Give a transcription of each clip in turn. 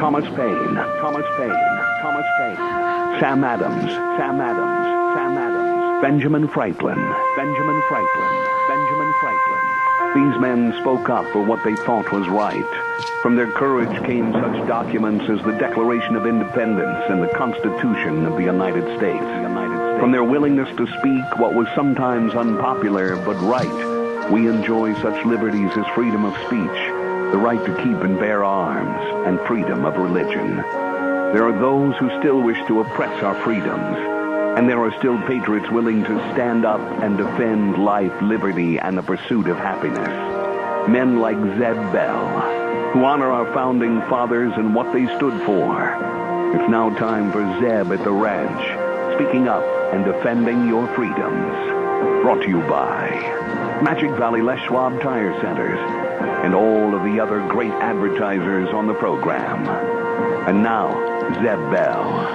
Thomas Paine, Sam Adams, Benjamin Franklin. These men spoke up for what they thought was right. From their courage came such documents as the Declaration of Independence and the Constitution of the United States. From their willingness to speak what was sometimes unpopular but right, we enjoy such liberties as freedom of speech, the right to keep and bear arms, and freedom of religion. There are those who still wish to oppress our freedoms, and there are still patriots willing to stand up and defend life, liberty, and the pursuit of happiness. Men like Zeb Bell, who honor our founding fathers and what they stood for. It's now time for Zeb at the ranch, speaking up and defending your freedoms. Brought to you by Magic Valley Les Schwab Tire Centers and all of the other great advertisers on the program. And now, Zeb Bell.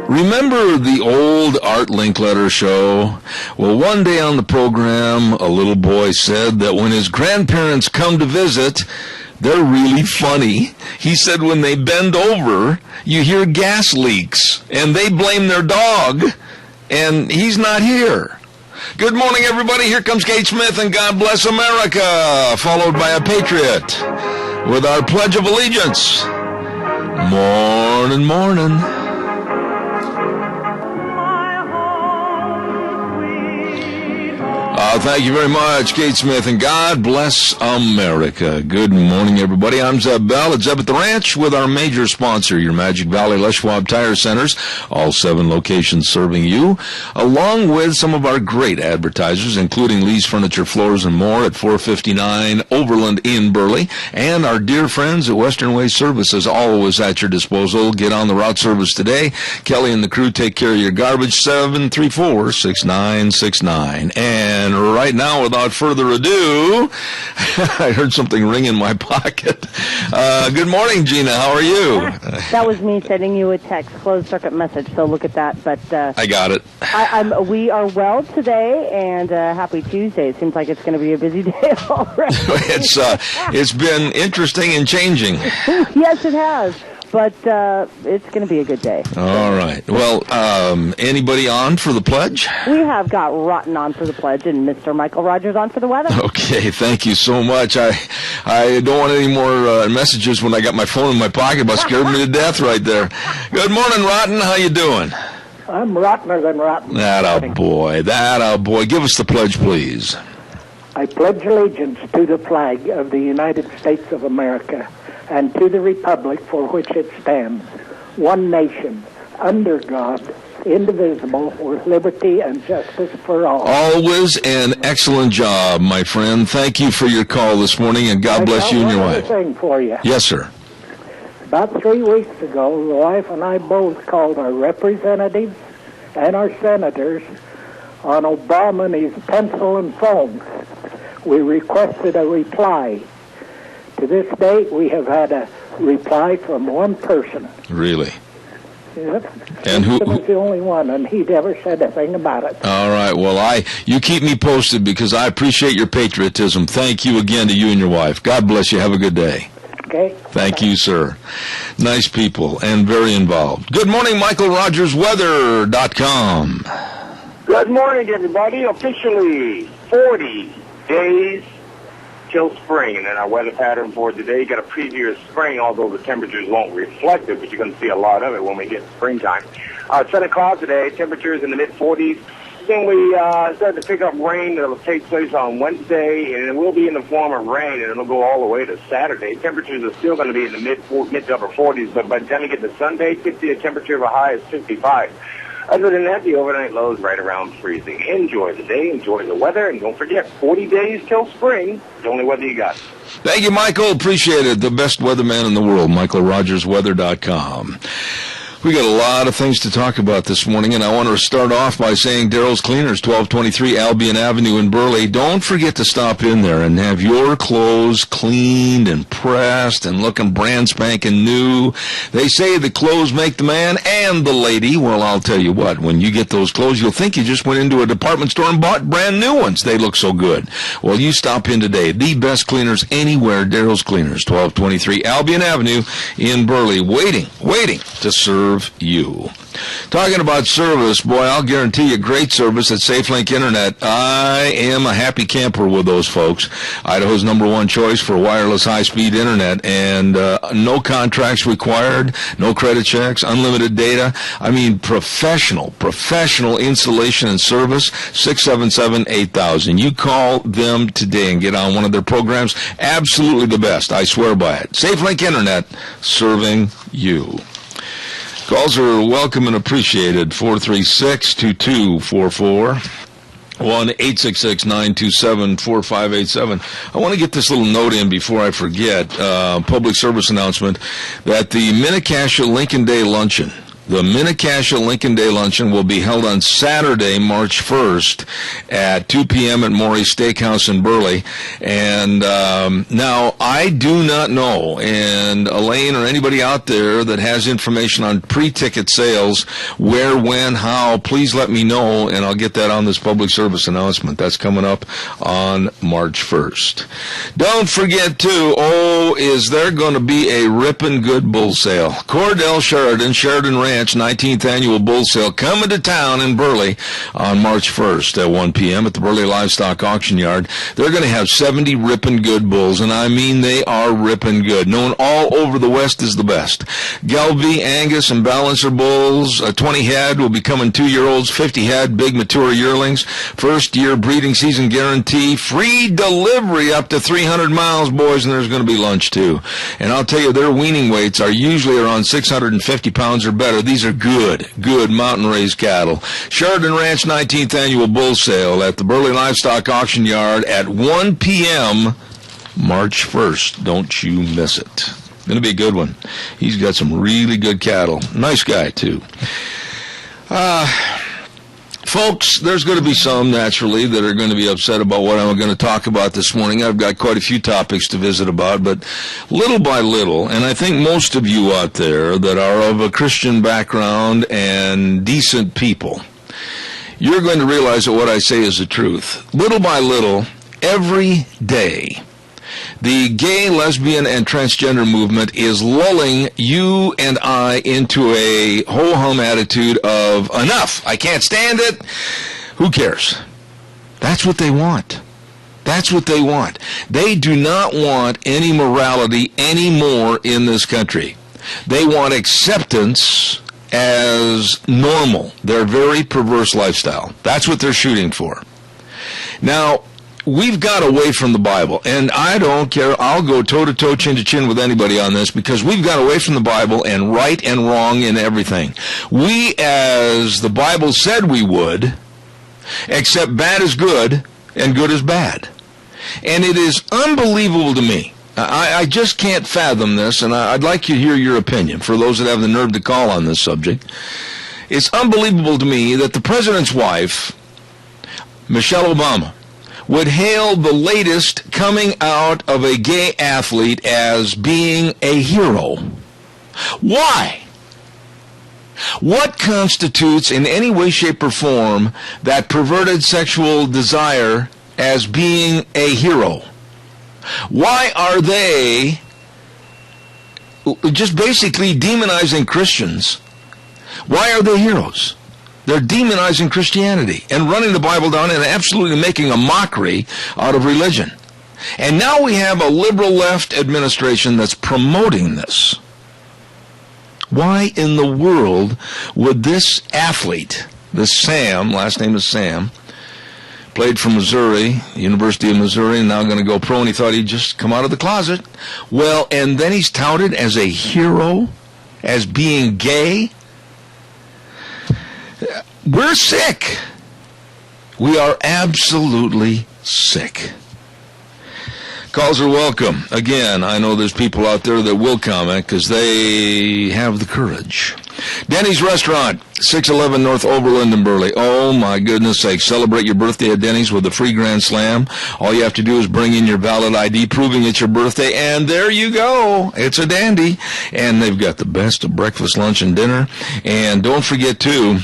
Remember the old Art Linkletter show? Well, one day on the program, a little boy said that when his grandparents come to visit, they're really funny. He said when they bend over, you hear gas leaks, and they blame their dog, and he's not here. Good morning, everybody. Here comes Kate Smith and God Bless America, followed by a Patriot with our Pledge of Allegiance. Morning, morning. Thank you very much, Kate Smith, and God bless America. Good morning, everybody. I'm Zeb Bell at Zeb at the Ranch with our major sponsor, your Magic Valley Les Schwab Tire Centers, all 7 locations serving you, along with some of our great advertisers, including Lee's Furniture, Floors, and More at 459 Overland in Burley, and our dear friends at Western Way Services, always at your disposal. Get on the route service today. Kelly and the crew take care of your garbage, 734-6969. And right now, without further ado, I heard something ring in my pocket. Good morning, Gina. How are you? That was me sending you a text, closed circuit message, so look at that. But I got it. We are well today, and happy Tuesday. It seems like it's going to be a busy day already. It's been interesting and changing. Yes, it has. But it's going to be a good day. All right. Well, anybody on for the pledge? We have got Rotten on for the pledge and Mr. Michael Rogers on for the weather. Okay, thank you so much. I don't want any more messages when I got my phone in my pocket. About scared me to death right there. Good morning, Rotten. How you doing? I'm rottener than rotten. That-a boy. Give us the pledge, please. I pledge allegiance to the flag of the United States of America and to the republic for which it stands, one nation, under God, indivisible, with liberty and justice for all. Always an excellent job, my friend. Thank you for your call this morning, and God bless you and your wife. Thing for you. Yes, sir. About 3 weeks ago, the wife and I both called our representatives and our senators on Obama and his pencil and phone. We requested a reply. To this date, we have had a reply from one person. Really? Yep. And who was the only one, and he never said a thing about it. All right. Well, you keep me posted because I appreciate your patriotism. Thank you again to you and your wife. God bless you. Have a good day. Okay. Thank you, sir. Nice people and very involved. Good morning, MichaelRogersWeather.com. Good morning, everybody. Officially 40 days till spring, and then our weather pattern for today, got a preview of spring, although the temperatures won't reflect it, but you're going to see a lot of it when we get springtime. Sun and clouds today, temperatures in the mid-40s. Then we start to pick up rain that will take place on Wednesday, and it will be in the form of rain, and it'll go all the way to Saturday. Temperatures are still going to be in the mid to upper 40s, but by the time you get to Sunday, could see a temperature of a high of 55. Other than that, the overnight low is right around freezing. Enjoy the day, enjoy the weather, and don't forget, 40 days till spring. It's the only weather you got. Thank you, Michael. Appreciate it. The best weatherman in the world, MichaelRogersWeather.com. We got a lot of things to talk about this morning, and I want to start off by saying Daryl's Cleaners, 1223 Albion Avenue in Burley. Don't forget to stop in there and have your clothes cleaned and pressed and looking brand spanking new. They say the clothes make the man and the lady. Well, I'll tell you what, when you get those clothes, you'll think you just went into a department store and bought brand new ones. They look so good. Well, you stop in today. The best cleaners anywhere, Daryl's Cleaners, 1223 Albion Avenue in Burley, waiting to serve you. Talking about service, boy, I'll guarantee you great service at SafeLink Internet. I am a happy camper with those folks. Idaho's #1 choice for wireless high-speed internet, and no contracts required, no credit checks, unlimited data. I mean, professional installation and service, 677-8000. You call them today and get on one of their programs. Absolutely the best. I swear by it. SafeLink Internet, serving you. Calls are welcome and appreciated. 436-2244. 1-866-927-4587. I want to get this little note in before I forget. Public service announcement that the Minnecasia Lincoln Day Luncheon, the Minnecasia Lincoln Day Luncheon will be held on Saturday, March 1st at 2 p.m. at Maury's Steakhouse in Burley. And now, I do not know, and Elaine or anybody out there that has information on pre-ticket sales, where, when, how, please let me know, and I'll get that on this public service announcement. That's coming up on March 1st. Don't forget, too, is there going to be a ripping good bull sale? Cordell Sheridan Ranch, 19th Annual Bull Sale, coming to town in Burley on March 1st at 1 p.m. at the Burley Livestock Auction Yard. They're going to have 70 ripping good bulls, and I mean they are ripping good. Known all over the West as the best. Gelbvieh, Angus, and Balancer bulls, 20 head will be coming 2-year-olds, 50 head, big mature yearlings, first-year breeding season guarantee, free delivery up to 300 miles, boys, and there's going to be lunch, too. And I'll tell you, their weaning weights are usually around 650 pounds or better. These are good mountain-raised cattle. Sheridan Ranch 19th Annual Bull Sale at the Burley Livestock Auction Yard at 1 p.m. March 1st. Don't you miss it. It's going to be a good one. He's got some really good cattle. Nice guy, too. Folks, there's going to be some, naturally, that are going to be upset about what I'm going to talk about this morning. I've got quite a few topics to visit about, but little by little, and I think most of you out there that are of a Christian background and decent people, you're going to realize that what I say is the truth. Little by little, every day, the gay, lesbian, and transgender movement is lulling you and I into a ho-hum attitude of, enough, I can't stand it, who cares? That's what they want. That's what they want. They do not want any morality anymore in this country. They want acceptance as normal, their very perverse lifestyle. That's what they're shooting for. Now, we've got away from the Bible, and I don't care. I'll go toe-to-toe, chin-to-chin with anybody on this, because we've got away from the Bible and right and wrong in everything. We, as the Bible said we would, accept bad as good and good as bad. And it is unbelievable to me. I just can't fathom this, and I'd like to hear your opinion, for those that have the nerve to call on this subject. It's unbelievable to me that the president's wife, Michelle Obama, would hail the latest coming out of a gay athlete as being a hero. Why? What constitutes in any way, shape, or form that perverted sexual desire as being a hero? Why are they just basically demonizing Christians? Why are they heroes? They're demonizing Christianity and running the Bible down and absolutely making a mockery out of religion. And now we have a liberal left administration that's promoting this. Why in the world would this athlete, this Sam, last name is Sam, played for Missouri, University of Missouri, and now going to go pro, and he thought he'd just come out of the closet. Well, and then he's touted as a hero, as being gay. We're sick. We are absolutely sick. Calls are welcome. Again, I know there's people out there that will comment because they have the courage. Denny's Restaurant, 611 North Overland in Burley. Oh, my goodness sake. Celebrate your birthday at Denny's with a free Grand Slam. All you have to do is bring in your valid ID proving it's your birthday, and there you go. It's a dandy. And they've got the best of breakfast, lunch, and dinner. And don't forget, too,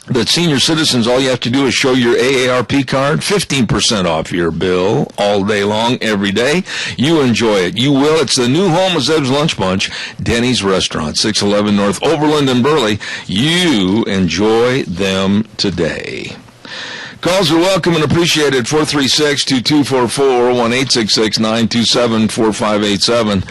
that senior citizens, all you have to do is show your AARP card, 15% off your bill all day long, every day. You enjoy it. You will. It's the new home of Zeb's Lunch Bunch, Denny's Restaurant, 611 North Overland in Burley. You enjoy them today. Calls are welcome and appreciated. 436-2244, 1-866-927-4587.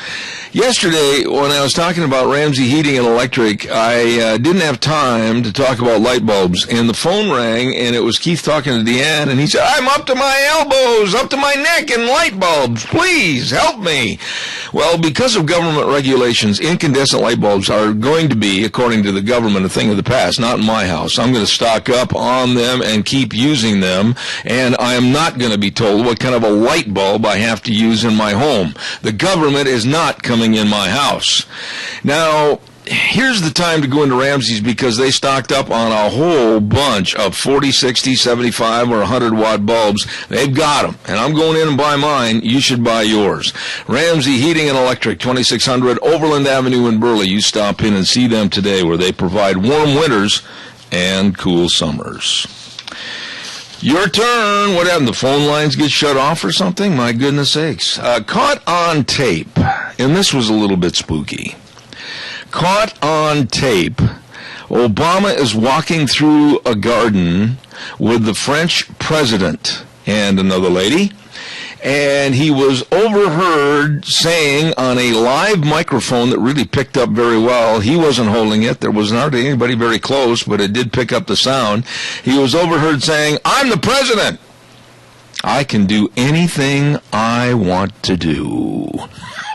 Yesterday, when I was talking about Ramsey Heating and Electric, I didn't have time to talk about light bulbs. And the phone rang, and it was Keith talking to Deanne, and he said, I'm up to my elbows, up to my neck in light bulbs. Please help me. Well, because of government regulations, incandescent light bulbs are going to be, according to the government, a thing of the past, not in my house. I'm going to stock up on them and keep using them, and I am not going to be told what kind of a light bulb I have to use in my home. The government is not coming in my house. Now, here's the time to go into Ramsey's because they stocked up on a whole bunch of 40, 60, 75, or 100-watt bulbs. They've got them, and I'm going in and buy mine. You should buy yours. Ramsey Heating and Electric, 2600 Overland Avenue in Burley. You stop in and see them today where they provide warm winters and cool summers. Your turn. What happened? The phone lines get shut off or something? My goodness sakes. Caught on tape, and this was a little bit spooky. Caught on tape, Obama is walking through a garden with the French president and another lady, and he was overheard saying on a live microphone that really picked up very well. He wasn't holding it. There was not anybody very close, but it did pick up the sound. He was overheard saying, I'm the president. I can do anything I want to do.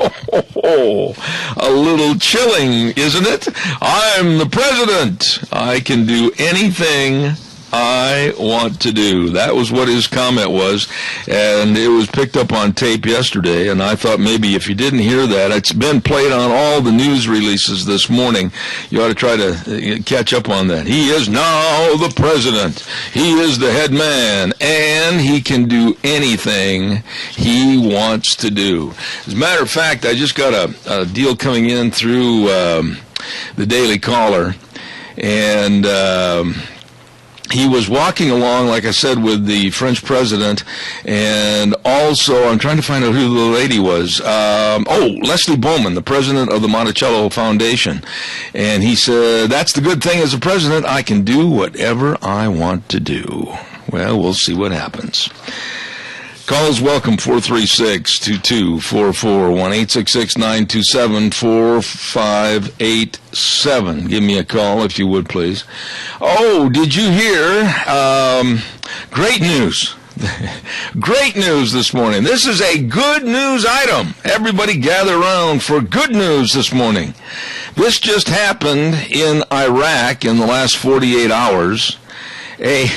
A little chilling, isn't it? I'm the president. I can do anything I want to do. That was what his comment was, and it was picked up on tape yesterday, and I thought maybe if you didn't hear that, it's been played on all the news releases this morning. You ought to try to catch up on that. He is now the president. He is the head man, and he can do anything he wants to do. As a matter of fact, I just got a deal coming in through the Daily Caller, and he was walking along, like I said, with the French president, and also, I'm trying to find out who the lady was. Leslie Bowman, the president of the Monticello Foundation. And he said, that's the good thing as a president, I can do whatever I want to do. Well, we'll see what happens. Calls welcome, 436-2244, 1-866-927-4587. Give me a call if you would, please. Oh, did you hear? Great news. Great news this morning. This is a good news item. Everybody gather around for good news this morning. This just happened in Iraq in the last 48 hours. A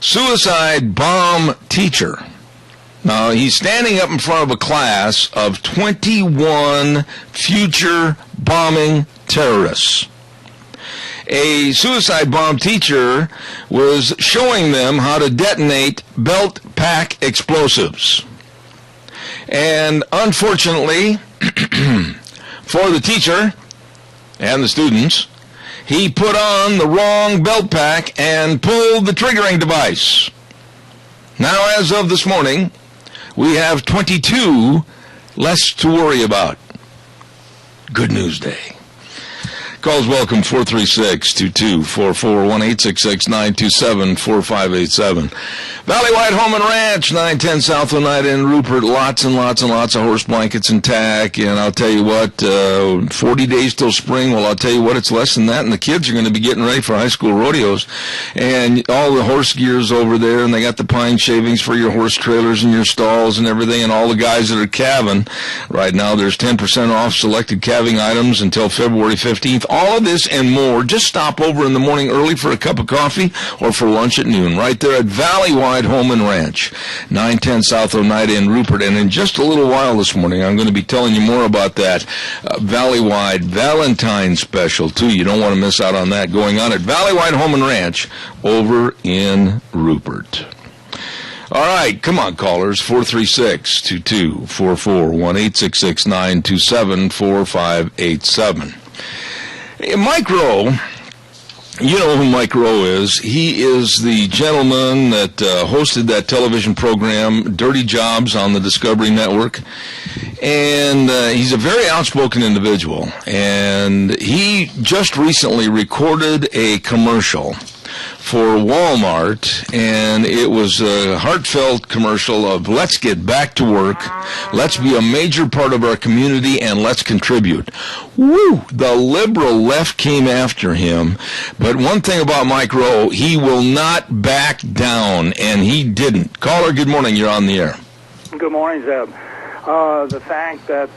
suicide bomb teacher. Now, he's standing up in front of a class of 21 future bombing terrorists. A suicide bomb teacher was showing them how to detonate belt pack explosives. And unfortunately, for the teacher and the students, he put on the wrong belt pack and pulled the triggering device. Now, as of this morning, we have 22 less to worry about. Good news day. Calls welcome, 436-2244, 1-866-927-4587. Valley White Home and Ranch, 910 South Oneida in Rupert. Lots and lots and lots of horse blankets and tack. And I'll tell you what, 40 days till spring. Well, I'll tell you what, it's less than that. And the kids are going to be getting ready for high school rodeos. And all the horse gear's over there. And they got the pine shavings for your horse trailers and your stalls and everything. And all the guys that are calving. Right now, there's 10% off selected calving items until February 15th. All of this and more. Just stop over in the morning early for a cup of coffee or for lunch at noon right there at Valleywide Home and Ranch, 910 South Oneida in Rupert. And in just a little while this morning, I'm going to be telling you more about that Valleywide Valentine special, too. You don't want to miss out on that going on at Valleywide Home and Ranch over in Rupert. All right, come on, callers, 436-2244, 1-866-927-4587. Mike Rowe, you know who Mike Rowe is. He is the gentleman that hosted that television program, Dirty Jobs, on the Discovery Network. And he's a very outspoken individual. And he just recently recorded a commercial for Walmart, and it was a heartfelt commercial of let's get back to work, let's be a major part of our community, and let's contribute. Woo! The liberal left came after him, but one thing about Mike Rowe, he will not back down, and he didn't. Caller, good morning, you're on the air. Good morning, Zeb. The fact that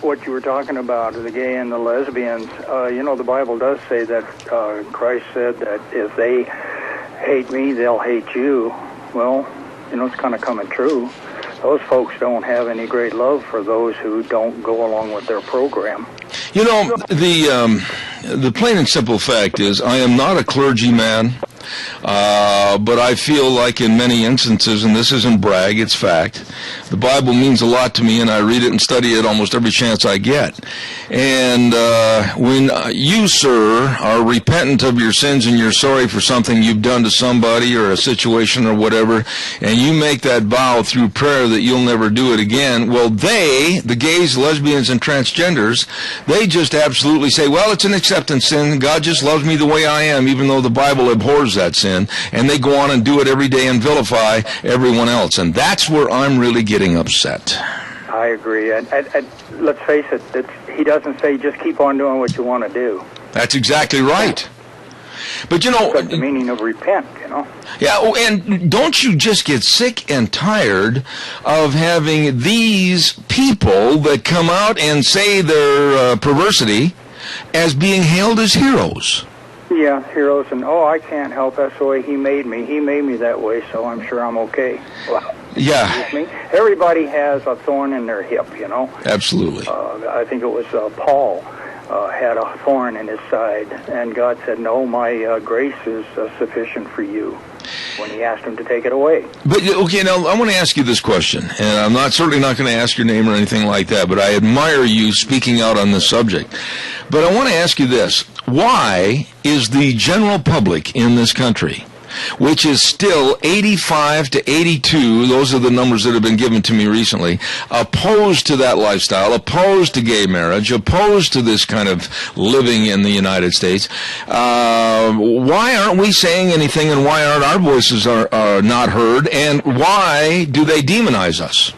what you were talking about, the gay and the lesbians, the Bible does say that Christ said that if they hate me, they'll hate you. Well, it's kind of coming true. Those folks don't have any great love for those who don't go along with their program. The plain and simple fact is I am not a clergyman. But I feel like in many instances, and this isn't brag, it's fact, the Bible means a lot to me, and I read it and study it almost every chance I get. And when you, sir, are repentant of your sins and you're sorry for something you've done to somebody or a situation or whatever, and you make that vow through prayer that you'll never do it again, well, the gays, lesbians, and transgenders, they just absolutely say, well, it's an acceptance sin. God just loves me the way I am, even though the Bible abhors that sin, and they go on and do it every day and vilify everyone else. And that's where I'm really getting upset. I agree. And let's face it, he doesn't say just keep on doing what you want to do. That's exactly right. But, that's the meaning of repent, Yeah, and don't you just get sick and tired of having these people that come out and say their perversity as being hailed as heroes? Yeah, heroes, and I can't help that's the way he made me. He made me that way, so I'm sure I'm okay. Well, yeah. Everybody has a thorn in their hip, Absolutely. I think it was Paul had a thorn in his side, and God said, no, my grace is sufficient for you, when he asked him to take it away. But, okay, now, I want to ask you this question, and I'm certainly not going to ask your name or anything like that, but I admire you speaking out on this subject. But I want to ask you this. Why is the general public in this country, which is still 85 to 82, those are the numbers that have been given to me recently, opposed to that lifestyle, opposed to gay marriage, opposed to this kind of living in the United States? Why aren't we saying anything, and why aren't our voices are not heard, and why do they demonize us?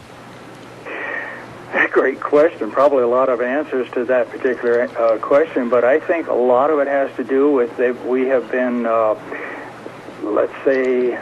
Great question. Probably a lot of answers to that particular question, but I think a lot of it has to do with that we have been, let's say,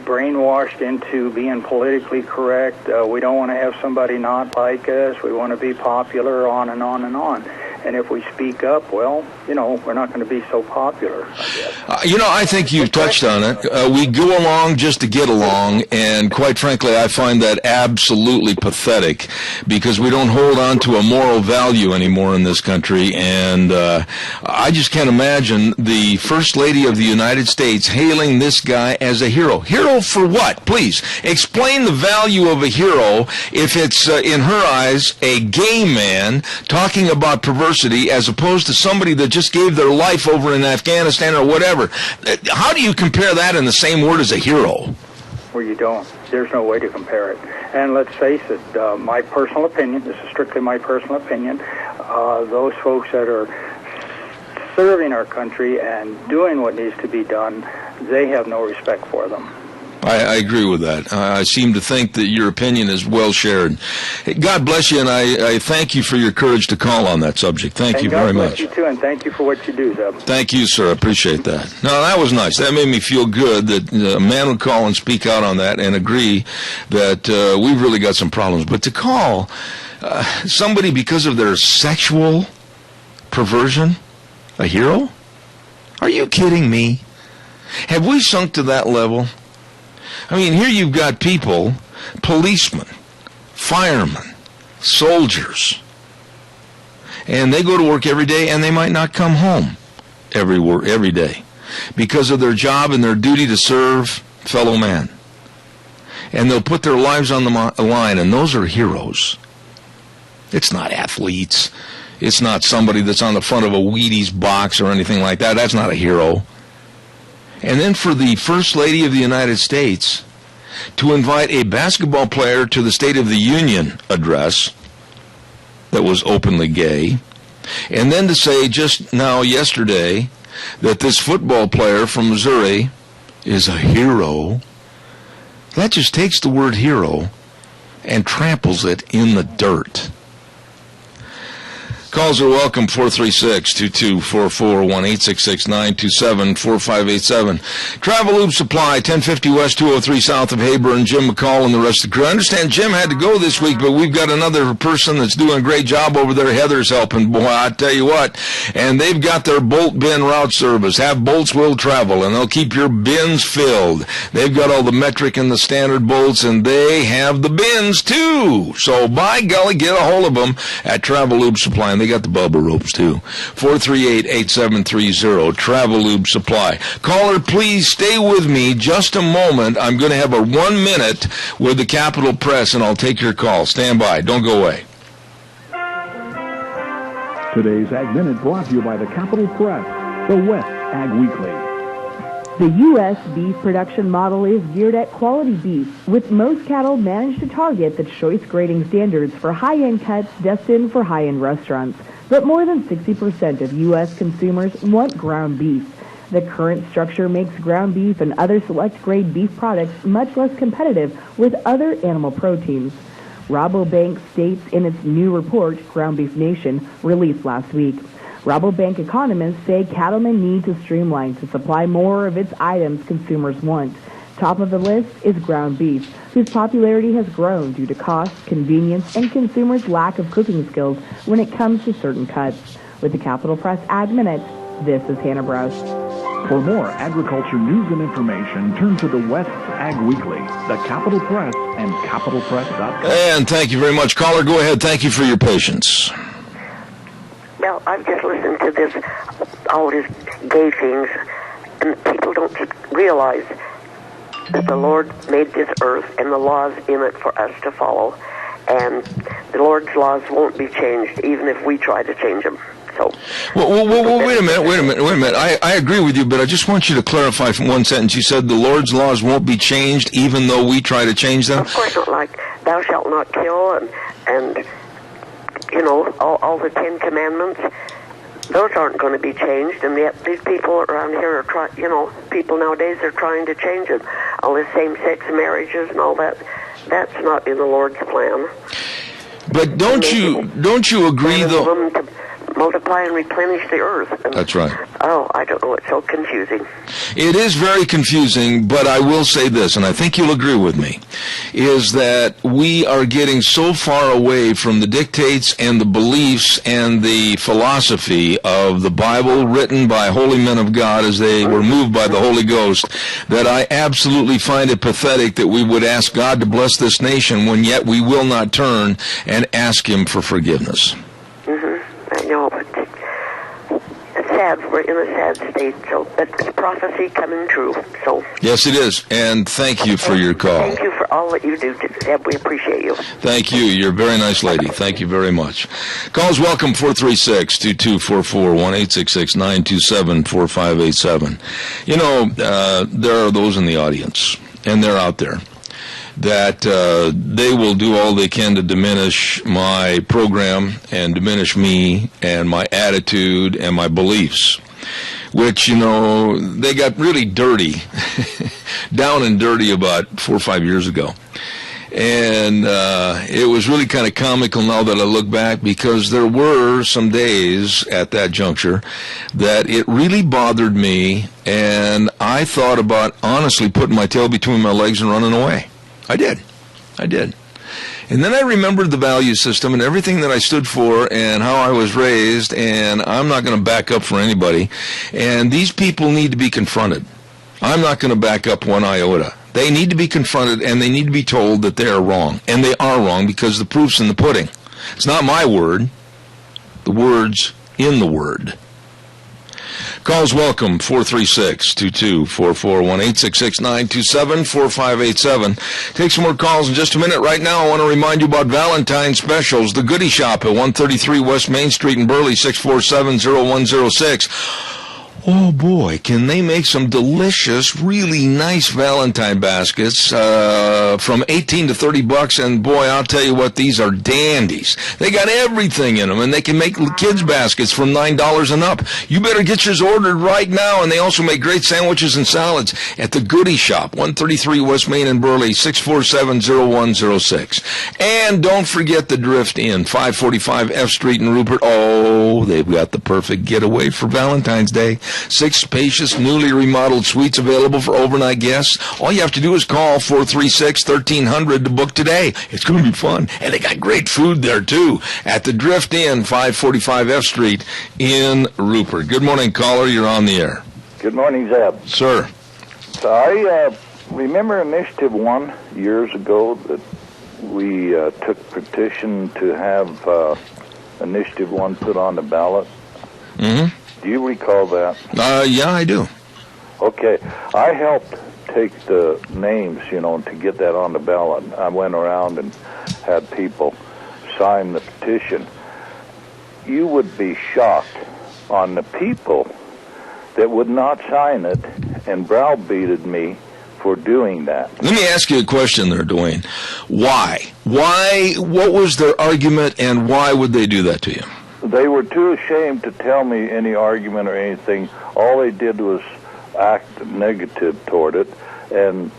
brainwashed into being politically correct. We don't want to have somebody not like us. We want to be popular, on and on and on. And if we speak up, well, we're not going to be so popular, I guess. I think you've touched on it. We go along just to get along, and quite frankly, I find that absolutely pathetic because we don't hold on to a moral value anymore in this country, and I just can't imagine the First Lady of the United States hailing this guy as a hero. Hero for what? Please, explain the value of a hero if it's, in her eyes, a gay man talking about perversity as opposed to somebody that just gave their life over in Afghanistan or whatever. How do you compare that in the same word as a hero? Well, you don't. There's no way to compare it. And let's face it, my personal opinion, this is strictly my personal opinion, those folks that are serving our country and doing what needs to be done, they have no respect for them. I agree with that. I seem to think that your opinion is well shared. God bless you, and I thank you for your courage to call on that subject. Thank you very much. God bless you, too, and thank you for what you do, Zeb. Thank you, sir. I appreciate that. No, that was nice. That made me feel good that a man would call and speak out on that and agree that we've really got some problems. But to call somebody because of their sexual perversion a hero? Are you kidding me? Have we sunk to that level? I mean, here you've got people, policemen, firemen, soldiers, and they go to work every day and they might not come home every day because of their job and their duty to serve fellow man. And they'll put their lives on the line, and those are heroes. It's not athletes. It's not somebody that's on the front of a Wheaties box or anything like that. That's not a hero. And then for the First Lady of the United States to invite a basketball player to the State of the Union address that was openly gay, and then to say just now yesterday that this football player from Missouri is a hero, that just takes the word hero and tramples it in the dirt. Calls are welcome, 436-2244, 1-866-927-4587. Travelube Supply, 1050 West, 203 South of Haber, and Jim McCall and the rest of the crew. I understand Jim had to go this week, but we've got another person that's doing a great job over there. Heather's helping, boy, I tell you what. And they've got their Bolt bin route service. Have Bolts will travel, and they'll keep your bins filled. They've got all the metric and the standard bolts, and they have the bins, too. So, by golly, get a hold of them at Travelube Supply. They got the Bubba ropes, too. 438-8730, Travelube Supply. Caller, please stay with me just a moment. I'm going to have a 1 minute with the Capitol Press, and I'll take your call. Stand by. Don't go away. Today's Ag Minute brought to you by the Capitol Press, the West Ag Weekly. The U.S. beef production model is geared at quality beef, with most cattle managed to target the choice grading standards for high-end cuts destined for high-end restaurants. But more than 60% of U.S. consumers want ground beef. The current structure makes ground beef and other select-grade beef products much less competitive with other animal proteins. Rabobank states in its new report, Ground Beef Nation, released last week. Rabobank economists say cattlemen need to streamline to supply more of its items consumers want. Top of the list is ground beef, whose popularity has grown due to cost, convenience, and consumers' lack of cooking skills when it comes to certain cuts. With the Capitol Press Ag Minute, this is Hannah Brous. For more agriculture news and information, turn to the West Ag Weekly, the Capitol Press, and CapitolPress.com. And thank you very much. Caller, go ahead. Thank you for your patience. Well, I've just listened to this, all these gay things, and people don't realize that the Lord made this earth and the laws in it for us to follow. And the Lord's laws won't be changed, even if we try to change them. So, well, wait a minute. I agree with you, but I just want you to clarify from one sentence. You said the Lord's laws won't be changed, even though we try to change them? Of course not, like thou shalt not kill and you know, all the 10 Commandments. Those aren't going to be changed, and yet these people around here are trying, you know, people nowadays are trying to change it. All the same-sex marriages and all that, that's not in the Lord's plan. But don't you agree, though? To multiply and replenish the earth. And, that's right. Oh, I don't know. It's so confusing. It is very confusing, but I will say this, and I think you'll agree with me, is that we are getting so far away from the dictates and the beliefs and the philosophy of the Bible written by holy men of God as they were moved by the Holy Ghost that I absolutely find it pathetic that we would ask God to bless this nation when yet we will not turn and ask Him for forgiveness. I know, but it's sad. We're in a sad state, so but it's prophecy coming true. So yes, it is, and thank you for your call. Thank you for all that you do, Deb. We appreciate you. Thank you. You're a very nice lady. Thank you very much. Calls welcome, 436-2244, 1-866-927-4587. You know, there are those in the audience, and they're out there, that they will do all they can to diminish my program and diminish me and my attitude and my beliefs, which, you know, they got really dirty, down and dirty about 4 or 5 years ago. And it was really kind of comical now that I look back, because there were some days at that juncture that it really bothered me, and I thought about honestly putting my tail between my legs and running away. I did. And then I remembered the value system and everything that I stood for and how I was raised, and I'm not going to back up for anybody. And these people need to be confronted. I'm not going to back up one iota. They need to be confronted, and they need to be told that they are wrong. And they are wrong because the proof's in the pudding. It's not my word. The word's in the Word. Calls welcome, 436-2244, 1-866-927-4587. Take some more calls in just a minute. Right now, I want to remind you about Valentine's specials. The Goody Shop at 133 West Main Street in Burley, 647-0106. Oh boy, can they make some delicious, really nice Valentine baskets from $18 to $30, and boy, I'll tell you what, these are dandies. They got everything in them, and they can make kids baskets from $9 and up. You better get yours ordered right now, and they also make great sandwiches and salads at the Goody Shop, 133 West Main in Burley, 647-0106. And don't forget the Drift Inn, 545 F Street in Rupert. Oh, they've got the perfect getaway for Valentine's Day. 6 spacious, newly remodeled suites available for overnight guests. All you have to do is call 436-1300 to book today. It's going to be fun. And they got great food there, too, at the Drift Inn, 545 F Street in Rupert. Good morning, caller. You're on the air. Good morning, Zeb. Sir. So I remember Initiative 1 years ago that we took petition to have Initiative 1 put on the ballot. Mm-hmm. Do you recall that? Yeah, I do. Okay. I helped take the names, to get that on the ballot. I went around and had people sign the petition. You would be shocked on the people that would not sign it and browbeated me for doing that. Let me ask you a question there, Dwayne. Why? What was their argument, and why would they do that to you? They were too ashamed to tell me any argument or anything. All they did was act negative toward it. And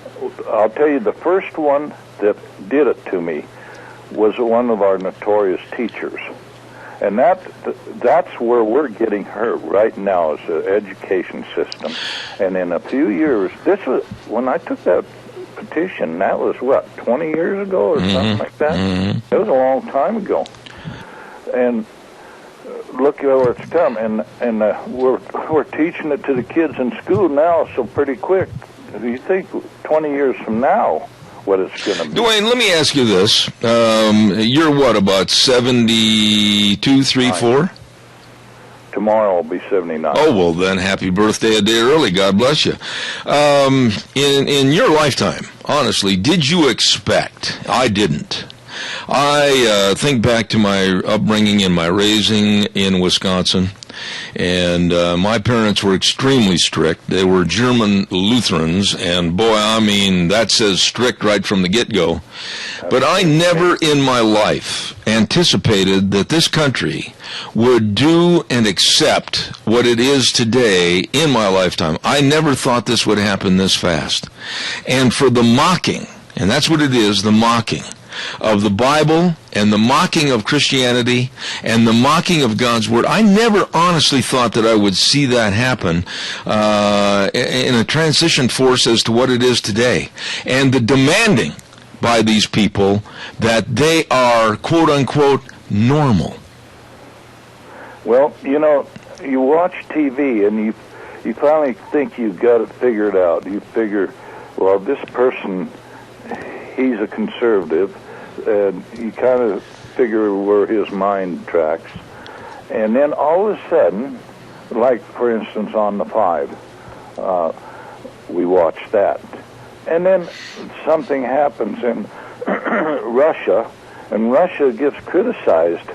I'll tell you, the first one that did it to me was one of our notorious teachers. And that's where we're getting hurt right now, is the education system. And in a few years, this was when I took that petition, that was, 20 years ago or something like that? Mm-hmm. It was a long time ago. And look where it's come, and we're teaching it to the kids in school now, so pretty quick. Do you think 20 years from now what it's going to be? Dwayne, let me ask you this. You're what, about 72, 3, 4? Tomorrow I'll be 79. Oh, well then, happy birthday a day early. God bless you. In your lifetime, honestly, did you expect? I didn't. I think back to my upbringing and my raising in Wisconsin, and my parents were extremely strict. They were German Lutherans, and boy, I mean, that says strict right from the get-go. But I never in my life anticipated that this country would do and accept what it is today in my lifetime. I never thought this would happen this fast. And for the mocking, and that's what it is, the mocking of the Bible and the mocking of Christianity and the mocking of God's Word. I never honestly thought that I would see that happen in a transition force as to what it is today. And the demanding by these people that they are, quote-unquote, normal. Well, you watch TV and you finally think you've got it figured out. You figure, well, this person, he's a conservative, and you kind of figure where his mind tracks. And then all of a sudden, like, for instance, on the 5, we watch that. And then something happens in Russia, and Russia gets criticized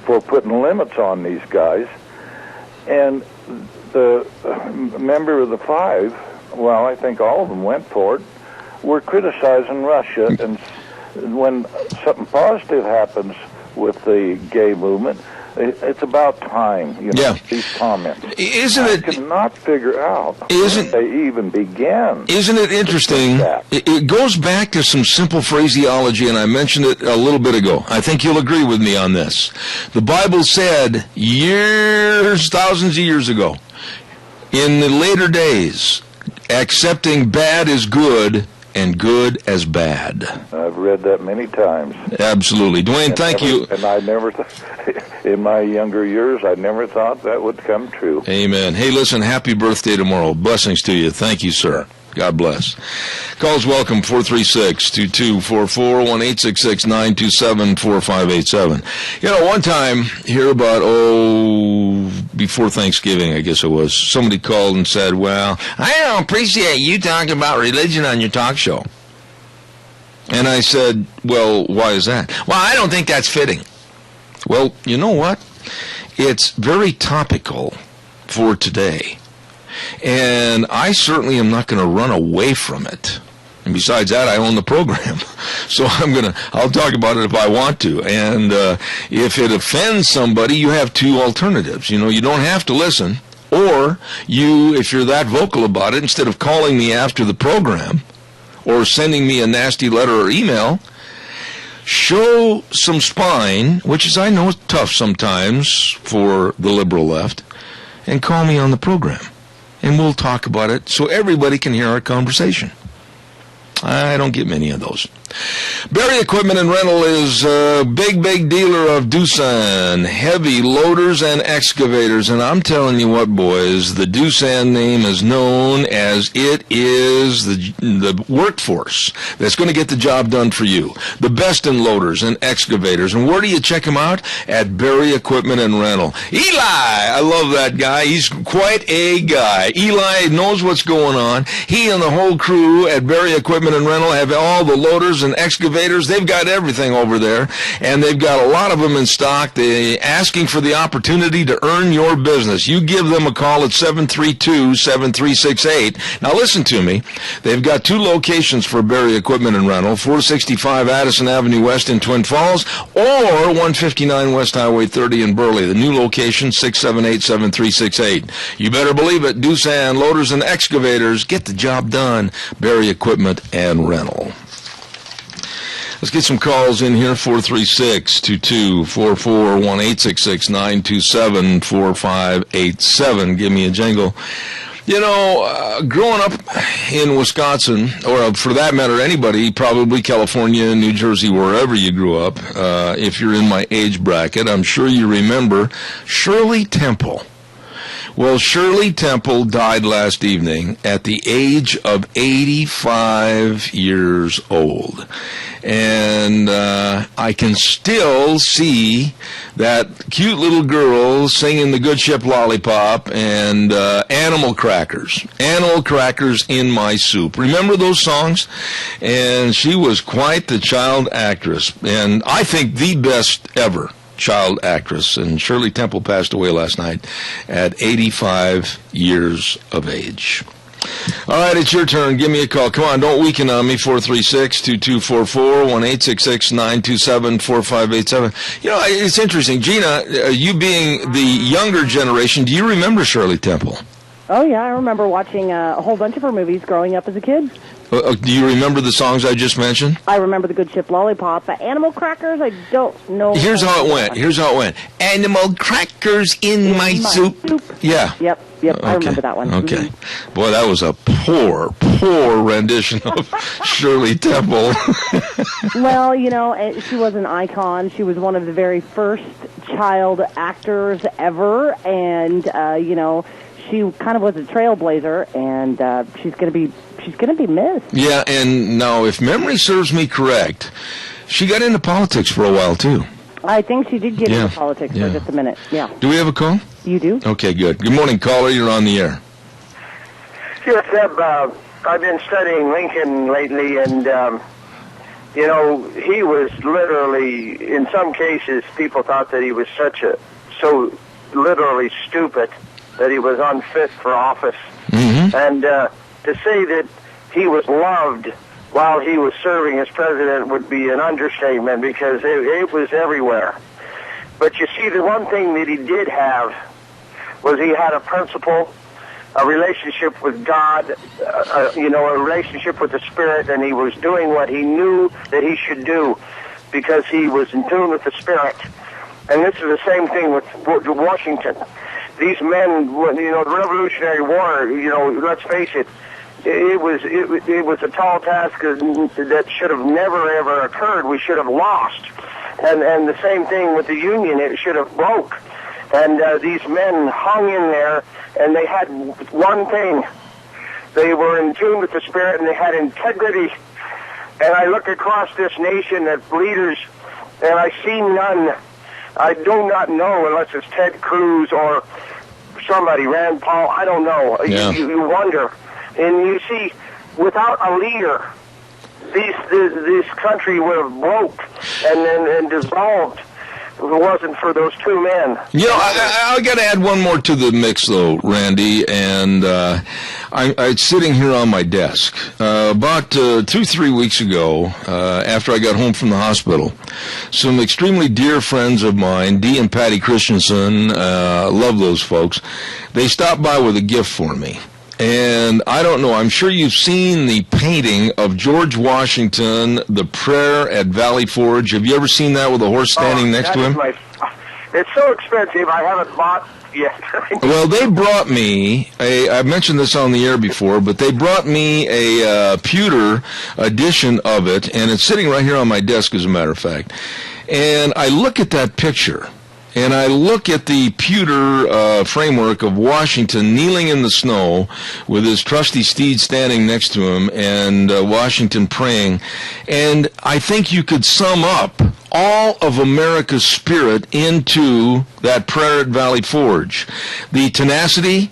for putting limits on these guys. And the member of the 5, well, I think all of them went for it, were criticizing Russia. And when something positive happens with the gay movement, it's about time, these comments. I cannot figure out where they even began. Isn't it interesting? It goes back to some simple phraseology, and I mentioned it a little bit ago. I think you'll agree with me on this. The Bible said thousands of years ago, in the later days, accepting bad as good and good as bad. I've read that many times. Absolutely. Dwayne, thank you. And I never, in my younger years, I never thought that would come true. Amen. Hey, listen, happy birthday tomorrow. Blessings to you. Thank you, sir. God bless. Calls welcome, 436-2244, 1-866-927-4587. You know, one time, here about, before Thanksgiving, I guess it was, somebody called and said, well, I don't appreciate you talking about religion on your talk show. And I said, well, why is that? Well, I don't think that's fitting. Well, you know what? It's very topical for today. And I certainly am not going to run away from it. And besides that, I own the program. So I'll talk about it if I want to. And if it offends somebody, you have two alternatives. You know, you don't have to listen. Or if you're that vocal about it, instead of calling me after the program or sending me a nasty letter or email, show some spine, which is, I know, it's tough sometimes for the liberal left, and call me on the program. And we'll talk about it so everybody can hear our conversation. I don't get many of those. Berry Equipment and Rental is a big dealer of Doosan heavy loaders and excavators. And I'm telling you what, boys, the Doosan name is known as it is the workforce that's going to get the job done for you. The best in loaders and excavators. And where do you check them out? At Berry Equipment and Rental. Eli, I love that guy. He's quite a guy. Eli knows what's going on. He and the whole crew at Berry Equipment and Rental have all the loaders and excavators. They've got everything over there, and they've got a lot of them in stock. They're asking for the opportunity to earn your business. You give them a call at 732-7368. Now listen to me. They've got two locations for Berry Equipment and Rental, 465 Addison Avenue West in Twin Falls, or 159 West Highway 30 in Burley. The new location, 678-7368. You better believe it. Doosan Loaders and Excavators. Get the job done. Berry Equipment and Rental. Let's get some calls in here, 436-2244, 1-866-927-4587. Give me a jingle. You know, growing up in Wisconsin, or for that matter, anybody, probably California, New Jersey, wherever you grew up, if you're in my age bracket, I'm sure you remember Shirley Temple. Well, Shirley Temple died last evening at the age of 85 years old. And I can still see that cute little girl singing the Good Ship Lollipop and Animal Crackers. Animal Crackers in My Soup. Remember those songs? And she was quite the child actress. And I think the best ever child actress, and Shirley Temple passed away last night at 85 years of age. All right, it's your turn. Give me a call. Come on, don't weaken on me. 436-2244, 1-866-927-4587. You know, it's interesting. Gina, you being the younger generation, do you remember Shirley Temple? Oh, yeah, I remember watching a whole bunch of her movies growing up as a kid. Do you remember the songs I just mentioned? I remember the Good Ship Lollipop. Animal Crackers, I don't know. Here's how it went. Animal crackers in my soup. Yeah. Yep, okay. I remember that one. Okay. Mm-hmm. Boy, that was a poor rendition of Shirley Temple. Well, you know, she was an icon. She was one of the very first child actors ever, and, you know, she kind of was a trailblazer, and she's going to be missed. Yeah, and now, if memory serves me correct, she got into politics for a while, too. I think she did get into politics for just a minute, yeah. Do we have a call? You do. Okay, good. Good morning, caller. You're on the air. Yes, Seb, I've been studying Lincoln lately, and, you know, he was literally, in some cases, people thought that he was so literally stupid that he was unfit for office. Mm-hmm. And to say that he was loved while he was serving as president would be an understatement, because it was everywhere. But you see, the one thing that he did have was he had a principle, a relationship with God, you know, a relationship with the Spirit, and he was doing what he knew that he should do because he was in tune with the Spirit. And this is the same thing with Washington. These men, you know, the Revolutionary War, you know, let's face it, it was a tall task that should have never ever occurred. We should have lost, and the same thing with the Union. It should have broke, and these men hung in there, and they had one thing: they were in tune with the Spirit, and they had integrity. And I look across this nation at leaders, and I see none. I do not know unless it's Ted Cruz or somebody, Rand Paul. I don't know. Yeah. You wonder. And you see, without a leader, this country would have broke and dissolved if it wasn't for those two men. You know, I got to add one more to the mix, though, Randy, and I'm sitting here on my desk. About 2-3 weeks ago, after I got home from the hospital, some extremely dear friends of mine, Dee and Patty Christensen, love those folks, they stopped by with a gift for me. And I don't know, I'm sure you've seen the painting of George Washington, the prayer at Valley Forge. Have you ever seen that with a horse standing next to him? It's so expensive, I haven't bought yet. Well, they brought me, I've mentioned this on the air before, but they brought me a pewter edition of it, and it's sitting right here on my desk, as a matter of fact. And I look at that picture, and I look at the pewter framework of Washington kneeling in the snow with his trusty steed standing next to him, and Washington praying. And I think you could sum up all of America's spirit into that prayer at Valley Forge. The tenacity,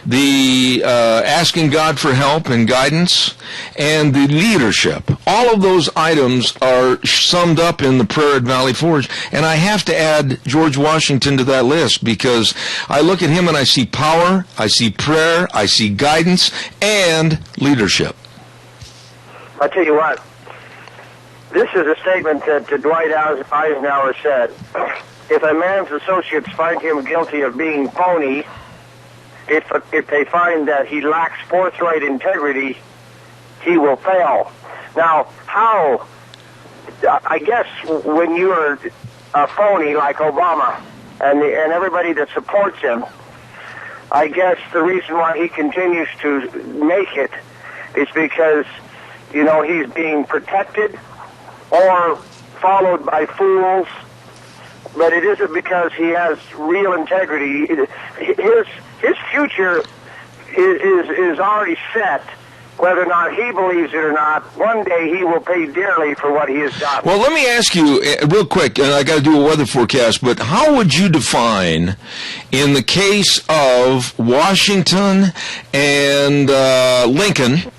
the asking God for help and guidance, and the leadership. All of those items are summed up in the prayer at Valley Forge. And I have to add George Washington to that list, because I look at him and I see power, I see prayer, I see guidance, and leadership. I tell you what, this is a statement that Dwight Eisenhower said. If a man's associates find him guilty of being phony, if they find that he lacks forthright integrity, he will fail. Now, how? I guess when you're a phony like Obama and everybody that supports him, I guess the reason why he continues to make it is because, you know, he's being protected or followed by fools. But it isn't because he has real integrity. His future is already set. Whether or not he believes it or not, one day he will pay dearly for what he has done. Well, let me ask you real quick, and I got to do a weather forecast, but how would you define, in the case of Washington and Lincoln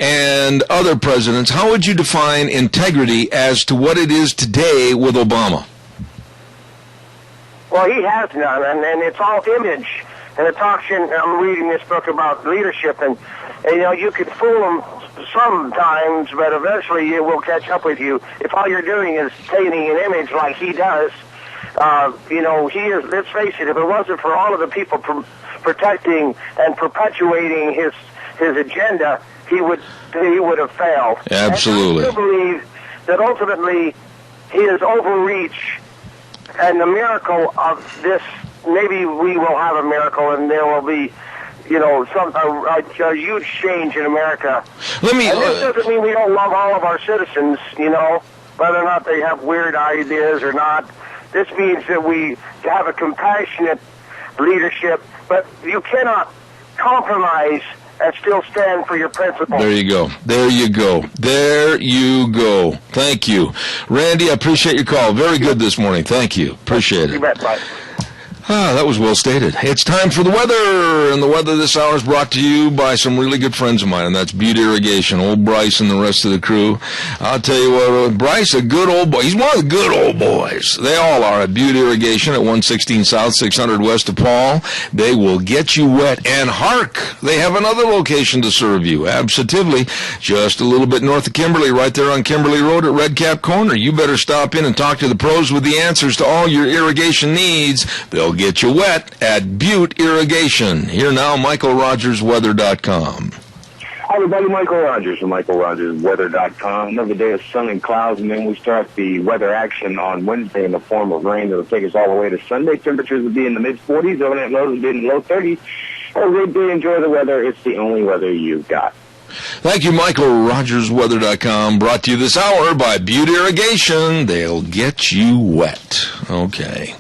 and other presidents, how would you define integrity as to what it is today with Obama? Well, he has none, and it's all image. And it talks in, I'm reading this book about leadership, and you know, you can fool them sometimes, but eventually it will catch up with you. If all you're doing is painting an image like he does, you know, he is, let's face it, if it wasn't for all of the people protecting and perpetuating his agenda, he would have failed. Absolutely. And I still believe that ultimately his overreach and the miracle of this, maybe we will have a miracle and there will be, you know, a huge change in America. And this doesn't mean we don't love all of our citizens, you know, whether or not they have weird ideas or not. This means that we have a compassionate leadership, but you cannot compromise and still stand for your principles. There you go. There you go. There you go. Thank you. Randy, I appreciate your call. Very good this morning. Thank you. Appreciate it. You bet. Bye. That was well stated. It's time for the weather, and the weather this hour is brought to you by some really good friends of mine, and that's Butte Irrigation, old Bryce and the rest of the crew. I'll tell you what, Bryce, a good old boy. He's one of the good old boys. They all are at Butte Irrigation at 116 South, 600 West of Paul. They will get you wet. And hark, they have another location to serve you, absolutely, just a little bit north of Kimberly, right there on Kimberly Road at Red Cap Corner. You better stop in and talk to the pros with the answers to all your irrigation needs. They'll get you wet at Butte Irrigation. Here now, MichaelRogersWeather.com. Hi, everybody. Michael Rogers from MichaelRogersWeather.com. Another day of sun and clouds, and then we start the weather action on Wednesday in the form of rain that will take us all the way to Sunday. Temperatures will be in the mid-40s. Overnight lows will be in the low 30s. Have a great day. Enjoy the weather. It's the only weather you've got. Thank you, Michael. RogersWeather.com brought to you this hour by Butte Irrigation. They'll get you wet. Okay.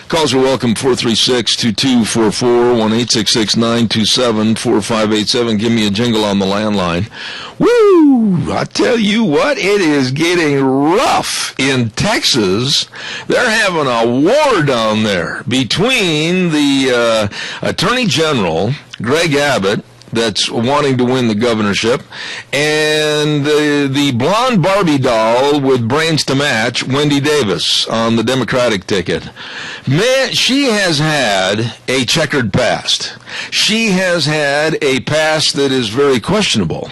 Calls are welcome, 436-2244, 1-866-927-4587. Give me a jingle on the landline. Woo! I tell you what, it is getting rough in Texas. They're having a war down there between the Attorney General, Greg Abbott, that's wanting to win the governorship, and the blonde Barbie doll with brains to match, Wendy Davis, on the Democratic ticket. Man, she has had a checkered past. She has had a past that is very questionable.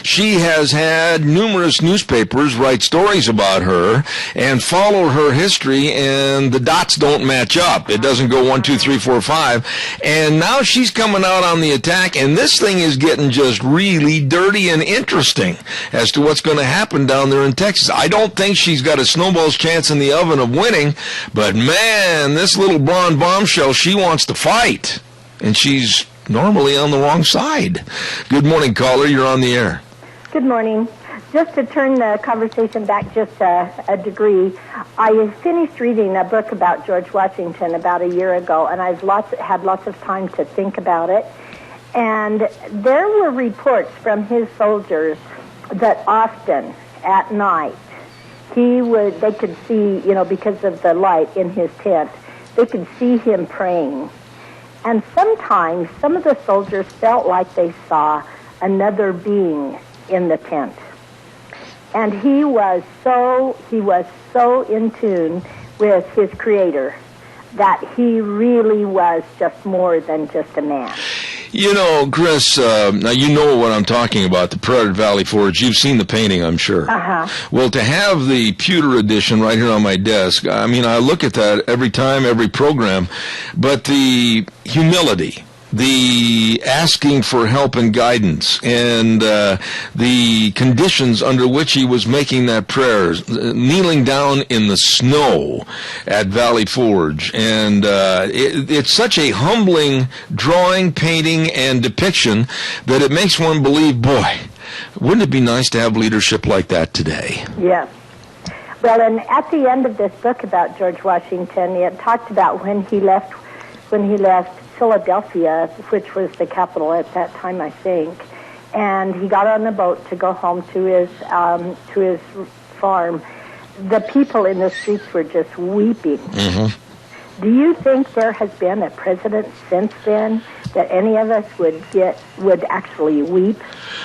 She has had numerous newspapers write stories about her and follow her history, and the dots don't match up. It doesn't go 1, 2, 3, 4, 5. And now she's coming out on the attack, and this thing is getting just really dirty and interesting as to what's going to happen down there in Texas. I don't think she's got a snowball's chance in the oven of winning, but man, this little blonde bombshell, she wants to fight. And she's normally on the wrong side. Good morning, caller. You're on the air. Good morning. Just to turn the conversation back just a degree, I finished reading a book about George Washington about a year ago, and I've had lots of time to think about it. And there were reports from his soldiers that often at night they could see, because of the light in his tent, they could see him praying. And sometimes some of the soldiers felt like they saw another being in the tent. And he was so in tune with his Creator that he really was just more than just a man. Chris, now you know what I'm talking about, the Pratt Valley Forge. You've seen the painting, I'm sure. Uh-huh. Well, to have the pewter edition right here on my desk, I mean, I look at that every time, every program, but the humility, the asking for help and guidance, and the conditions under which he was making that prayer, kneeling down in the snow at Valley Forge. And it's such a humbling drawing, painting, and depiction that it makes one believe, boy, wouldn't it be nice to have leadership like that today? Yes. Well, and at the end of this book about George Washington, it talked about when he left Philadelphia, which was the capital at that time, I think, and he got on the boat to go home to his farm. The people in the streets were just weeping. Mm-hmm. Do you think there has been a president since then that any of us would actually weep?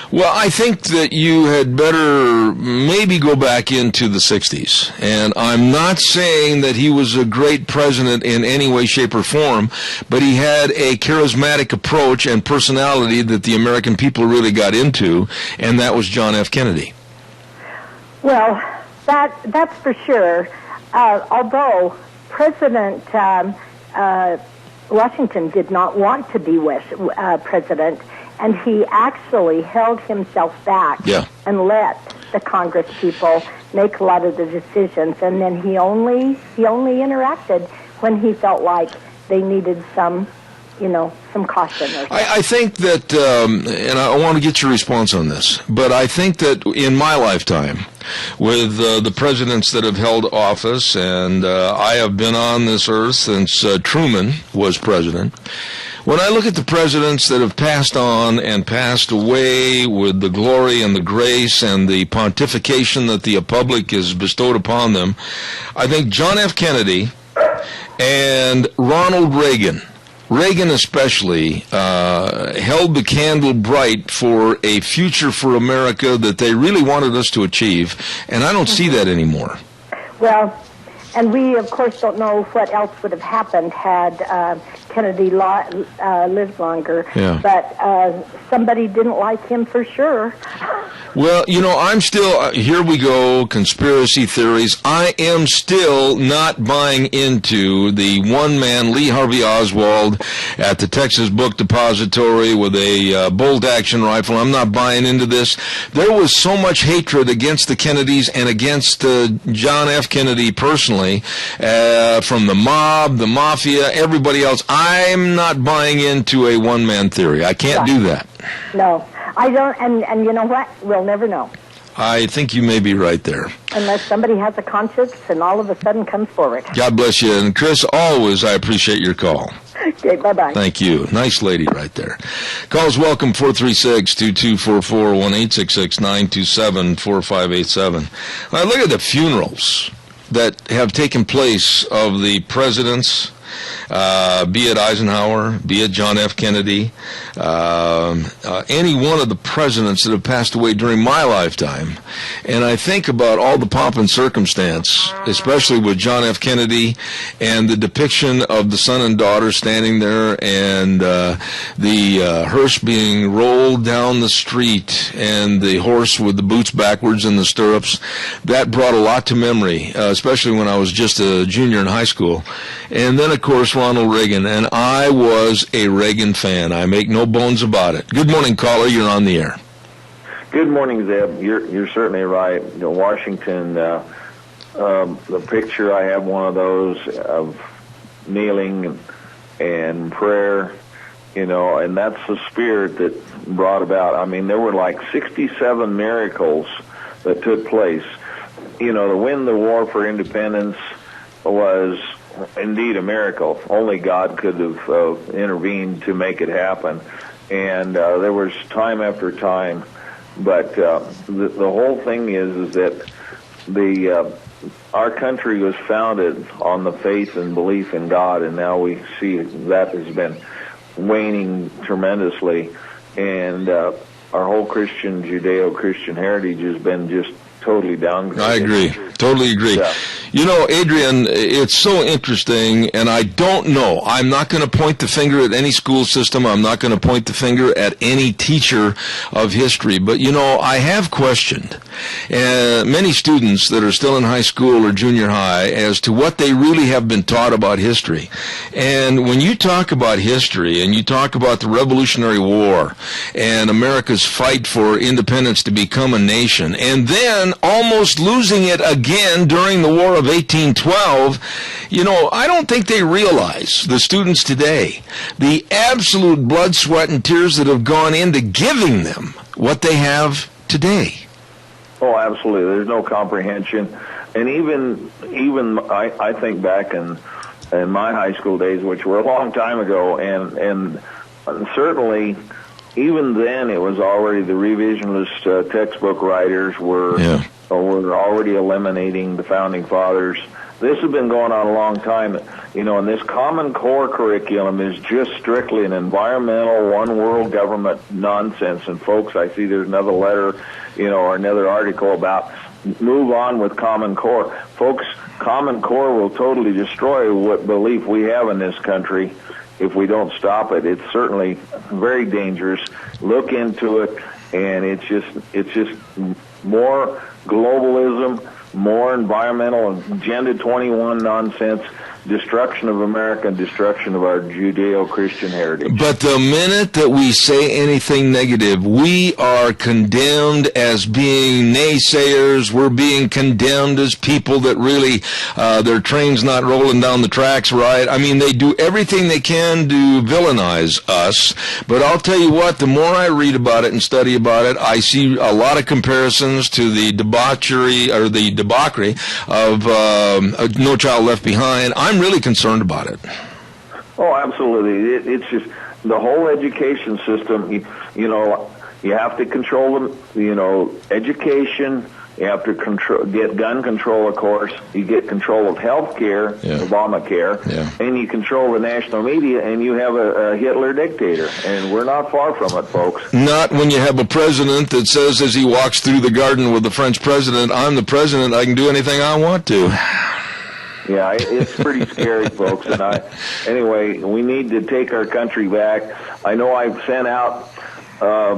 Well, I think that you had better maybe go back into the 60s. And I'm not saying that he was a great president in any way, shape, or form, but he had a charismatic approach and personality that the American people really got into, and that was John F. Kennedy. Well, that's for sure. Although President Washington did not want to be president, and he actually held himself back and let the Congress people make a lot of the decisions, and then he only interacted when he felt like they needed some caution. I think that, and I want to get your response on this, but I think that in my lifetime, with the presidents that have held office, and I have been on this earth since Truman was president, when I look at the presidents that have passed on and passed away with the glory and the grace and the pontification that the public has bestowed upon them, I think John F. Kennedy and Ronald Reagan especially, held the candle bright for a future for America that they really wanted us to achieve, and I don't see that anymore. Well, and we, of course, don't know what else would have happened had Kennedy lived longer, but somebody didn't like him for sure. Well, I'm still, here we go, conspiracy theories. I am still not buying into the one man, Lee Harvey Oswald, at the Texas Book Depository with a bolt-action rifle. I'm not buying into this. There was so much hatred against the Kennedys and against John F. Kennedy personally, from the mob, the mafia, everybody else. I'm not buying into a one-man theory. I can't do that. No. I don't, and you know what? We'll never know. I think you may be right there. Unless somebody has a conscience and all of a sudden comes forward. God bless you. And Chris, always I appreciate your call. Okay, bye-bye. Thank you. Nice lady right there. Calls welcome, 436-2244, 1-866-927-4587. When I look at the funerals that have taken place of the presidents, be it Eisenhower, be it John F. Kennedy, any one of the presidents that have passed away during my lifetime. And I think about all the pomp and circumstance, especially with John F. Kennedy and the depiction of the son and daughter standing there and the hearse being rolled down the street and the horse with the boots backwards in the stirrups. That brought a lot to memory, especially when I was just a junior in high school. And then, of course, Ronald Reagan, and I was a Reagan fan. I make no bones about it. Good morning, caller. You're on the air. Good morning, Zeb. You're certainly right. You know, Washington, the picture, I have one of those of kneeling and prayer, you know, and that's the spirit that brought about. I mean, there were like 67 miracles that took place. You know, to win the war for independence was indeed a miracle. Only God could have intervened to make it happen. And there was time after time. But the whole thing is that our country was founded on the faith and belief in God, and now we see that has been waning tremendously. And our whole Christian, Judeo-Christian heritage has been just totally downgraded. I agree. Totally agree. Yeah. You know, Adrian, it's so interesting, and I don't know. I'm not going to point the finger at any school system. I'm not going to point the finger at any teacher of history. But, you know, I have questioned many students that are still in high school or junior high as to what they really have been taught about history. And when you talk about history and you talk about the Revolutionary War and America's fight for independence to become a nation, and then almost losing it again during the War of 1812, you know, I don't think they realize, the students today, the absolute blood, sweat, and tears that have gone into giving them what they have today. Oh, absolutely. There's no comprehension. And even I think back in my high school days, which were a long time ago, and certainly even then it was already the revisionist textbook writers were already eliminating the founding fathers. This has been going on a long time, you know, and this Common Core curriculum is just strictly an environmental, one world government nonsense. And folks, I see there's another letter, you know, or another article about move on with Common Core. Folks, Common Core will totally destroy what belief we have in this country if we don't stop it. It's certainly very dangerous. Look into it, and it's just more globalism, more environmental Agenda 21 nonsense, destruction of America, and destruction of our Judeo-Christian heritage. But the minute that we say anything negative, we are condemned as being naysayers. We're being condemned as people that really, their train's not rolling down the tracks right. I mean, they do everything they can to villainize us. But I'll tell you what, the more I read about it and study about it, I see a lot of comparisons to the debauchery or the debauchery of No Child Left Behind. I'm really concerned about it. Oh, absolutely. It's just the whole education system. You know, you have to control them. You know, education. You have to get gun control, of course. You get control of health care, Obamacare, and you control the national media, and you have a Hitler dictator. And we're not far from it, folks. Not when you have a president that says as he walks through the garden with the French president, I'm the president, I can do anything I want to. Yeah, it's pretty scary, folks. And anyway, we need to take our country back. I know I've sent out,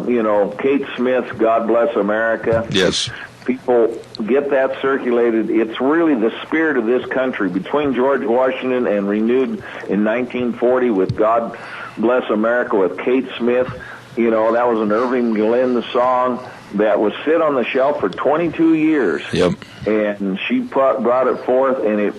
you know, Kate Smith, God Bless America. Yes. People get that circulated. It's really the spirit of this country. Between George Washington and renewed in 1940 with God Bless America with Kate Smith, you know, that was an Irving Glenn song. that was sit on the shelf for 22 years. Yep. And she brought it forth, and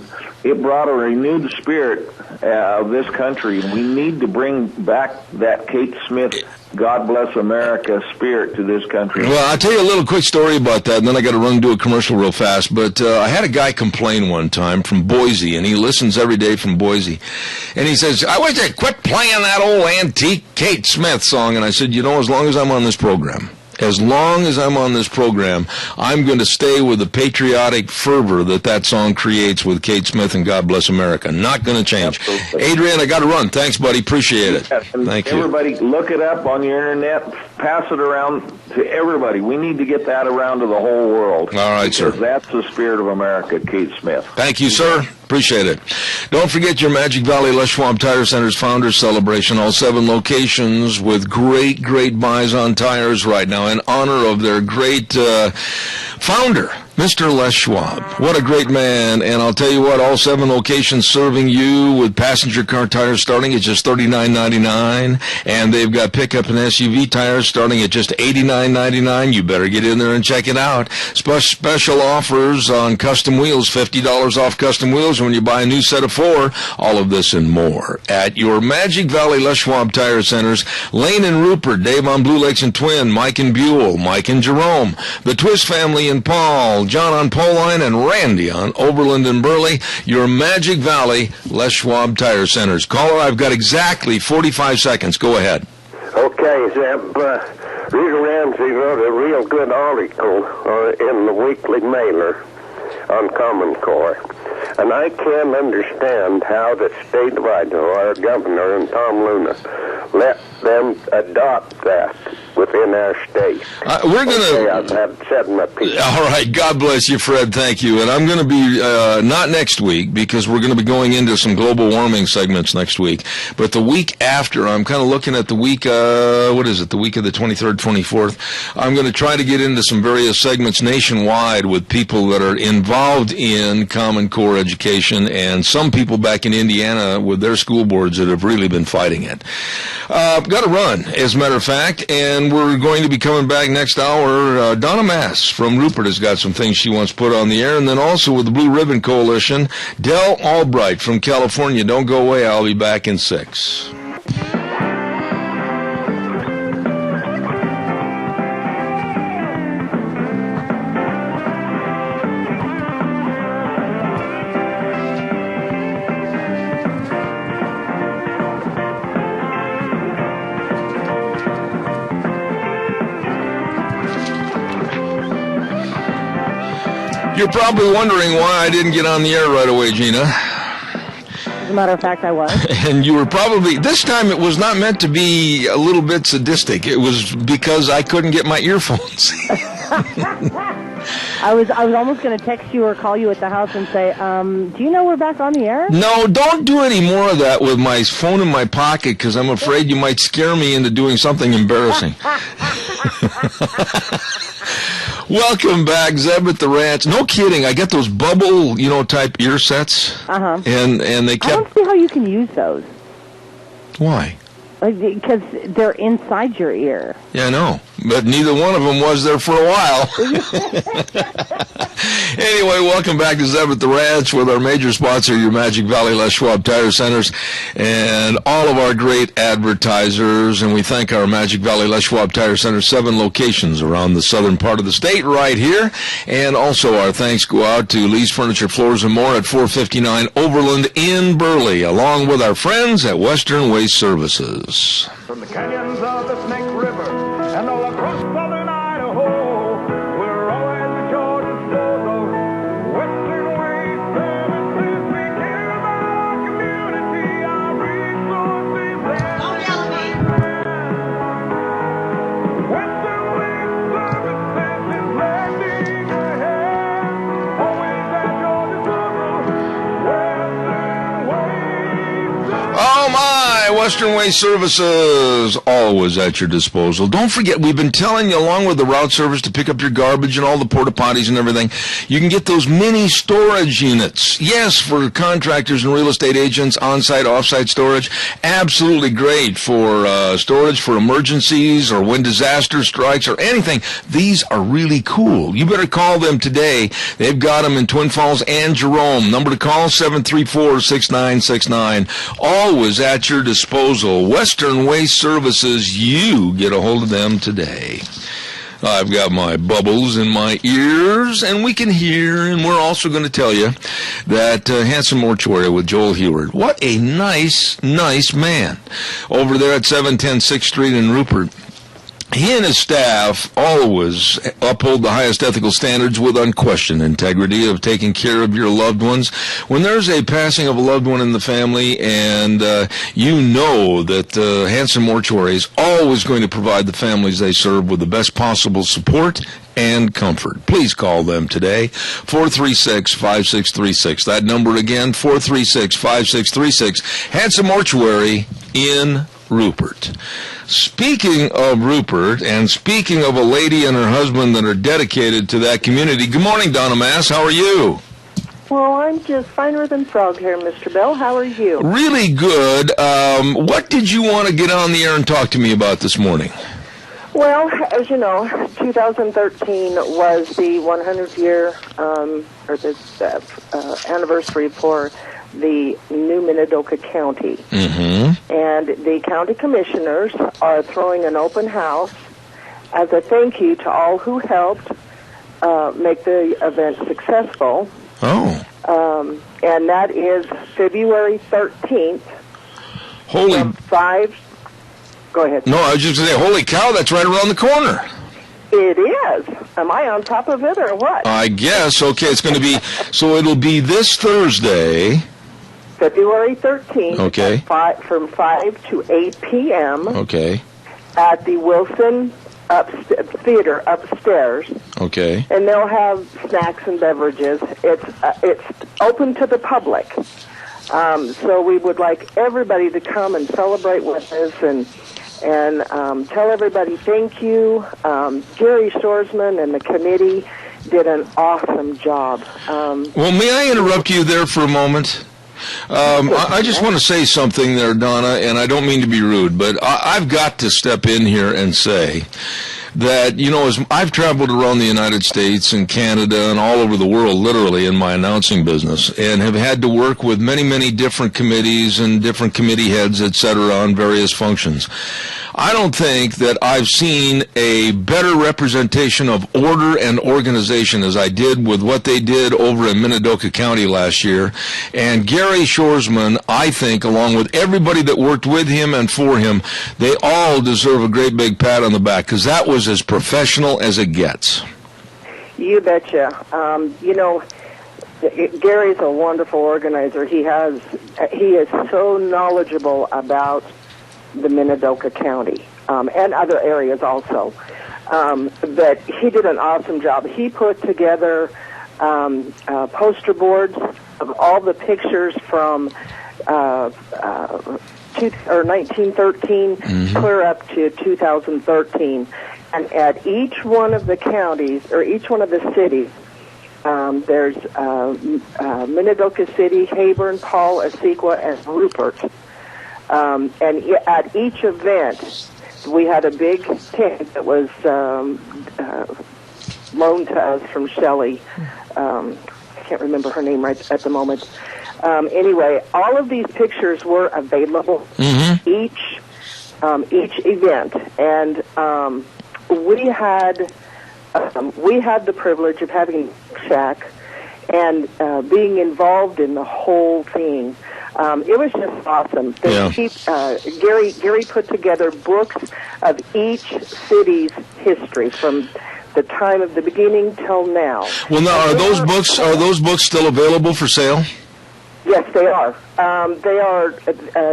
it brought a renewed spirit of this country. We need to bring back that Kate Smith, God Bless America spirit to this country. Well, I'll tell you a little quick story about that, and then I got to run and do a commercial real fast. But I had a guy complain one time from Boise, and he listens every day from Boise. And he says, I wish they'd quit playing that old antique Kate Smith song. And I said, as long as I'm on this program, I'm going to stay with the patriotic fervor that song creates with Kate Smith and God Bless America. Not going to change. Absolutely. Adrian, I got to run. Thanks, buddy. Appreciate it. Yes, and thank you. Everybody, look it up on your internet. Pass it around to everybody. We need to get that around to the whole world. All right, sir. Because that's the spirit of America, Kate Smith. Thank you, sir. Appreciate it. Don't forget your Magic Valley Les Schwab Tire Center's Founders Celebration. All 7 locations with great, great buys on tires right now in honor of their great founder, Mr. Les Schwab. What a great man. And I'll tell you what, all 7 locations serving you with passenger car tires starting at just $39.99. And they've got pickup and SUV tires starting at just $89.99. You better get in there and check it out. Special offers on custom wheels, $50 off custom wheels when you buy a new set of 4. All of this and more at your Magic Valley Les Schwab Tire Centers. Lane and Rupert, Dave on Blue Lakes and Twin, Mike and Buell, Mike and Jerome, the Twist family in Paul, John on Poline, and Randy on Oberlin and Burley. Your Magic Valley Les Schwab Tire Centers. Caller, I've got exactly 45 seconds. Go ahead. Okay, Zeb. Rita Ramsey wrote a real good article in the Weekly Mailer on Common Core. And I can't understand how the state of Idaho, our governor and Tom Luna, let them adopt that within our state. We're going to... I've said my piece. All right. God bless you, Fred. Thank you. And I'm going to be, not next week, because we're going to be going into some global warming segments next week. But the week after, I'm kind of looking at the week, the week of the 23rd, 24th. I'm going to try to get into some various segments nationwide with people that are involved in Common Core education and some people back in Indiana with their school boards that have really been fighting it. Got to run, as a matter of fact, and we're going to be coming back next hour. Donna Mass from Rupert has got some things she wants put on the air, and then also with the Blue Ribbon Coalition, Del Albright from California. Don't go away. I'll be back in 6. You're probably wondering why I didn't get on the air right away, Gina. As a matter of fact, I was. And you were probably, this time it was not meant to be a little bit sadistic. It was because I couldn't get my earphones. I was almost going to text you or call you at the house and say, do you know we're back on the air? No, don't do any more of that with my phone in my pocket, because I'm afraid you might scare me into doing something embarrassing. Welcome back, Zeb at the Ranch. No kidding, I got those bubble, type ear sets. Uh-huh. And they kept... I don't see how you can use those. Why? Because they're inside your ear. Yeah, I know. But neither one of them was there for a while. Anyway, welcome back to Zeb at the Ranch with our major sponsor, your Magic Valley Les Schwab Tire Centers, and all of our great advertisers. And we thank our Magic Valley Les Schwab Tire Center, 7 locations around the southern part of the state right here. And also our thanks go out to Lee's Furniture, Floors, and More at 459 Overland in Burley, along with our friends at Western Waste Services. From the canyons of the Snake River and all across southern Idaho, we're always the Jordan stores of Western Waste Services. We care about our community, our resources. Don't yell at me. Western Waste Services is lending a hand. Always at your disposal. Western Waste Services. Oh my! Western Waste Services, always at your disposal. Don't forget, we've been telling you, along with the route service to pick up your garbage and all the porta potties and everything, you can get those mini storage units. Yes, for contractors and real estate agents, on-site, off-site storage. Absolutely great for storage for emergencies or when disaster strikes or anything. These are really cool. You better call them today. They've got them in Twin Falls and Jerome. Number to call, 734-6969. Always at your disposal. Western Waste Services, you get a hold of them today. I've got my bubbles in my ears, and we can hear, and we're also going to tell you that Handsome Mortuary with Joel Heward. What a nice, nice man. Over there at 710 6th Street in Rupert. He and his staff always uphold the highest ethical standards with unquestioned integrity of taking care of your loved ones. When there's a passing of a loved one in the family and you know that Hanson Mortuary is always going to provide the families they serve with the best possible support and comfort. Please call them today, 436-5636. That number again, 436-5636. Hanson Mortuary in Rupert. Speaking of Rupert, and speaking of a lady and her husband that are dedicated to that community, good morning, Donna Mass. How are you? Well, I'm just finer than frog here, Mr. Bell. How are you? Really good. What did you want to get on the air and talk to me about this morning? Well, as you know, 2013 was the 100th year, or the anniversary for the new Minidoka County. Mm-hmm. And the county commissioners are throwing an open house as a thank you to all who helped make the event successful. Oh. And that is February 13th. Holy... From 5... Go ahead. No, I was just going to say, holy cow, that's right around the corner. It is. Am I on top of it or what? I guess. Okay, it's going to be... So it'll be this Thursday... February 13th, okay, from 5 to 8 p.m. Okay. At the Wilson Theater upstairs. Okay. And they'll have snacks and beverages. It's open to the public. So we would like everybody to come and celebrate with us and tell everybody thank you. Gary Shoresman and the committee did an awesome job. Well, may I interrupt you there for a moment? I just want to say something there, Donna, and I don't mean to be rude, but I've got to step in here and say that, you know, as I've traveled around the United States and Canada and all over the world, literally, in my announcing business, and have had to work with many, many different committees and different committee heads, et cetera, on various functions. I don't think that I've seen a better representation of order and organization as I did with what they did over in Minidoka County last year. And Gary Shoresman, I think, along with everybody that worked with him and for him, they all deserve a great big pat on the back, because that was as professional as it gets. You betcha. You know, Gary's a wonderful organizer. He is so knowledgeable about the Minidoka County and other areas also. But he did an awesome job. He put together poster boards of all the pictures from 1913 clear up to 2013. And at each one of the counties, or each one of the cities, there's Minidoka City, Hayburn, Paul, Asequa, and Rupert. And at each event, we had a big tent that was loaned to us from Shelley. I can't remember her name right at the moment. Anyway, all of these pictures were available each event, and we had the privilege of having Shack and being involved in the whole thing. It was just awesome. Gary put together books of each city's history from the time of the beginning till now. Well, now are those books still available for sale? Yes, they are. They are.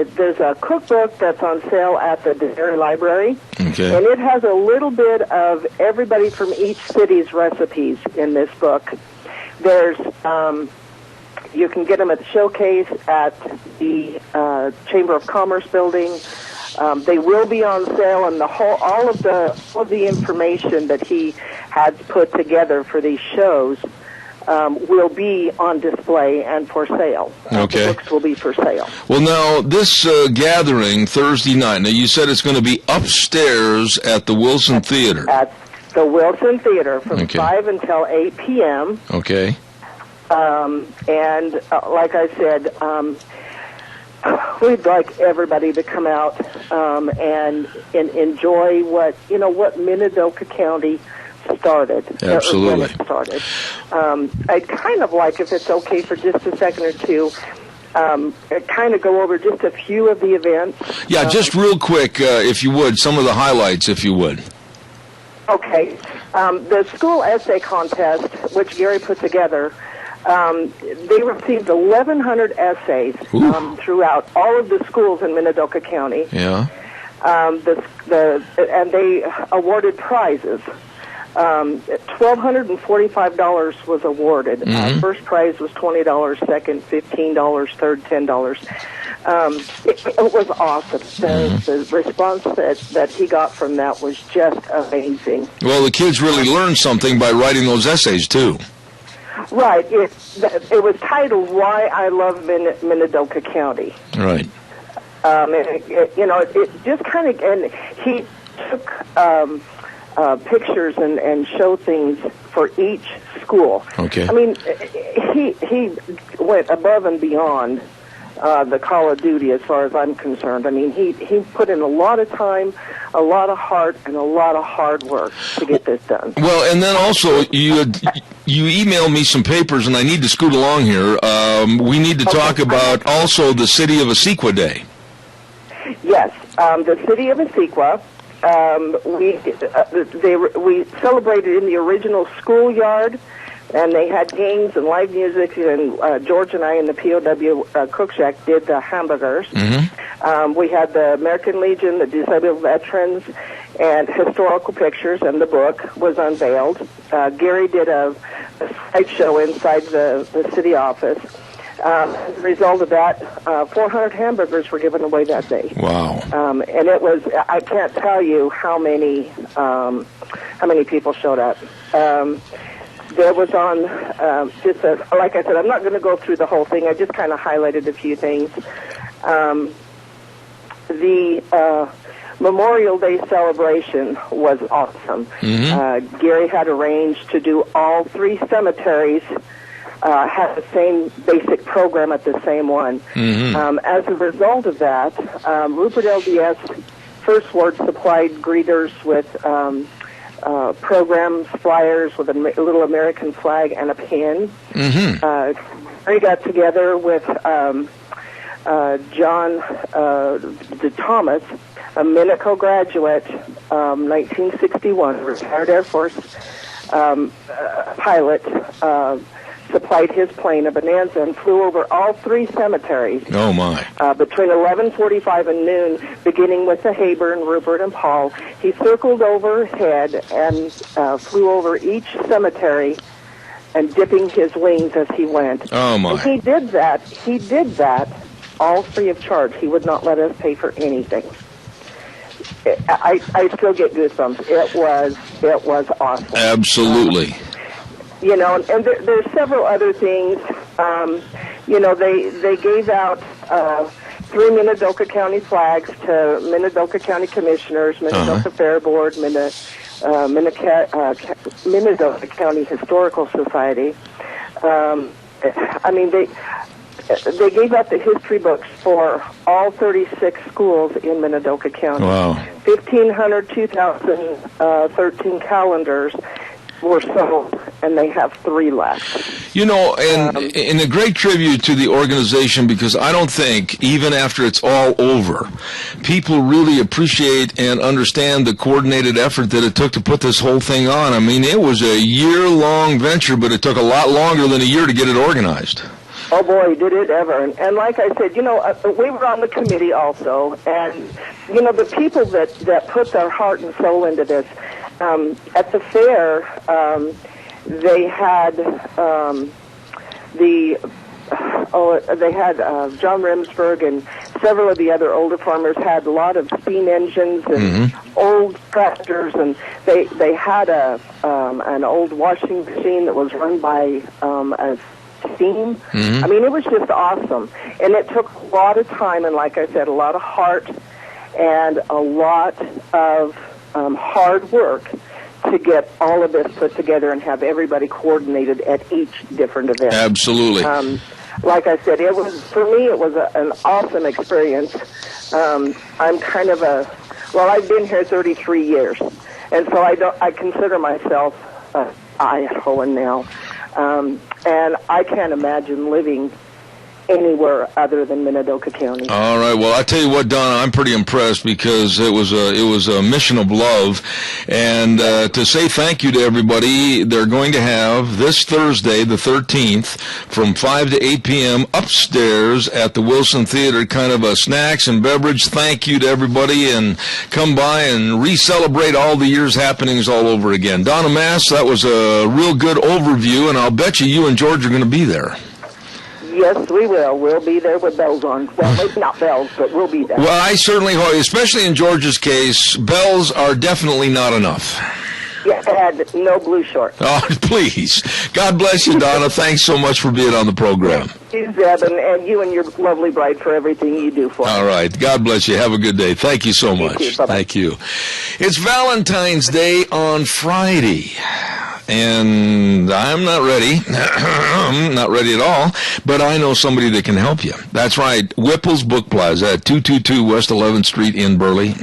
There's a cookbook that's on sale at the Desert Library, okay, and it has a little bit of everybody from each city's recipes in this book. There's You can get them at the showcase at the Chamber of Commerce building. They will be on sale, and all of the information that he had put together for these shows will be on display and for sale. Okay. The books will be for sale. Well, now, this gathering Thursday night, now you said it's going to be upstairs at the Wilson Theater. At the Wilson Theater from Okay. 5 until 8 p.m. Okay. And like I said, we'd like everybody to come out and enjoy what Minidoka County started. Absolutely. Or when it started. I'd kind of like, if it's okay for just a second or two, kind of go over just a few of the events. Yeah, just real quick, if you would, some of the highlights, if you would. Okay. The school essay contest, which Gary put together, they received 1,100 essays throughout all of the schools in Minidoka County. Yeah. And they awarded prizes. $1,245 was awarded. First prize was $20, second $15, third $10. It was awesome. The response that he got from that was just amazing. Well, the kids really learned something by writing those essays, too. Right. It was titled "Why I Love Minidoka County." Right. It just kind of, and he took pictures and showed things for each school. Okay. I mean, he went above and beyond the Call of Duty as far as I'm concerned. I mean, he put in a lot of time, a lot of heart, and a lot of hard work to get this done. Well, and then also, you emailed me some papers, and I need to scoot along here. We need to talk about also the City of Asequa Day. Yes, the City of Asequa. We celebrated in the original schoolyard, and they had games and live music, and George and I in the POW Cook Shack did the hamburgers. We had the American Legion, the Disabled Veterans, and historical pictures, and the book was unveiled. Gary did a slideshow inside the city office. As a result of that, 400 hamburgers were given away that day. Wow. And it was, I can't tell you how many people showed up. There was on, like I said, I'm not going to go through the whole thing. I just kind of highlighted a few things. The Memorial Day celebration was awesome. Gary had arranged to do all 3 cemeteries have the same basic program at the same one. As a result of that, Rupert LDS First Ward supplied greeters with programs, flyers with a little American flag and a pin. We got together with John DeThomas, a Minico graduate, 1961, retired Air Force pilot, supplied his plane, a Bonanza, and flew over all 3 cemeteries. Oh, my. Between 11:45 and noon, beginning with the Hayburn, Rupert, and Paul. He circled overhead and flew over each cemetery and dipping his wings as he went. Oh, my. And he did that all free of charge. He would not let us pay for anything. I still get goosebumps. It was awesome. Absolutely. And there's several other things. They gave out 3 Minidoka County flags to Minidoka County Commissioners, Minidoka Fair Board, Minidoka County Historical Society. They gave out the history books for all 36 schools in Minidoka County. Wow. 1,500 2013 calendars were sold, and they have 3 left. And a great tribute to the organization, because I don't think, even after it's all over, people really appreciate and understand the coordinated effort that it took to put this whole thing on. I mean, it was a year-long venture, but it took a lot longer than a year to get it organized. Oh, boy, did it ever. And like I said, we were on the committee also, and, the people that put their heart and soul into this, at the fair, they had they had John Remsburg and several of the other older farmers had a lot of steam engines and old tractors, and they had an old washing machine that was run by a steam. I mean, it was just awesome, and it took a lot of time and, like I said, a lot of heart and a lot of hard work to get all of this put together and have everybody coordinated at each different event. Absolutely. Like I said, it was, for me, it was an awesome experience. I'm kind of I've been here 33 years, and so I consider myself Idahoan now, and I can't imagine living anywhere other than Minidoka County. All right. Well, I tell you what, Donna, I'm pretty impressed because it was a mission of love, and to say thank you to everybody. They're going to have this Thursday, the 13th, from 5 to 8 p.m. upstairs at the Wilson Theater, kind of a snacks and beverage thank you to everybody, and come by and re-celebrate all the year's happenings all over again. Donna Mass, that was a real good overview, and I'll bet you and George are going to be there. Yes, we will. We'll be there with bells on. Well, maybe not bells, but we'll be there. Well, I certainly hope, especially in George's case, bells are definitely not enough. Yeah, and no blue shorts. Oh, please. God bless you, Donna. Thanks so much for being on the program. You, Zeb, and you and your lovely bride for everything you do for us. All right. God bless you. Have a good day. Thank you so much. You too. Bye-bye. Thank you. It's Valentine's Day on Friday. And I'm not ready. I'm not ready at all. But I know somebody that can help you. That's right. Whipple's Book Plaza at 222 West 11th Street in Burley.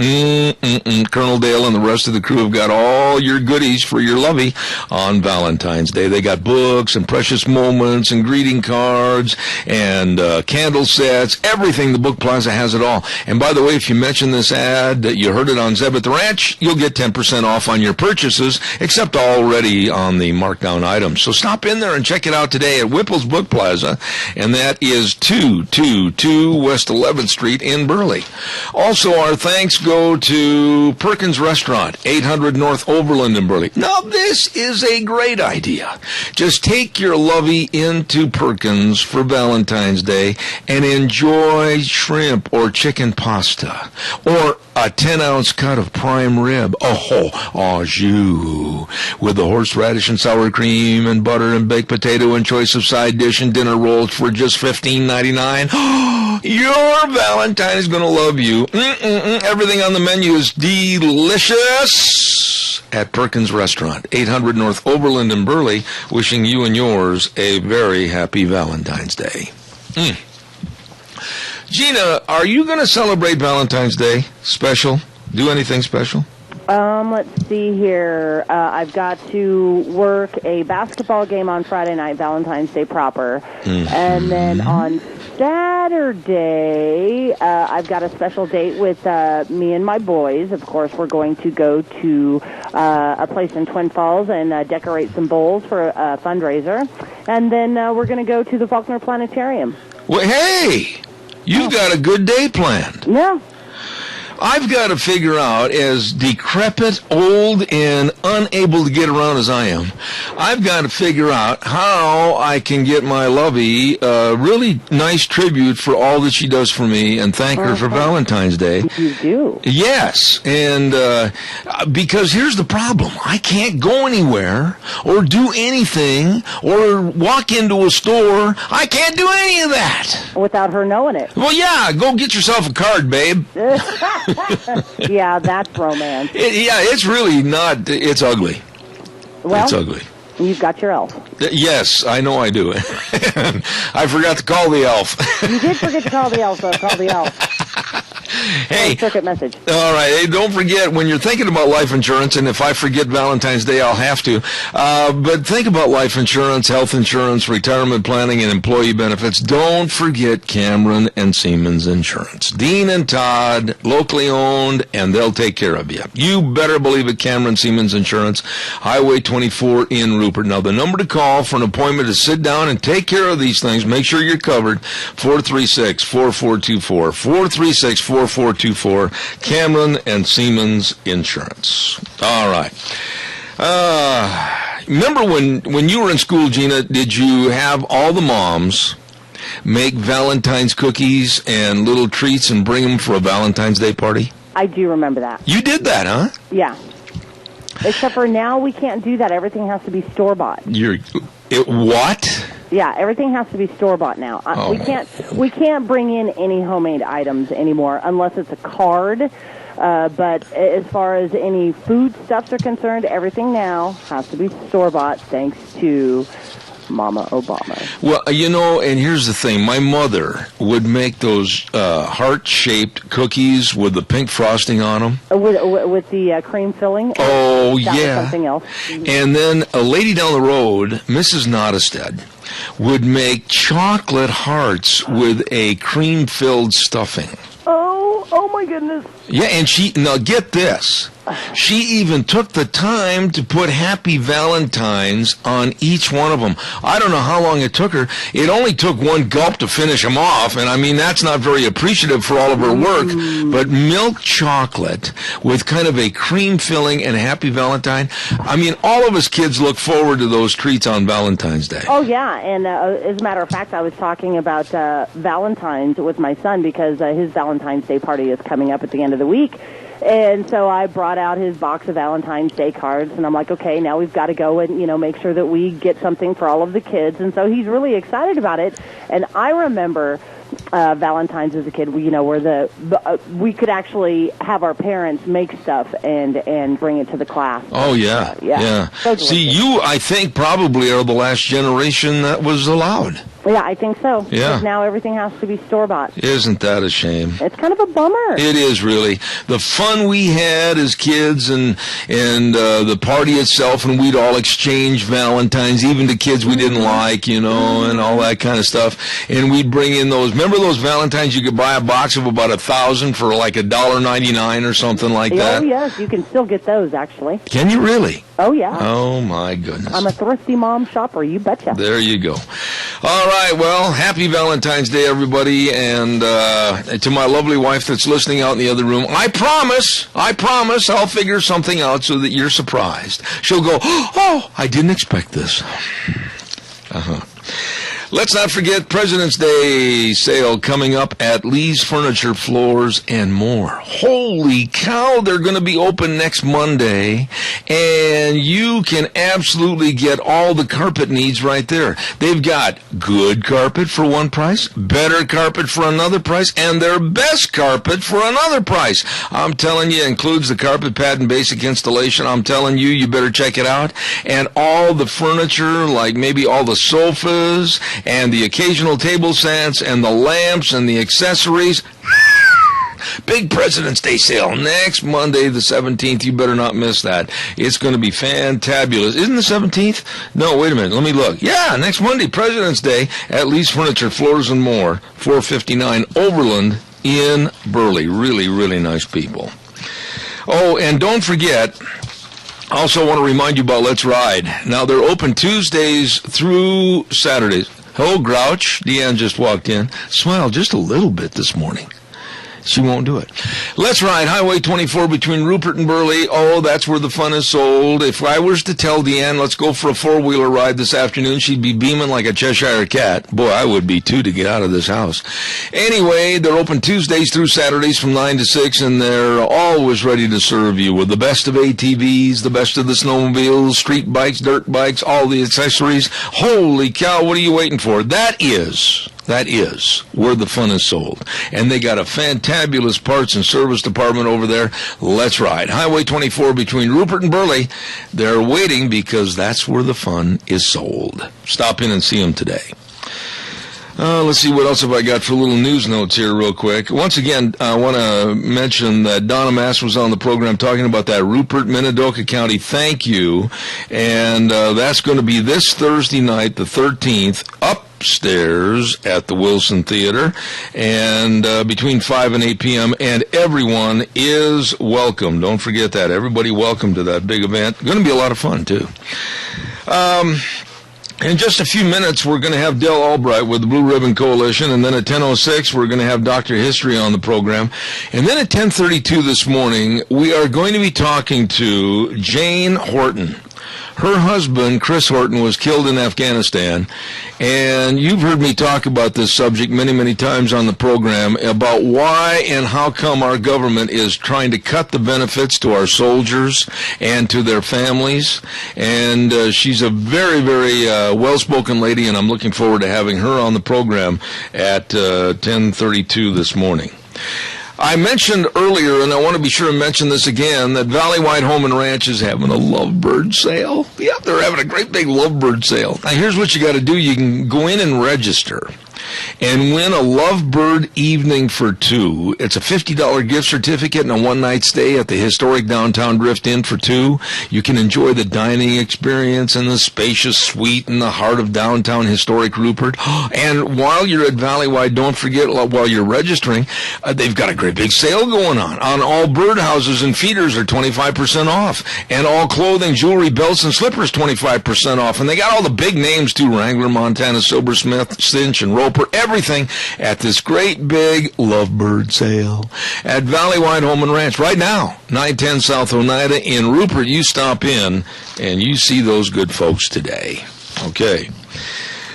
Colonel Dale and the rest of the crew have got all your goodies for your lovey on Valentine's Day. They got books and precious moments and greeting cards and candle sets. Everything. The Book Plaza has it all. And by the way, if you mention this ad that you heard it on Zeb at the Ranch, you'll get 10% off on your purchases, except already on the markdown items. So stop in there and check it out today at Whipple's Book Plaza, and that is 222 West 11th Street in Burley. Also, our thanks go to Perkins Restaurant, 800 North Overland in Burley. Now, this is a great idea. Just take your lovey into Perkins for Valentine's Day and enjoy shrimp or chicken pasta or a 10-ounce cut of prime rib. Au jus. With the horseradish and sour cream and butter and baked potato and choice of side dish and dinner rolls for just $15.99. Your Valentine is going to love you. Everything on the menu is delicious at Perkins Restaurant, 800 North Overland in Burley, wishing you and yours a very happy Valentine's Day. Gina, are you going to celebrate Valentine's Day special? Do anything special? Let's see here. I've got to work a basketball game on Friday night, Valentine's Day proper. And then on Saturday, I've got a special date with me and my boys. Of course, we're going to go to a place in Twin Falls and decorate some bowls for a fundraiser. And then we're going to go to the Faulkner Planetarium. Well, hey! You've got a good day planned. Yeah. I've got to figure out, as decrepit, old, and unable to get around as I am, I've got to figure out how I can get my lovey a really nice tribute for all that she does for me and thank her for Valentine's Day. You do? Yes, and because here's the problem. I can't go anywhere or do anything or walk into a store. I can't do any of that. Without her knowing it. Well, yeah, go get yourself a card, babe. Yeah, that's romance. It's really not. It's ugly. Well, it's ugly. You've got your elf. Yes, I know I do. I forgot to call the elf. You did forget to call the elf, though. Call the elf. Hey. Circuit message. All right. Hey, don't forget, when you're thinking about life insurance, and if I forget Valentine's Day, I'll have to, but think about life insurance, health insurance, retirement planning, and employee benefits. Don't forget Cameron and Siemens Insurance. Dean and Todd, locally owned, and they'll take care of you. You better believe it, Cameron Siemens Insurance, Highway 24 in Rupert. Now, the number to call for an appointment to sit down and take care of these things, make sure you're covered, 436-4424, 436-4424, Cameron and Siemens Insurance. All right. Remember when you were in school, Gina, did you have all the moms make Valentine's cookies and little treats and bring them for a Valentine's Day party? I do remember that. You did that, huh? Yeah. Except for now, we can't do that. Everything has to be store-bought. What? Yeah, everything has to be store-bought now. We can't bring in any homemade items anymore unless it's a card. But as far as any food stuffs are concerned, everything now has to be store-bought thanks to Mama Obama. Well, you know, and here's the thing. My mother would make those heart-shaped cookies with the pink frosting on them. With the cream filling? Oh, that yeah. Was something else. And then a lady down the road, Mrs. Nottestead, would make chocolate hearts with a cream-filled stuffing. Oh my goodness. Yeah, and now get this. She even took the time to put Happy Valentines on each one of them. I don't know how long it took her. It only took one gulp to finish them off, and I mean, that's not very appreciative for all of her work, but milk chocolate with kind of a cream filling and Happy Valentine. I mean, all of us kids look forward to those treats on Valentine's Day. Oh, yeah, and as a matter of fact, I was talking about Valentine's with my son because his Valentine's Day party is coming up at the end of the week. And so I brought out his box of Valentine's Day cards, and I'm like, okay, now we've got to go and, make sure that we get something for all of the kids. And so he's really excited about it. And I remember Valentine's as a kid, where we could actually have our parents make stuff and bring it to the class. Oh, yeah. Yeah. So see, you, I think, probably are the last generation that was allowed. Yeah, I think so. Yeah. Because now everything has to be store-bought. Isn't that a shame? It's kind of a bummer. It is, really. The fun we had as kids and the party itself, and we'd all exchange Valentines, even to kids we didn't like, and all that kind of stuff. And we'd bring in remember those Valentines you could buy a box of about 1,000 for like $1.99 or something like that? Oh, yes, you can still get those, actually. Can you really? Oh, yeah. Oh, my goodness. I'm a thrifty mom shopper, you betcha. There you go. All right, well, happy Valentine's Day, everybody, and to my lovely wife that's listening out in the other room, I promise I'll figure something out so that you're surprised. She'll go, oh, I didn't expect this. Let's not forget President's Day sale coming up at Lee's Furniture, Floors, and More. Holy cow, they're going to be open next Monday, and you can absolutely get all the carpet needs right there. They've got good carpet for one price, better carpet for another price, and their best carpet for another price. I'm telling you, it includes the carpet pad and basic installation. I'm telling you, you better check it out. And all the furniture, like maybe all the sofas, and the occasional table sets, and the lamps, and the accessories. Big President's Day sale next Monday, the 17th. You better not miss that. It's going to be fantabulous. Isn't the 17th? No, wait a minute. Let me look. Yeah, next Monday, President's Day at Lee's Furniture, Floors, and More, 459 Overland in Burley. Really, really nice people. Oh, and don't forget, I also want to remind you about Let's Ride. Now, they're open Tuesdays through Saturdays. Hello, Grouch. Deanne just walked in. Smiled just a little bit this morning. She won't do it. Let's Ride, Highway 24 between Rupert and Burley. Oh, that's where the fun is sold. If I was to tell Deanne, let's go for a four-wheeler ride this afternoon, she'd be beaming like a Cheshire cat. Boy, I would be too to get out of this house. Anyway, they're open Tuesdays through Saturdays from 9 to 6, and they're always ready to serve you with the best of ATVs, the best of the snowmobiles, street bikes, dirt bikes, all the accessories. Holy cow, what are you waiting for? That is where the fun is sold. And they got a fantabulous parts and service department over there. Let's Ride. Highway 24 between Rupert and Burley. They're waiting because that's where the fun is sold. Stop in and see them today. Let's see, what else have I got for little news notes here real quick. Once again, I want to mention that Donna Mass was on the program talking about that Rupert, Minidoka County Thank You. And that's going to be this Thursday night, the 13th, upstairs at the Wilson Theater, and between 5 and 8 p.m., and everyone is welcome. Don't forget that. Everybody welcome to that big event. Going to be a lot of fun, too. In just a few minutes, we're going to have Dell Albright with the Blue Ribbon Coalition, and then at 10:06, we're going to have Dr. History on the program. And then at 10:32 this morning, we are going to be talking to Jane Horton. Her husband, Chris Horton, was killed in Afghanistan, and you've heard me talk about this subject many, many times on the program about why and how come our government is trying to cut the benefits to our soldiers and to their families. And she's a very, very well-spoken lady, and I'm looking forward to having her on the program at 10:32 this morning. I mentioned earlier, and I want to be sure to mention this again, that Valley White Home and Ranch is having a lovebird sale. Yeah, they're having a great big lovebird sale. Now, here's what you got to do. You can go in and register and win a lovebird evening for two. It's a $50 gift certificate and a one-night stay at the historic downtown Drift Inn for two. You can enjoy the dining experience in the spacious suite in the heart of downtown historic Rupert. And while you're at Valley White, don't forget, while you're registering, they've got a great big sale going on. All birdhouses and feeders are 25% off. And all clothing, jewelry, belts, and slippers 25% off. And they got all the big names, too: Wrangler, Montana, Silversmith, Cinch, and Roper. Everything at this great big lovebird sale at Valley White Home and Ranch right now, 910 South Oneida in Rupert. You stop in and you see those good folks today. Okay.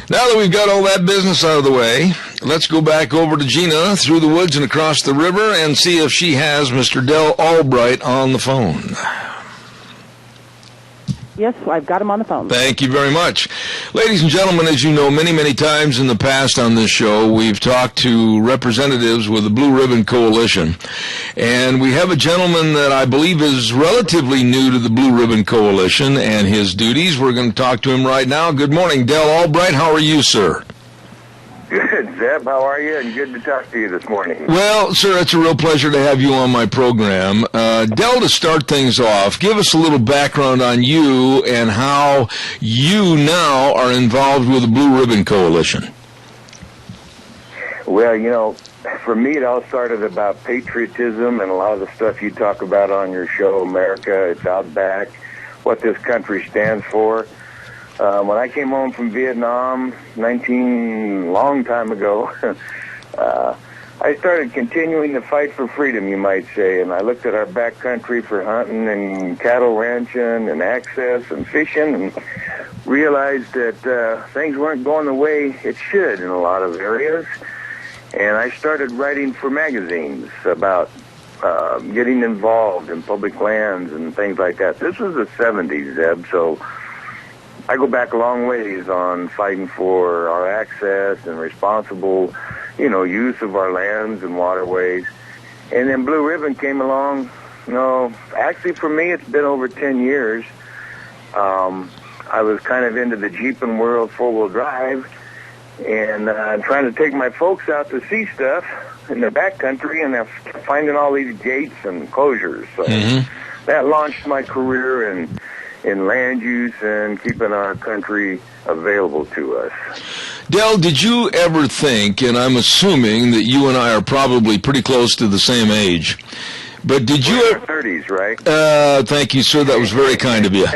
Now that we've got all that business out of the way, let's go back over to Gina through the woods and across the river and see if she has Mr. Del Albright on the phone. Yes, I've got him on the phone. Thank you very much. Ladies and gentlemen, as you know, many, many times in the past on this show, we've talked to representatives with the Blue Ribbon Coalition. And we have a gentleman that I believe is relatively new to the Blue Ribbon Coalition and his duties. We're going to talk to him right now. Good morning, Del Albright. How are you, sir? Good, Zeb. How are you? And good to talk to you this morning. Well, sir, it's a real pleasure to have you on my program. Del, to start things off, give us a little background on you and how you now are involved with the Blue Ribbon Coalition. Well, you know, for me, it all started about patriotism and a lot of the stuff you talk about on your show, America, It's Out Back, what this country stands for. When I came home from Vietnam, long time ago, I started continuing the fight for freedom, you might say, and I looked at our back country for hunting and cattle ranching and access and fishing and realized that things weren't going the way it should in a lot of areas. And I started writing for magazines about getting involved in public lands and things like that. This was the 70s, Zeb, so I go back a long ways on fighting for our access and responsible, use of our lands and waterways. And then Blue Ribbon came along. Actually for me it's been over 10 years. I was kind of into the Jeeping world, four-wheel drive, and trying to take my folks out to see stuff in the backcountry, and they're finding all these gates and closures. So that launched my career in land use and keeping our country available to us. Del, did you ever think, and I'm assuming that you and I are probably pretty close to the same age, but did you ever... 30s, right? Thank you, sir. That was very kind of you.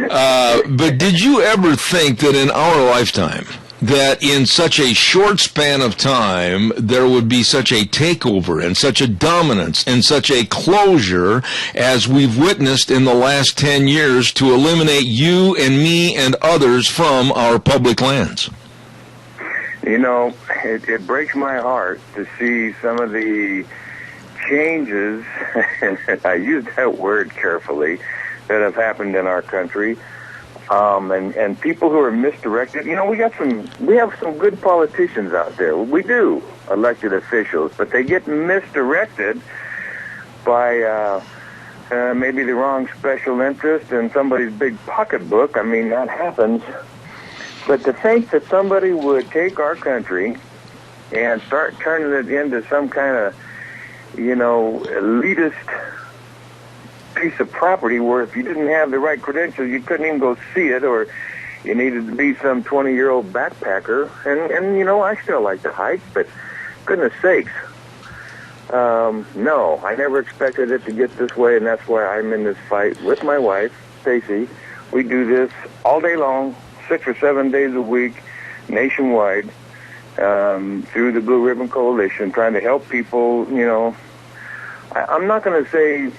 But did you ever think that in our lifetime, that in such a short span of time, there would be such a takeover and such a dominance and such a closure as we've witnessed in the last 10 years to eliminate you and me and others from our public lands? It breaks my heart to see some of the changes, and I use that word carefully, that have happened in our country. And people who are misdirected. We have some good politicians out there. We do, elected officials, but they get misdirected by maybe the wrong special interest in somebody's big pocketbook. I mean, that happens. But to think that somebody would take our country and start turning it into some kind of, elitist piece of property where if you didn't have the right credentials, you couldn't even go see it, or you needed to be some 20-year-old backpacker. And I still like to hike, but goodness sakes. No, I never expected it to get this way, and that's why I'm in this fight with my wife, Stacy. We do this all day long, 6 or 7 days a week, nationwide, through the Blue Ribbon Coalition, trying to help people, I'm not going to say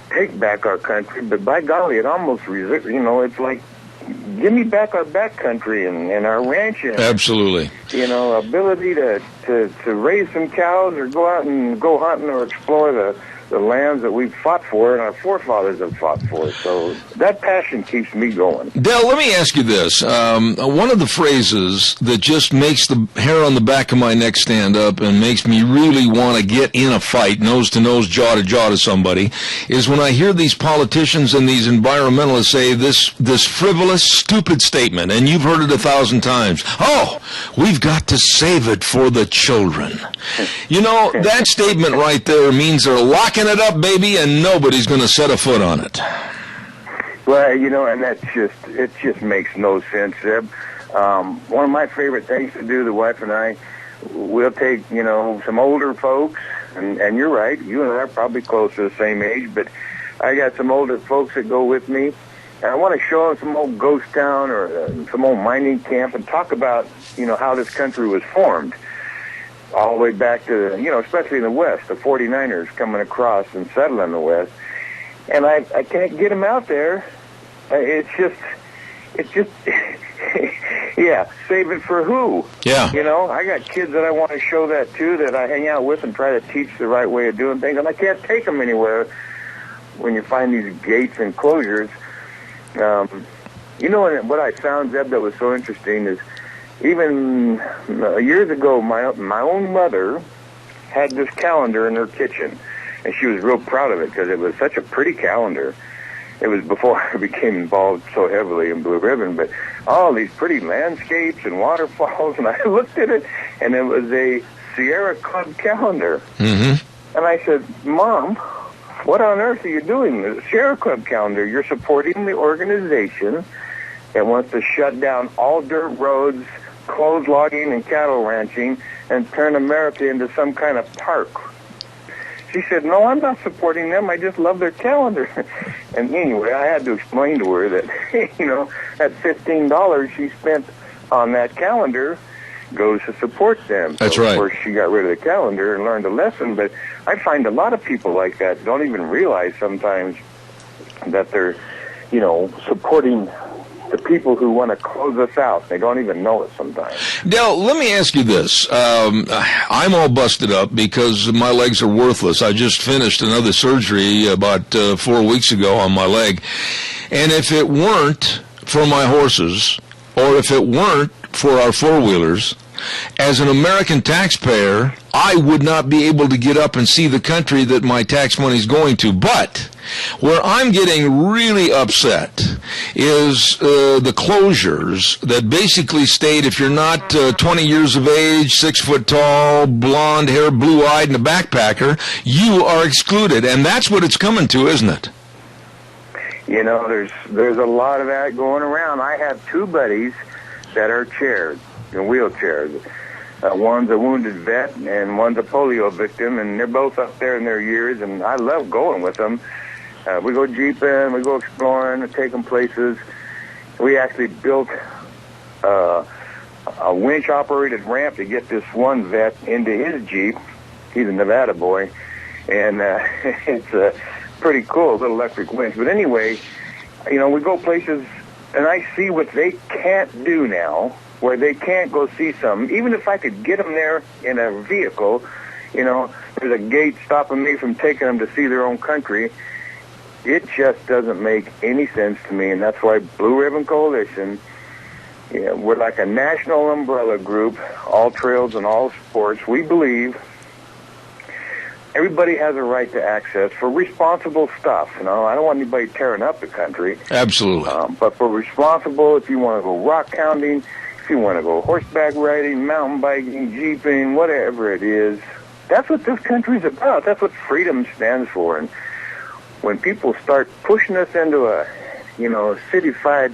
take back our country, but by golly, it almost, it's like, give me back our back country and our ranching. Absolutely. Ability to raise some cows or go out and go hunting or explore the lands that we've fought for and our forefathers have fought for. So that passion keeps me going. Dale, let me ask you this. One of the phrases that just makes the hair on the back of my neck stand up and makes me really want to get in a fight, nose to nose, jaw to jaw to somebody, is when I hear these politicians and these environmentalists say this frivolous, stupid statement, and you've heard it 1,000 times. Oh, we've got to save it for the children. That statement right there means they're locking it up, baby, and nobody's going to set a foot on it. Well, and it just makes no sense, Zeb. One of my favorite things to do, the wife and I, we'll take, some older folks, and you're right, you and I are probably close to the same age, but I got some older folks that go with me, and I want to show them some old ghost town or some old mining camp and talk about, how this country was formed. All the way back to, especially in the West, the 49ers coming across and settling the West. And I can't get them out there. It's just, yeah, save it for who? Yeah. I got kids that I want to show that to, that I hang out with and try to teach the right way of doing things, and I can't take them anywhere when you find these gates and closures. What I found, Zeb, that was so interesting is, even years ago, my own mother had this calendar in her kitchen, and she was real proud of it because it was such a pretty calendar. It was before I became involved so heavily in Blue Ribbon, but all these pretty landscapes and waterfalls, and I looked at it, and it was a Sierra Club calendar. Mm-hmm. And I said, Mom, what on earth are you doing? The Sierra Club calendar, you're supporting the organization that wants to shut down all dirt roads, close logging and cattle ranching, and turn America into some kind of park. She said, no, I'm not supporting them. I just love their calendar. And anyway, I had to explain to her that, that $15 she spent on that calendar goes to support them. That's so, right. Of course, she got rid of the calendar and learned a lesson. But I find a lot of people like that don't even realize sometimes that they're, supporting the people who want to close us out. They don't even know it sometimes. Dale, let me ask you this. I'm all busted up because my legs are worthless. I just finished another surgery about 4 weeks ago on my leg. And if it weren't for my horses, or if it weren't for our four-wheelers, as an American taxpayer, I would not be able to get up and see the country that my tax money is going to. But where I'm getting really upset is the closures that basically state if you're not 20 years of age, 6 foot tall, blonde hair, blue-eyed, and a backpacker, you are excluded. And that's what it's coming to, isn't it? There's a lot of that going around. I have two buddies that are chairs, in wheelchairs. One's a wounded vet and one's a polio victim, and they're both up there in their years, and I love going with them. We go jeeping, we go exploring, and take them places. We actually built a winch-operated ramp to get this one vet into his Jeep. He's a Nevada boy, and it's a pretty cool little electric winch. But anyway, we go places, and I see what they can't do now, where they can't go see something. Even if I could get them there in a vehicle, there's a gate stopping me from taking them to see their own country. It just doesn't make any sense to me, and that's why Blue Ribbon Coalition, we're like a national umbrella group, all trails and all sports. We believe everybody has a right to access for responsible stuff. I don't want anybody tearing up the country. Absolutely. But for responsible, if you want to go rock hounding, if you want to go horseback riding, mountain biking, jeeping, whatever it is, that's what this country's about. That's what freedom stands for. And when people start pushing us into a, city-fied,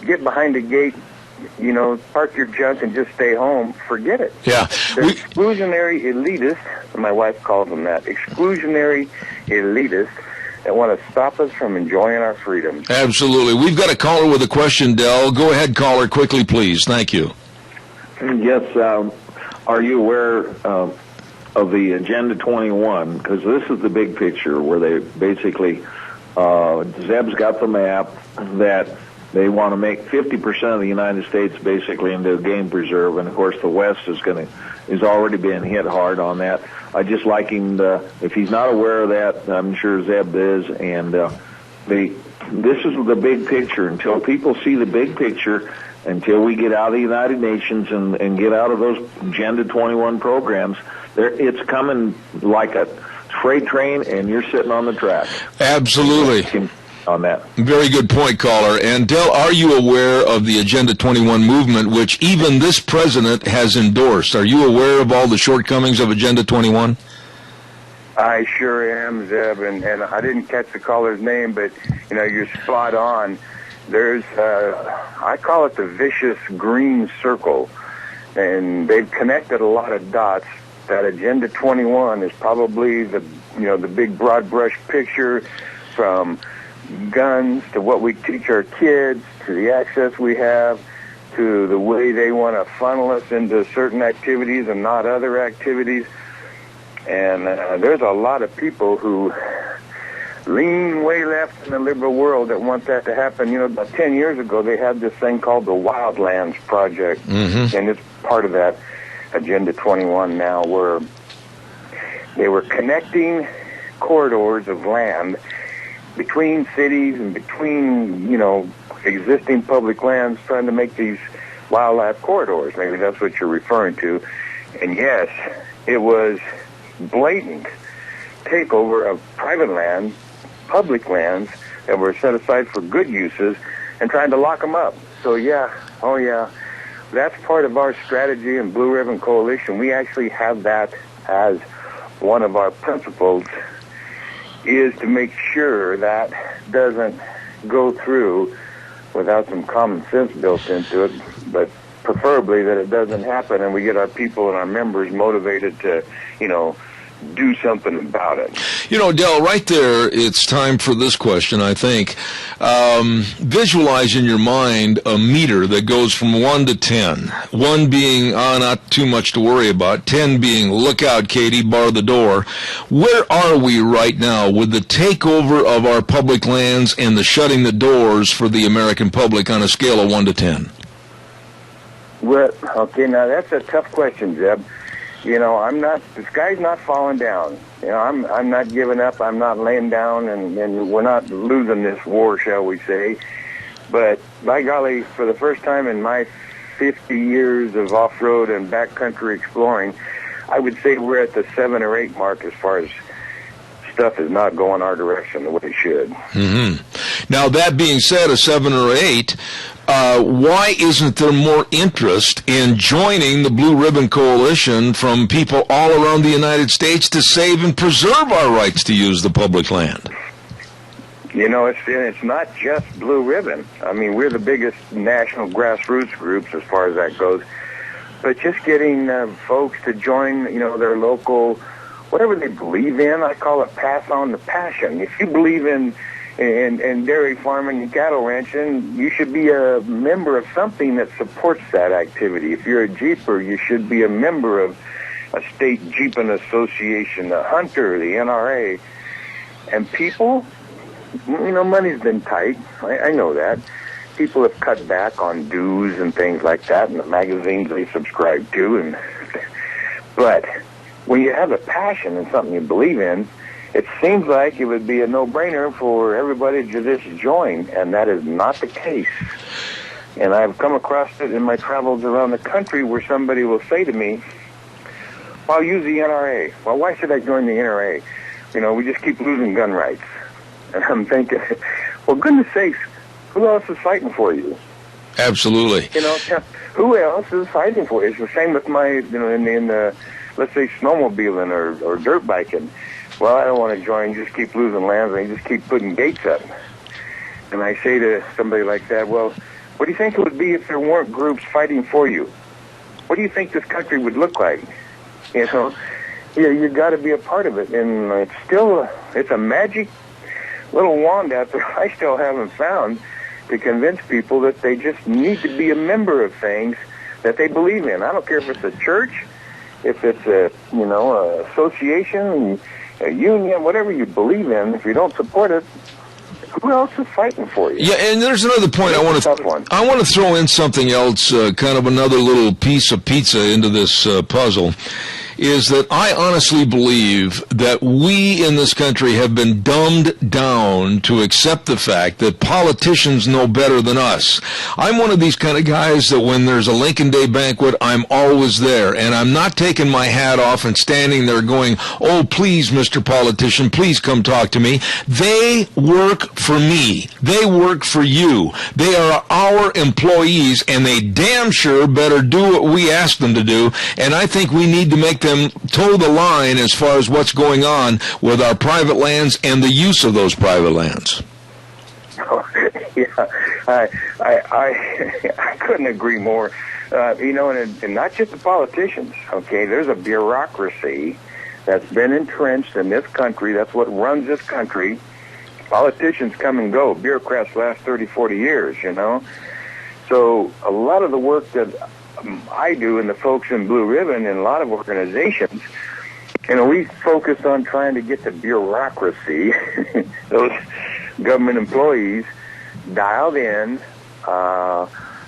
get behind the gate, park your junk and just stay home, forget it. Yeah. They're exclusionary elitists, my wife calls them that, exclusionary elitists that want to stop us from enjoying our freedom. Absolutely. We've got a caller with a question, Del. Go ahead, caller, quickly, please. Thank you. Yes. Are you aware of the Agenda 21, because this is the big picture where they basically, Zeb's got the map that they want to make 50% of the United States basically into a game preserve, and of course the West is already being hit hard on that. I just like him, if he's not aware of that, I'm sure Zeb is, and this is the big picture. Until people see the big picture, until we get out of the United Nations and get out of those Agenda 21 programs, it's coming like a freight train, and you're sitting on the track. Absolutely. On that. Very good point, caller. And Del, are you aware of the Agenda 21 movement, which even this president has endorsed? Are you aware of all the shortcomings of Agenda 21? I sure am, Zeb, and I didn't catch the caller's name, but you're spot on. There's I call it the vicious green circle, and they've connected a lot of dots. That Agenda 21 is probably the big broad brush picture, from guns to what we teach our kids, to the access we have, to the way they want to funnel us into certain activities and not other activities. And there's a lot of people who lean way left in the liberal world that want that to happen. About 10 years ago, they had this thing called the Wildlands Project, and it's part of that Agenda 21 now, where they were connecting corridors of land between cities and between, existing public lands, trying to make these wildlife corridors. Maybe that's what you're referring to. And yes, it was blatant takeover of private land, public lands that were set aside for good uses, and trying to lock them up. So that's part of our strategy in Blue Ribbon Coalition. We actually have that as one of our principles, is to make sure that doesn't go through without some common sense built into it, but preferably that it doesn't happen, and we get our people and our members motivated to, do something about it. Del, right there, it's time for this question, I think. Visualize in your mind a meter that goes from 1 to 10. 1 being, not too much to worry about. 10 being, look out, Katie, bar the door. Where are we right now with the takeover of our public lands and the shutting the doors for the American public on a scale of 1 to 10? Well, okay, now that's a tough question, Zeb. The sky's not falling down. I'm not giving up. I'm not laying down, and we're not losing this war, shall we say. But by golly, for the first time in my 50 years of off-road and backcountry exploring, I would say we're at the 7 or 8 mark as far as stuff is not going our direction the way it should. Mm-hmm. Now, that being said, a 7 or 8, why isn't there more interest in joining the Blue Ribbon Coalition from people all around the United States to save and preserve our rights to use the public land? It's not just Blue Ribbon. I mean, we're the biggest national grassroots groups as far as that goes. But just getting folks to join, their local, whatever they believe in, I call it pass on the passion. If you believe in dairy farming and cattle ranching, you should be a member of something that supports that activity. If you're a Jeeper, you should be a member of a state Jeeping association, a hunter, the NRA. And people, money's been tight. I know that. People have cut back on dues and things like that in the magazines they subscribe to. But when you have a passion in something you believe in, it seems like it would be a no-brainer for everybody to just join, and that is not the case. And I've come across it in my travels around the country where somebody will say to me, well, I'll use the NRA. Well, why should I join the NRA? We just keep losing gun rights. And I'm thinking, well, goodness sakes, who else is fighting for you? Absolutely. Who else is fighting for you? It's the same with my, in the, let's say, snowmobiling or dirt biking. Well, I don't want to join, just keep losing lands, and just keep putting gates up. And I say to somebody like that, well, what do you think it would be if there weren't groups fighting for you? What do you think this country would look like? You got to be a part of it. And it's a magic little wand out there I still haven't found to convince people that they just need to be a member of things that they believe in. I don't care if it's a church, if it's a association, a union, whatever you believe in, if you don't support it, who else is fighting for you? Yeah, and there's another point I want to throw in something else, kind of another little piece of pizza into this puzzle, is that I honestly believe that we in this country have been dumbed down to accept the fact that politicians know better than us. I'm one of these kind of guys that when there's a Lincoln Day banquet, I'm always there, and I'm not taking my hat off and standing there going, oh, please, Mr. Politician, please come talk to me. They work for me. They work for you. They are our employees, and they damn sure better do what we ask them to do, and I think we need to make them toe the line as far as what's going on with our private lands and the use of those private lands. Yeah, I couldn't agree more. And not just the politicians, okay? There's a bureaucracy that's been entrenched in this country. That's what runs this country. Politicians come and go. Bureaucrats last 30, 40 years, So a lot of the work that I do and the folks in Blue Ribbon and a lot of organizations, we focus on trying to get the bureaucracy, those government employees, dialed in,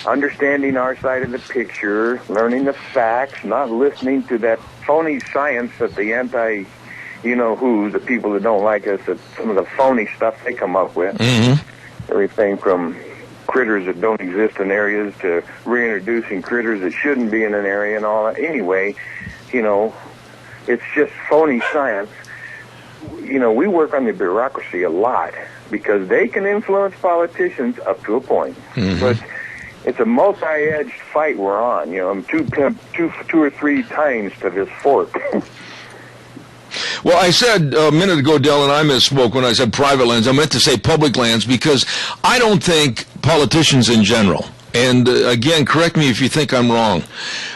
understanding our side of the picture, learning the facts, not listening to that phony science that the the people that don't like us, that some of the phony stuff they come up with. Mm-hmm. Everything from critters that don't exist in areas to reintroducing critters that shouldn't be in an area and all that. Anyway, it's just phony science. We work on the bureaucracy a lot because they can influence politicians up to a point. Mm-hmm. But it's a multi-edged fight we're on. I'm two or three times to this fork. Well, I said a minute ago, Del, and I misspoke when I said private lands. I meant to say public lands because I don't think politicians in general, and again, correct me if you think I'm wrong,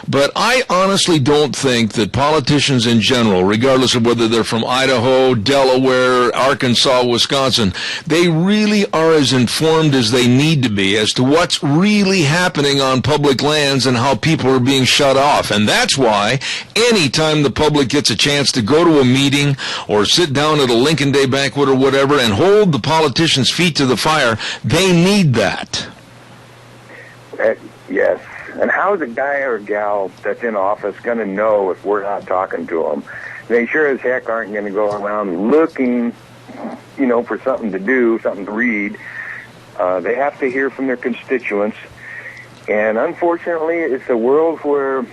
but I honestly don't think that politicians in general, regardless of whether they're from Idaho, Delaware, Arkansas, Wisconsin, they really are as informed as they need to be as to what's really happening on public lands and how people are being shut off. And that's why anytime the public gets a chance to go to a meeting or sit down at a Lincoln Day banquet or whatever and hold the politicians' feet to the fire, they need that. Yes. And how is a guy or gal that's in office going to know if we're not talking to them? They sure as heck aren't going to go around looking, for something to do, something to read. They have to hear from their constituents. And unfortunately, it's a world where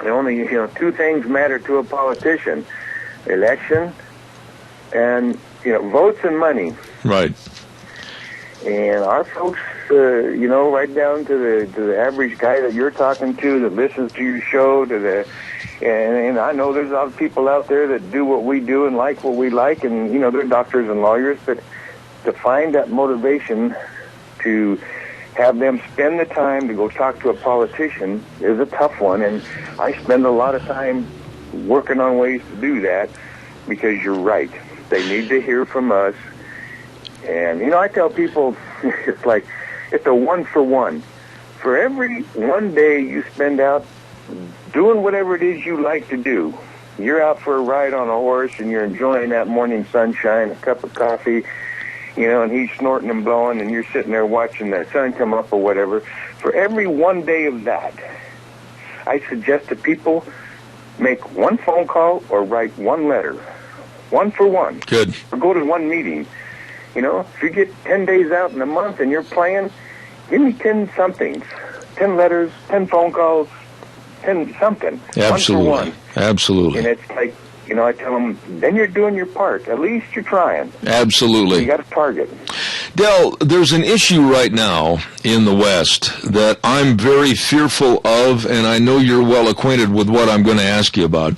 only, two things matter to a politician: election and, votes and money. Right. And our folks, right down to the average guy that you're talking to that listens to your show, and I know there's a lot of people out there that do what we do and like what we like, and they're doctors and lawyers, but to find that motivation to have them spend the time to go talk to a politician is a tough one, and I spend a lot of time working on ways to do that because you're right. They need to hear from us. And, I tell people, it's a one-for-one. For every one day you spend out doing whatever it is you like to do, you're out for a ride on a horse and you're enjoying that morning sunshine, a cup of coffee, and he's snorting and blowing and you're sitting there watching the sun come up or whatever. For every one day of that, I suggest that people make one phone call or write one letter. One for one. Good. Or go to one meeting. If you get 10 days out in a month and you're playing, give me 10 somethings, 10 letters, 10 phone calls, 10 something. Absolutely. One for one. Absolutely. And it's like, I tell them, then you're doing your part. At least you're trying. Absolutely. You got a target. Del, there's an issue right now in the West that I'm very fearful of, and I know you're well acquainted with what I'm going to ask you about.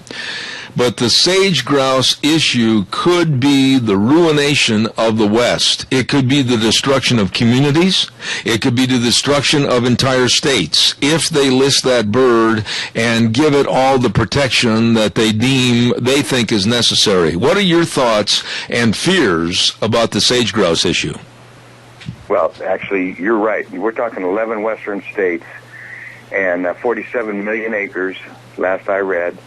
But the sage grouse issue could be the ruination of the West. It could be the destruction of communities. It could be the destruction of entire states if they list that bird and give it all the protection that they think is necessary. What are your thoughts and fears about the sage grouse issue? Well, actually, you're right. We're talking 11 western states and 47 million acres. last I read.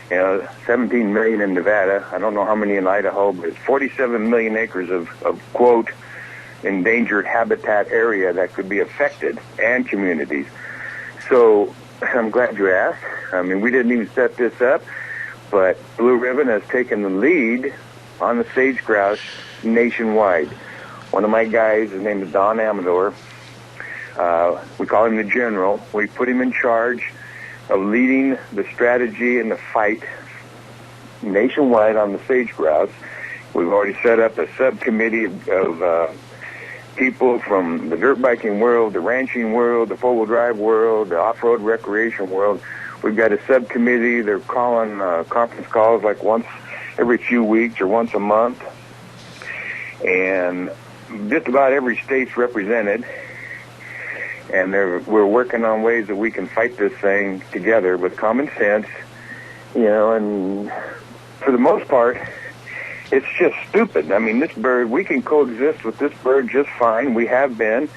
17 million in Nevada. I don't know how many in Idaho, but it's 47 million acres of quote, endangered habitat area that could be affected, and communities. So I'm glad you asked. I mean, we didn't even set this up, but Blue Ribbon has taken the lead on the sage grouse nationwide. One of my guys, his name is Don Amador. We call him the General. We put him in charge of leading the strategy and the fight nationwide on the sage grouse. We've already set up a subcommittee of people from the dirt biking world, the ranching world, the four-wheel drive world, the off-road recreation world. We've got a subcommittee. They're calling conference calls like once every few weeks or once a month. And just about every state's represented. And we're working on ways that we can fight this thing together with common sense, and for the most part, it's just stupid. I mean, this bird, we can coexist with this bird just fine. We have been.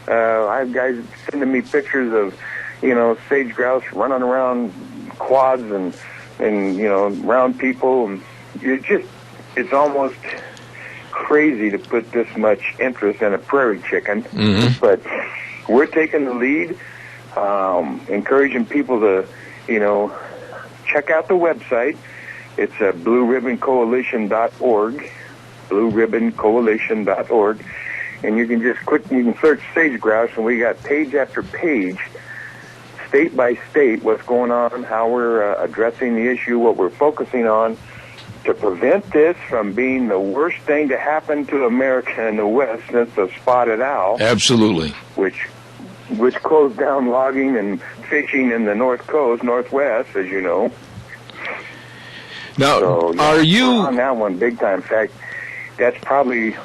I have guys sending me pictures of, sage grouse running around quads and around people. And it's almost crazy to put this much interest in a prairie chicken. Mm-hmm. But we're taking the lead, encouraging people to, check out the website. It's blueribboncoalition.org, blueribboncoalition.org, and you can just search sage grouse, and we got page after page, state by state, what's going on, how we're addressing the issue, what we're focusing on to prevent this from being the worst thing to happen to America in the West since the spotted owl. Absolutely. Which closed down logging and fishing in the northwest, as you know. Now, are you on that one big time? In fact, that's probably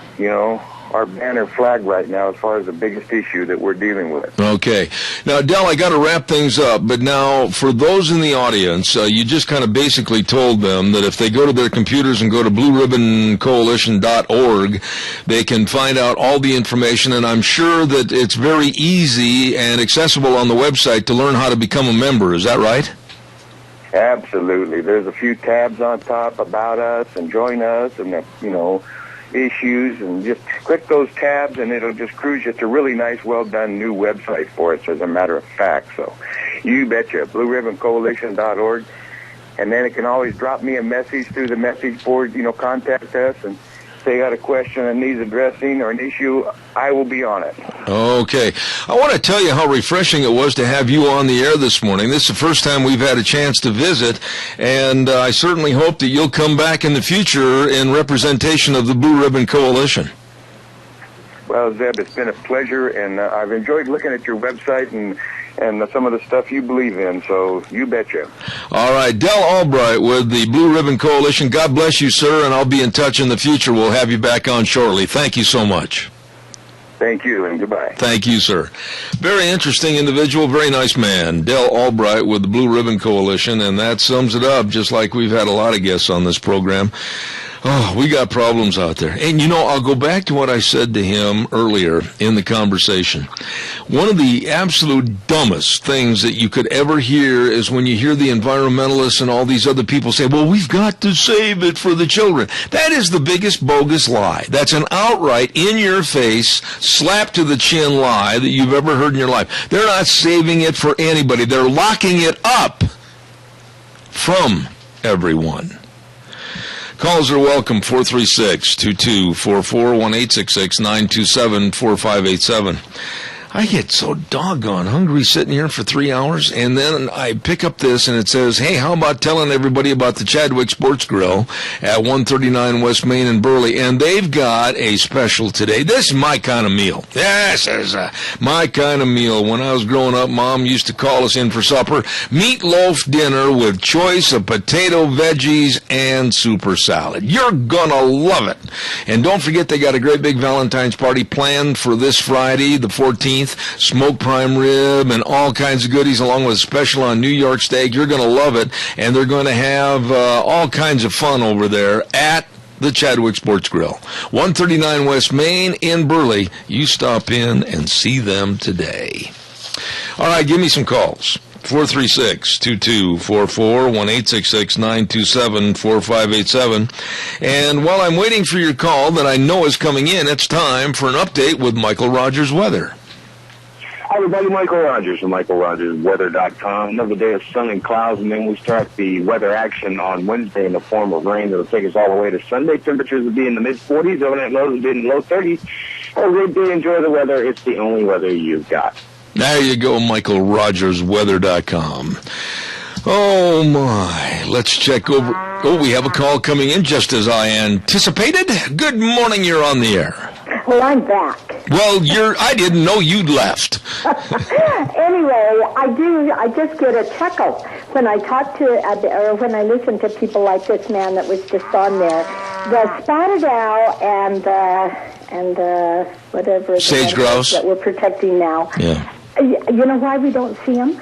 our banner flag right now as far as the biggest issue that we're dealing with. Okay. Now, Del, I got to wrap things up, but now for those in the audience, you just kind of basically told them that if they go to their computers and go to blueribboncoalition.org, they can find out all the information, and I'm sure that it's very easy and accessible on the website to learn how to become a member. Is that right? Absolutely. There's a few tabs on top about us and join us and, issues, and just click those tabs and it'll just cruise you. It's a really nice, well-done new website for us, as a matter of fact. So you betcha, blueribboncoalition.org. And then it can always drop me a message through the message board, contact us and say you got a question that needs addressing or an issue. I will be on it. Okay. I want to tell you how refreshing it was to have you on the air this morning. This is the first time we've had a chance to visit, and I certainly hope that you'll come back in the future in representation of the Blue Ribbon Coalition. Well, Zeb, it's been a pleasure, and I've enjoyed looking at your website and some of the stuff you believe in, so you betcha. All right, Del Albright with the Blue Ribbon Coalition. God bless you, sir, and I'll be in touch in the future. We'll have you back on shortly. Thank you so much. Thank you, and goodbye. Thank you, sir. Very interesting individual, very nice man. Del Albright with the Blue Ribbon Coalition, and that sums it up, just like we've had a lot of guests on this program. Oh, we got problems out there. And, I'll go back to what I said to him earlier in the conversation. One of the absolute dumbest things that you could ever hear is when you hear the environmentalists and all these other people say, well, we've got to save it for the children. That is the biggest bogus lie. That's an outright, in-your-face, slap-to-the-chin lie that you've ever heard in your life. They're not saving it for anybody. They're locking it up from everyone. Calls are welcome, 436-2244, 1-866-927-4587. I get so doggone hungry sitting here for 3 hours, and then I pick up this, and it says, hey, how about telling everybody about the Chadwick Sports Grill at 139 West Main in Burley, and they've got a special today. This is my kind of meal. This is my kind of meal. When I was growing up, Mom used to call us in for supper, meatloaf dinner with choice of potato, veggies, and super salad. You're gonna love it. And don't forget, they got a great big Valentine's party planned for this Friday, the 14th. Smoked prime rib and all kinds of goodies, along with a special on New York steak. You're going to love it, and they're going to have all kinds of fun over there at the Chadwick Sports Grill, 139 West Main in Burley. You stop in and see them today. All right, give me some calls. 436-2244, 1-866-927-4587. And while I'm waiting for your call that I know is coming in, it's time for an update with Michael Rogers Weather. Hi, everybody. Michael Rogers from MichaelRogersWeather.com. Another day of sun and clouds, and then we start the weather action on Wednesday in the form of rain that'll take us all the way to Sunday. Temperatures will be in the mid-40s. Overnight lows will be in the low 30s. Have a great day. Enjoy the weather. It's the only weather you've got. There you go, MichaelRogersWeather.com. Oh, my. Let's check over. Oh, we have a call coming in just as I anticipated. Good morning. You're on the air. Well, I'm back. Well, I didn't know you'd left. Anyway, I just get a chuckle when I talk to, or when I listen to people like this man that was just on there. The spotted owl and whatever. Sage grouse. That we're protecting now. Yeah. You know why we don't see them?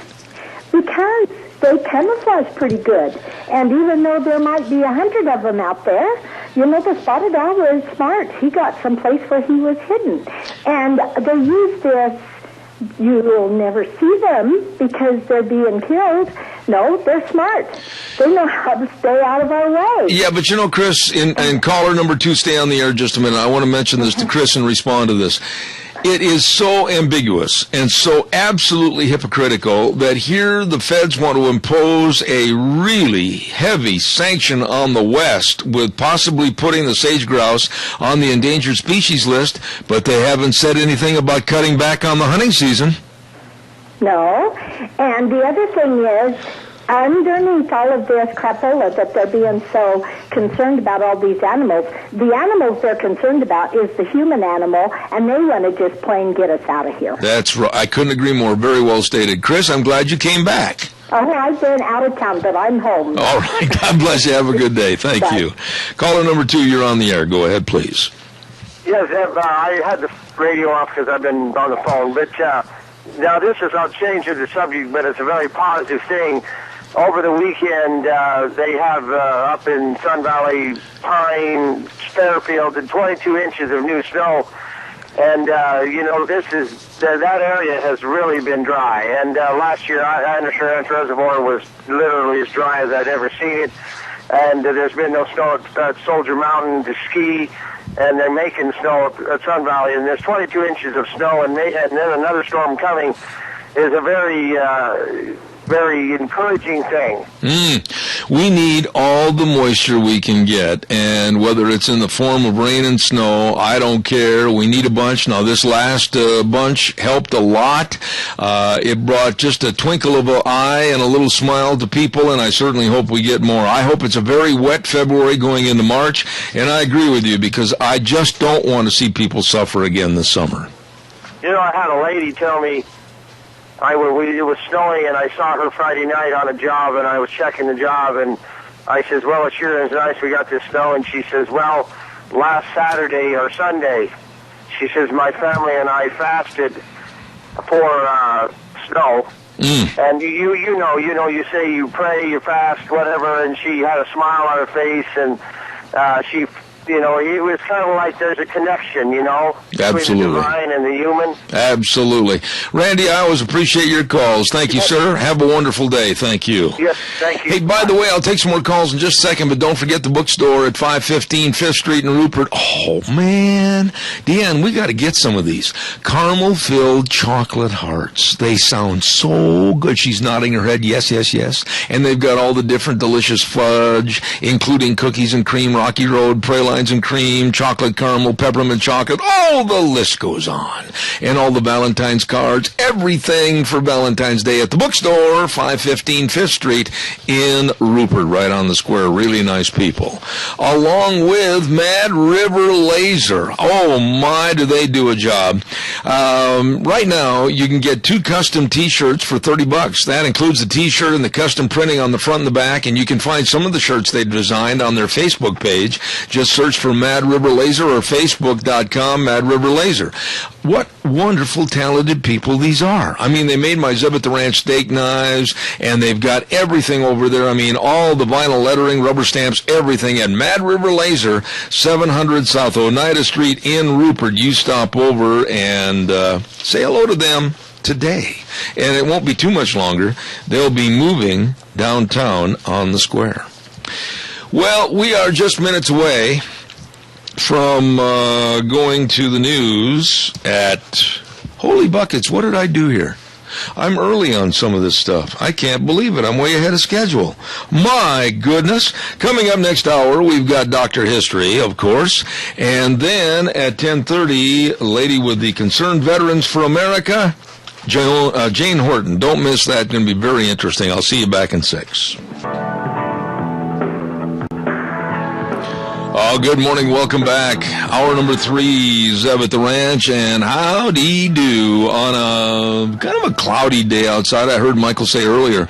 Because they camouflage pretty good. And even though there might be 100 of them out there, the spotted owl was smart. He got someplace where he was hidden. And they use this, you will never see them because they're being killed. No, they're smart. They know how to stay out of our way. Yeah, but Chris, and caller number 2, stay on the air just a minute. I want to mention this to Chris and respond to this. It is so ambiguous and so absolutely hypocritical that here the feds want to impose a really heavy sanction on the West with possibly putting the sage grouse on the endangered species list, but they haven't said anything about cutting back on the hunting season. No. And the other thing is, underneath all of this crapola that they're being so concerned about all these animals, the animals they're concerned about is the human animal, and they want to just plain get us out of here. That's right. I couldn't agree more. Very well stated. Chris, I'm glad you came back. Oh, I've been out of town, but I'm home. All right. God bless you. Have a good day. Thank you. Caller number 2, you're on the air. Go ahead, please. Yes, I had the radio off because I've been on the phone, but now this is, I'll change the subject, but it's a very positive thing. Over the weekend, they have up in Sun Valley, Pine, Fairfield, 22 inches of new snow. And, this is, that area has really been dry. And last year, Anderson Reservoir was literally as dry as I'd ever seen it. And there's been no snow at Soldier Mountain to ski. And they're making snow at Sun Valley. And there's 22 inches of snow, and then another storm coming is a very encouraging thing. We need all the moisture we can get, and whether it's in the form of rain and snow, I don't care. We need a bunch. Now, this last bunch helped a lot. It brought just a twinkle of an eye and a little smile to people, and I certainly hope we get more. I hope it's a very wet February going into March, and I agree with you because I just don't want to see people suffer again this summer. I had a lady tell me, it was snowing, and I saw her Friday night on a job, and I was checking the job, and I says, well, it sure is nice we got this snow, and she says, well, last Saturday or Sunday, she says, my family and I fasted for snow, and you say you pray, you fast, whatever, and she had a smile on her face, and she it was kind of like there's a connection, between the divine and the human. Absolutely. Randy, I always appreciate your calls. Thank you, sir. Have a wonderful day. Thank you. Yes, thank you. Hey, by the way, I'll take some more calls in just a second, but don't forget the bookstore at 515 5th Street in Rupert. Oh, man. Deanne, we got to get some of these. Caramel-filled chocolate hearts. They sound so good. She's nodding her head, yes, yes, yes. And they've got all the different delicious fudge, including cookies and cream, Rocky Road, pralines and cream, chocolate caramel, peppermint chocolate. Oh, the list goes on. And all the Valentine's cards, everything for Valentine's Day at the bookstore, 515 5th Street in Rupert, right on the square. Really nice people. Along with Mad River Laser. Oh, my, do they do a job. Right now, you can get 2 custom T-shirts for $30. That includes the T-shirt and the custom printing on the front and the back, and you can find some of the shirts they've designed on their Facebook page. Just search for Mad River Laser or Facebook.com, Mad River Laser. What wonderful, talented people these are. I mean, they made my Zeb at the Ranch steak knives, and they've got everything over there. I mean, all the vinyl lettering, rubber stamps, everything at Mad River Laser, 700 South Oneida Street in Rupert. You stop over and say hello to them. today. And it won't be too much longer. They'll be moving downtown on the square. Well, we are just minutes away from going to the news at... Holy buckets, what did I do here? I'm early on some of this stuff. I can't believe it. I'm way ahead of schedule. My goodness. Coming up next hour, we've got Dr. History, of course. And then at 10:30, a lady with the Concerned Veterans for America, Jane Horton. Don't miss that. It's going to be very interesting. I'll see you back in 6. Oh, good morning. Welcome back. Hour number 3, Zeb at the Ranch, and howdy do on a kind of a cloudy day outside. I heard Michael say earlier,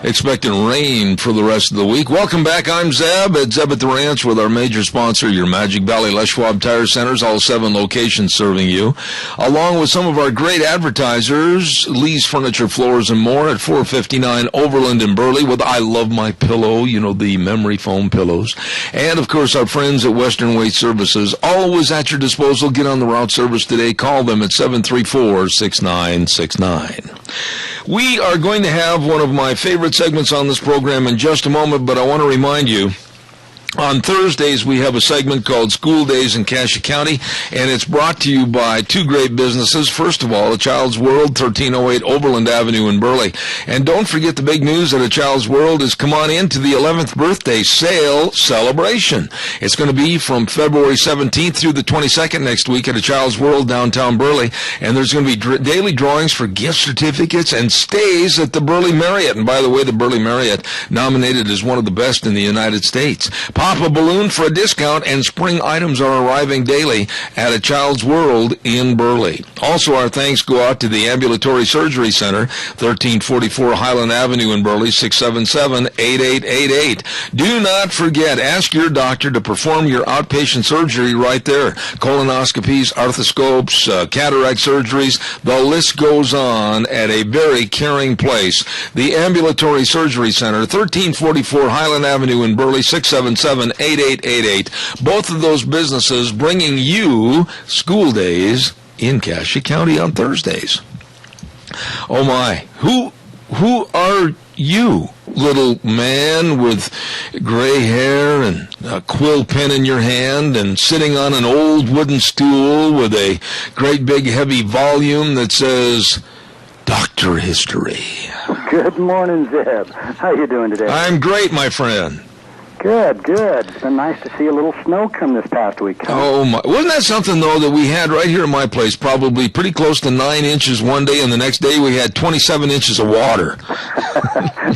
expecting rain for the rest of the week. Welcome back. I'm Zeb at Zeb at the Ranch with our major sponsor, your Magic Valley Les Schwab Tire Centers, all 7 locations serving you, along with some of our great advertisers, Lee's Furniture, Floors, and More at 459 Overland in Burley with I Love My Pillow, you know, the memory foam pillows, and of course our friends at Western Weight Services, always at your disposal. Get on the route service today. Call them at 734-6969. We are going to have one of my favorite segments on this program in just a moment, but I want to remind you, on Thursdays, we have a segment called School Days in Cassia County, and it's brought to you by 2 great businesses. First of all, A Child's World, 1308 Overland Avenue in Burley. And don't forget the big news at A Child's World is come on into the 11th birthday sale celebration. It's going to be from February 17th through the 22nd next week at A Child's World, downtown Burley. And there's going to be daily drawings for gift certificates and stays at the Burley Marriott. And by the way, the Burley Marriott nominated as one of the best in the United States. Pop a balloon for a discount, and spring items are arriving daily at A Child's World in Burley. Also, our thanks go out to the Ambulatory Surgery Center, 1344 Highland Avenue in Burley, 677-8888. Do not forget, ask your doctor to perform your outpatient surgery right there. Colonoscopies, arthroscopes, cataract surgeries, the list goes on at a very caring place. The Ambulatory Surgery Center, 1344 Highland Avenue in Burley, 677-8888. Both of those businesses bringing you School Days in Cassia County on Thursdays. Oh my, who are you, little man with gray hair and a quill pen in your hand and sitting on an old wooden stool with a great big heavy volume that says Dr. History? Good morning, Zeb. How you doing today? I'm great, my friend. Good, good. It's been nice to see a little snow come this past week. Oh, my. Wasn't that something, though, that we had right here in my place, probably pretty close to 9 inches one day, and the next day we had 27 inches of water.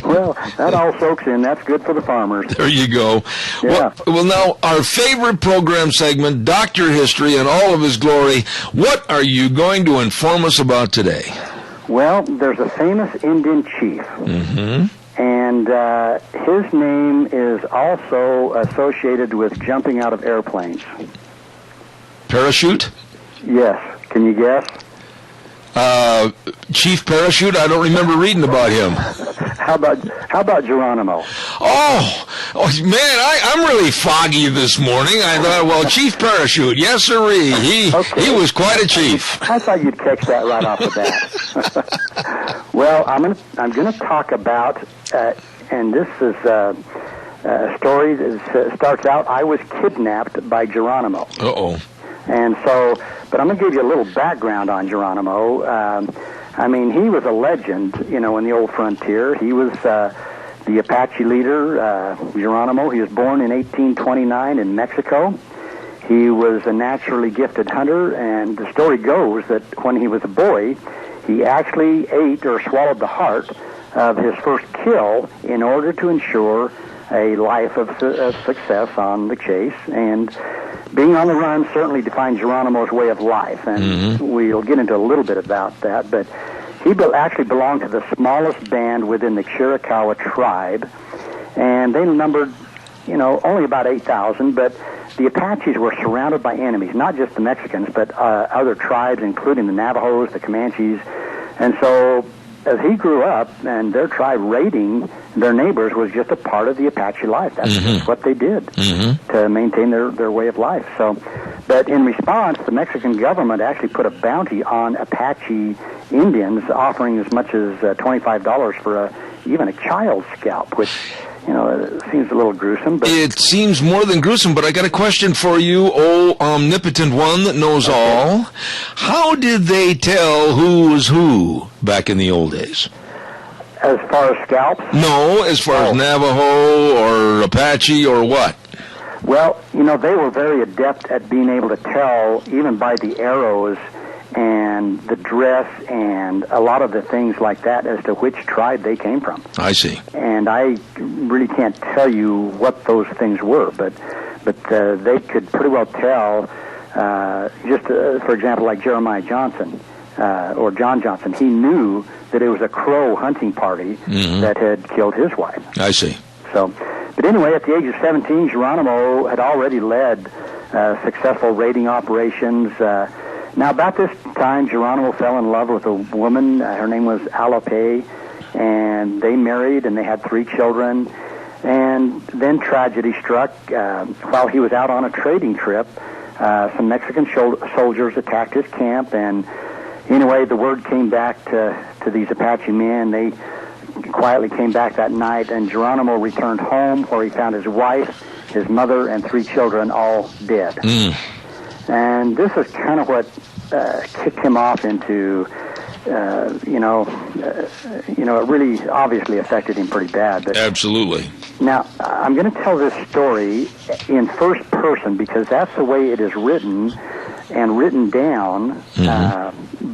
Well, that all soaks in. That's good for the farmers. There you go. Yeah. Well, now, our favorite program segment, Dr. History in all of his glory, what are you going to inform us about today? Well, there's a famous Indian chief. Mm-hmm. And his name is also associated with jumping out of airplanes. Parachute? Yes. Can you guess? Chief Parachute? I don't remember reading about him. How about Geronimo? Oh man, I'm really foggy this morning. I thought, well, Chief Parachute, yes sirree. He was quite a chief. I thought you'd catch that right off the bat. Well, I'm gonna talk about, and this is a story that starts out, I was kidnapped by Geronimo. Uh-oh. And so, but I'm going to give you a little background on Geronimo. I mean, he was a legend, you know, in the old frontier. He was the Apache leader, Geronimo. He was born in 1829 in Mexico. He was a naturally gifted hunter, and the story goes that when he was a boy, he actually ate or swallowed the heart of his first kill in order to ensure a life of success on the chase. And being on the run certainly defines Geronimo's way of life, and we'll get into a little bit about that. But he actually belonged to the smallest band within the Chiricahua tribe, and they numbered, you know, only about 8,000, but the Apaches were surrounded by enemies, not just the Mexicans, but other tribes, including the Navajos, the Comanches. And so as he grew up, and their tribe raiding their neighbors was just a part of the Apache life. That's just what they did to maintain their way of life. So, but But in response, the Mexican government actually put a bounty on Apache Indians, offering as much as $25 for even a child's scalp, which, seems a little gruesome. But it seems more than gruesome, but I got a question for you, oh omnipotent one that knows all. How did they tell who was who back in the old days? As far as scalps? No, as far as Navajo or Apache or what? Well, they were very adept at being able to tell, even by the arrows and the dress and a lot of the things like that, as to which tribe they came from. I see. And I really can't tell you what those things were, but they could pretty well tell, for example, like Jeremiah Johnson, or John Johnson. He knew that it was a Crow hunting party that had killed his wife. I see. So, but anyway, at the age of 17, Geronimo had already led successful raiding operations. Now, about this time, Geronimo fell in love with a woman. Her name was Alope, and they married, and they had 3 children. And then tragedy struck. While he was out on a trading trip, some Mexican soldiers attacked his camp, and anyway, the word came back to these Apache men. They quietly came back that night, and Geronimo returned home, where he found his wife, his mother, and 3 children all dead. And this is kind of what kicked him off into, it really obviously affected him pretty bad. But absolutely. Now, I'm going to tell this story in first person because that's the way it is written and written down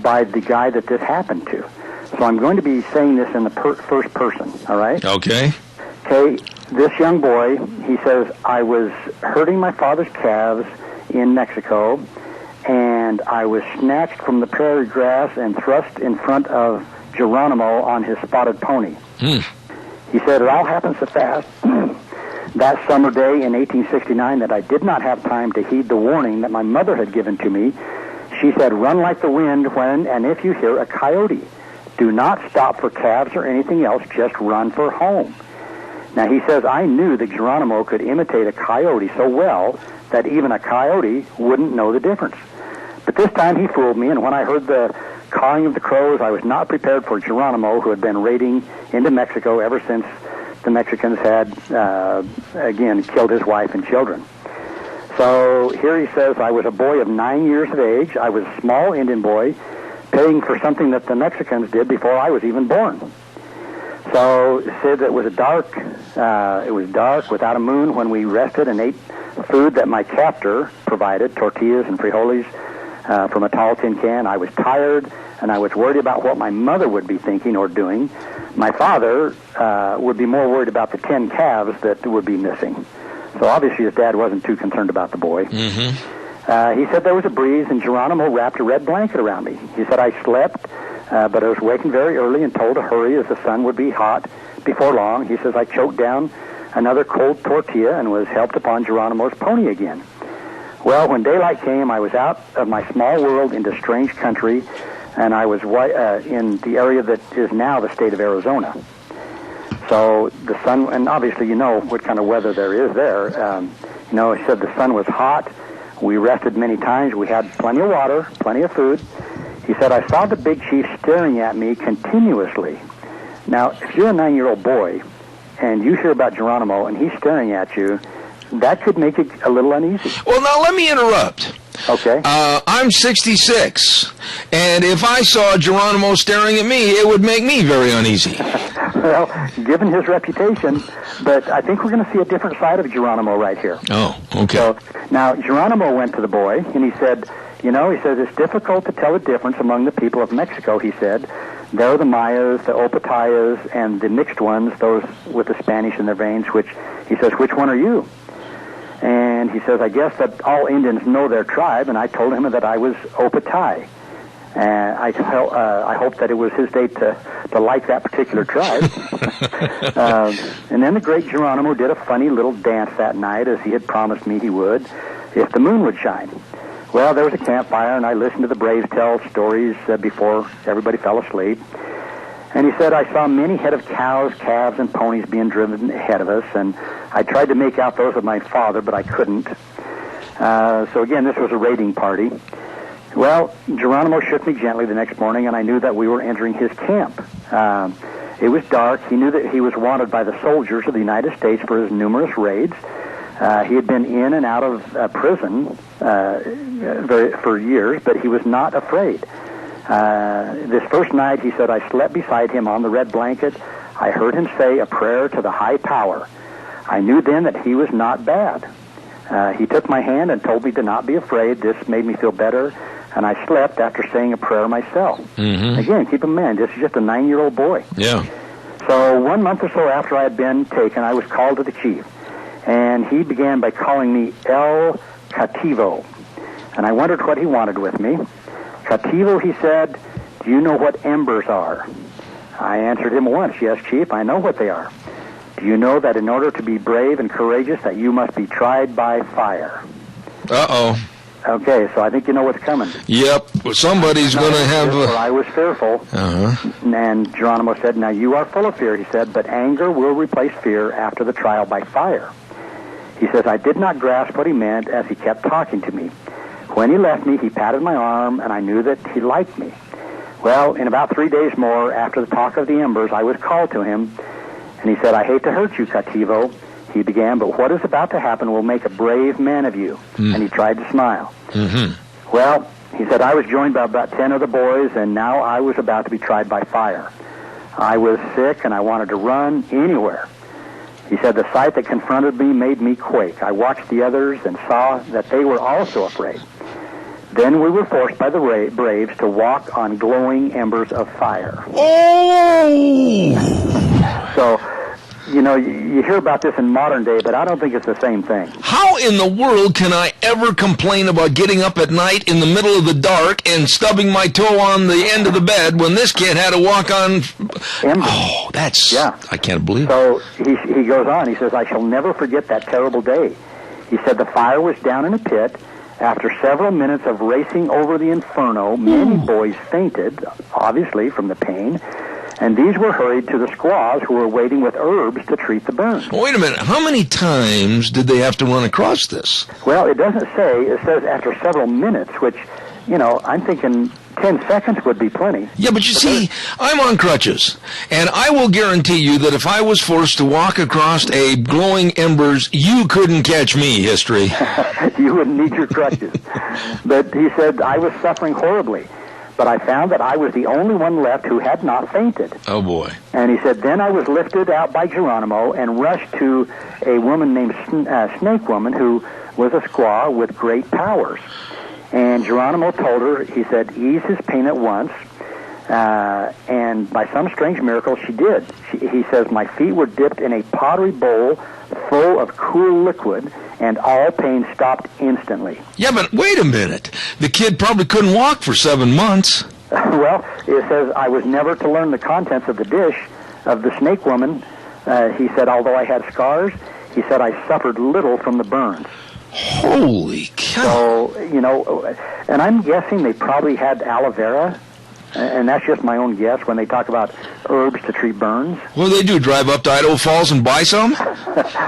by the guy that this happened to. So I'm going to be saying this in the first person, all right? Okay. Okay, this young boy, he says, I was herding my father's calves in Mexico, and I was snatched from the prairie grass and thrust in front of Geronimo on his spotted pony. He said, it all happened so fast that summer day in 1869 that I did not have time to heed the warning that my mother had given to me. She said, run like the wind when and if you hear a coyote. Do not stop for calves or anything else, just run for home. Now, he says, I knew that Geronimo could imitate a coyote so well that even a coyote wouldn't know the difference. But this time he fooled me, and when I heard the cawing of the crows, I was not prepared for Geronimo, who had been raiding into Mexico ever since the Mexicans had, again, killed his wife and children. So here he says, I was a boy of 9 years of age. I was a small Indian boy, paying for something that the Mexicans did before I was even born. So it said it was dark without a moon when we rested and ate food that my captor provided, tortillas and frijoles from a tall tin can. I was tired, and I was worried about what my mother would be thinking or doing. My father would be more worried about the 10 calves that would be missing. So obviously his dad wasn't too concerned about the boy. He said there was a breeze, and Geronimo wrapped a red blanket around me. He said I slept, but I was wakened very early and told to hurry as the sun would be hot before long. He says I choked down another cold tortilla and was helped upon Geronimo's pony again. Well, when daylight came, I was out of my small world into strange country, and I was in the area that is now the state of Arizona. So the sun, and obviously you know what kind of weather there is there. He said the sun was hot. We rested many times. We had plenty of water, plenty of food. He said, I saw the big chief staring at me continuously. Now, if you're a 9-year-old boy and you hear about Geronimo and he's staring at you, that could make you a little uneasy. Well, now let me interrupt. Okay. I'm 66, and if I saw Geronimo staring at me, it would make me very uneasy. Well, given his reputation, but I think we're going to see a different side of Geronimo right here. Oh, okay. So, now, Geronimo went to the boy, and he said, he says, it's difficult to tell the difference among the people of Mexico, he said. There are the Mayas, the Opatayas, and the mixed ones, those with the Spanish in their veins, which, he says, which one are you? And he says, I guess that all Indians know their tribe, and I told him that I was Opatay. And I hoped that it was his day to like that particular tribe. And then the great Geronimo did a funny little dance that night, as he had promised me he would, if the moon would shine. Well, there was a campfire, and I listened to the braves tell stories before everybody fell asleep. And he said, I saw many head of cows, calves, and ponies being driven ahead of us, and I tried to make out those of my father, but I couldn't. So again, this was a raiding party. Well, Geronimo shook me gently the next morning, and I knew that we were entering his camp. It was dark. He knew that he was wanted by the soldiers of the United States for his numerous raids. He had been in and out of prison for years, but he was not afraid. This first night, he said, I slept beside him on the red blanket. I heard him say a prayer to the high power. I knew then that he was not bad. He took my hand and told me to not be afraid. This made me feel better, and I slept after saying a prayer myself. Mm-hmm. Again, keep in mind, this is just a 9-year-old boy. Yeah. So 1 month or so after I had been taken, I was called to the chief, and he began by calling me El Cativo, and I wondered what he wanted with me. Cativo, he said, do you know what embers are? I answered him once, yes, Chief, I know what they are. Do you know that in order to be brave and courageous that you must be tried by fire? Uh-oh. Okay, so I think you know what's coming. Yep, somebody's going to have a... I was fearful. Uh-huh. And Geronimo said, now you are full of fear, he said, but anger will replace fear after the trial by fire. He says, I did not grasp what he meant as he kept talking to me. When he left me, he patted my arm, and I knew that he liked me. Well, in about 3 days more, after the talk of the embers, I was called to him, and he said, I hate to hurt you, Cativo. He began, but what is about to happen will make a brave man of you. And he tried to smile. Mm-hmm. Well, he said, I was joined by about 10 other boys, and now I was about to be tried by fire. I was sick, and I wanted to run anywhere. He said, the sight that confronted me made me quake. I watched the others and saw that they were also afraid. Then we were forced by the braves to walk on glowing embers of fire. Oh! So, you know, you hear about this in modern day, but I don't think it's the same thing. How in the world can I ever complain about getting up at night in the middle of the dark and stubbing my toe on the end of the bed when this kid had to walk on... Embers. Oh, that's... Yeah. I can't believe it. So he goes on. He says, I shall never forget that terrible day. He said the fire was down in a pit. After several minutes of racing over the inferno, many boys fainted, obviously from the pain, and these were hurried to the squaws who were waiting with herbs to treat the burns. Wait a minute. How many times did they have to run across this? Well, it doesn't say. It says after several minutes, which, you know, I'm thinking 10 seconds would be plenty. Yeah, but you see, I'm on crutches, and I will guarantee you that if I was forced to walk across a glowing embers, you couldn't catch me, history. You wouldn't need your crutches. But he said, I was suffering horribly, but I found that I was the only one left who had not fainted. Oh, boy. And he said, then I was lifted out by Geronimo and rushed to a woman named Snake Woman, who was a squaw with great powers. And Geronimo told her, he said, ease his pain at once. And by some strange miracle, she did. He says, my feet were dipped in a pottery bowl full of cool liquid, and all pain stopped instantly. Yeah, but wait a minute. The kid probably couldn't walk for 7 months. Well, it says, I was never to learn the contents of the dish of the Snake Woman. He said, although I had scars, he said, I suffered little from the burns. Holy cow. So, you know, and I'm guessing they probably had aloe vera, and that's just my own guess when they talk about herbs to treat burns. What do they do, drive up to Idaho Falls and buy some?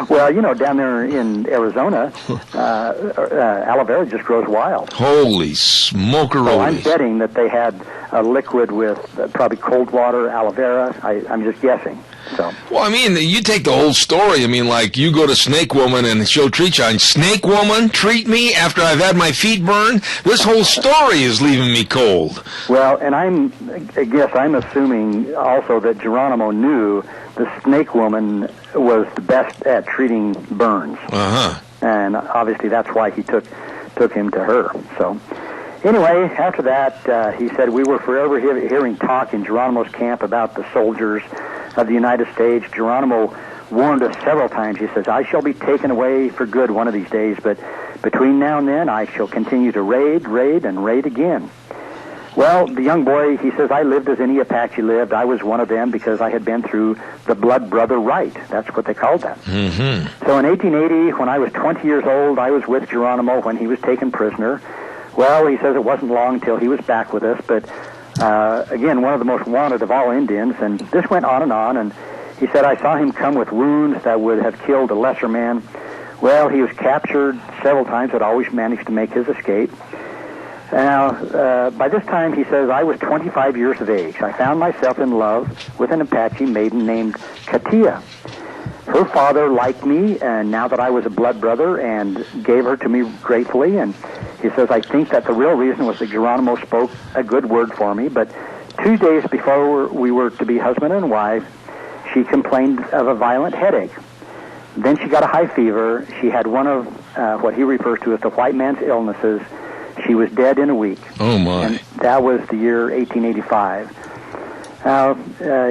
Well, you know, down there in Arizona, aloe vera just grows wild. Holy smokerolies. So I'm betting that they had a liquid with probably cold water, aloe vera. I'm just guessing. So. Well, I mean, you take the whole story. I mean, like, you go to Snake Woman and she'll treat you. And Snake Woman, treat me after I've had my feet burned? This whole story is leaving me cold. Well, and I'm assuming also that Geronimo knew the Snake Woman was the best at treating burns. Uh-huh. And obviously that's why he took him to her. So anyway, after that, he said we were forever hearing talk in Geronimo's camp about the soldiers of the United States. Geronimo warned us several times. He says, I shall be taken away for good one of these days, but between now and then I shall continue to raid, and raid again. Well, the young boy, he says, I lived as any Apache lived. I was one of them because I had been through the blood brother rite. That's what they called that. Mm-hmm. So in 1880, when I was 20 years old, I was with Geronimo when he was taken prisoner. Well, he says it wasn't long until he was back with us, but again, one of the most wanted of all Indians, and this went on, and he said, I saw him come with wounds that would have killed a lesser man. Well, he was captured several times, but always managed to make his escape. Now, by this time, he says, I was 25 years of age. I found myself in love with an Apache maiden named Katia. Her father liked me, and now that I was a blood brother, and gave her to me gratefully. And he says, I think that the real reason was that Geronimo spoke a good word for me. But 2 days before we were to be husband and wife, she complained of a violent headache. Then she got a high fever. She had one of what he refers to as the white man's illnesses. She was dead in a week. Oh, my. And that was the year 1885.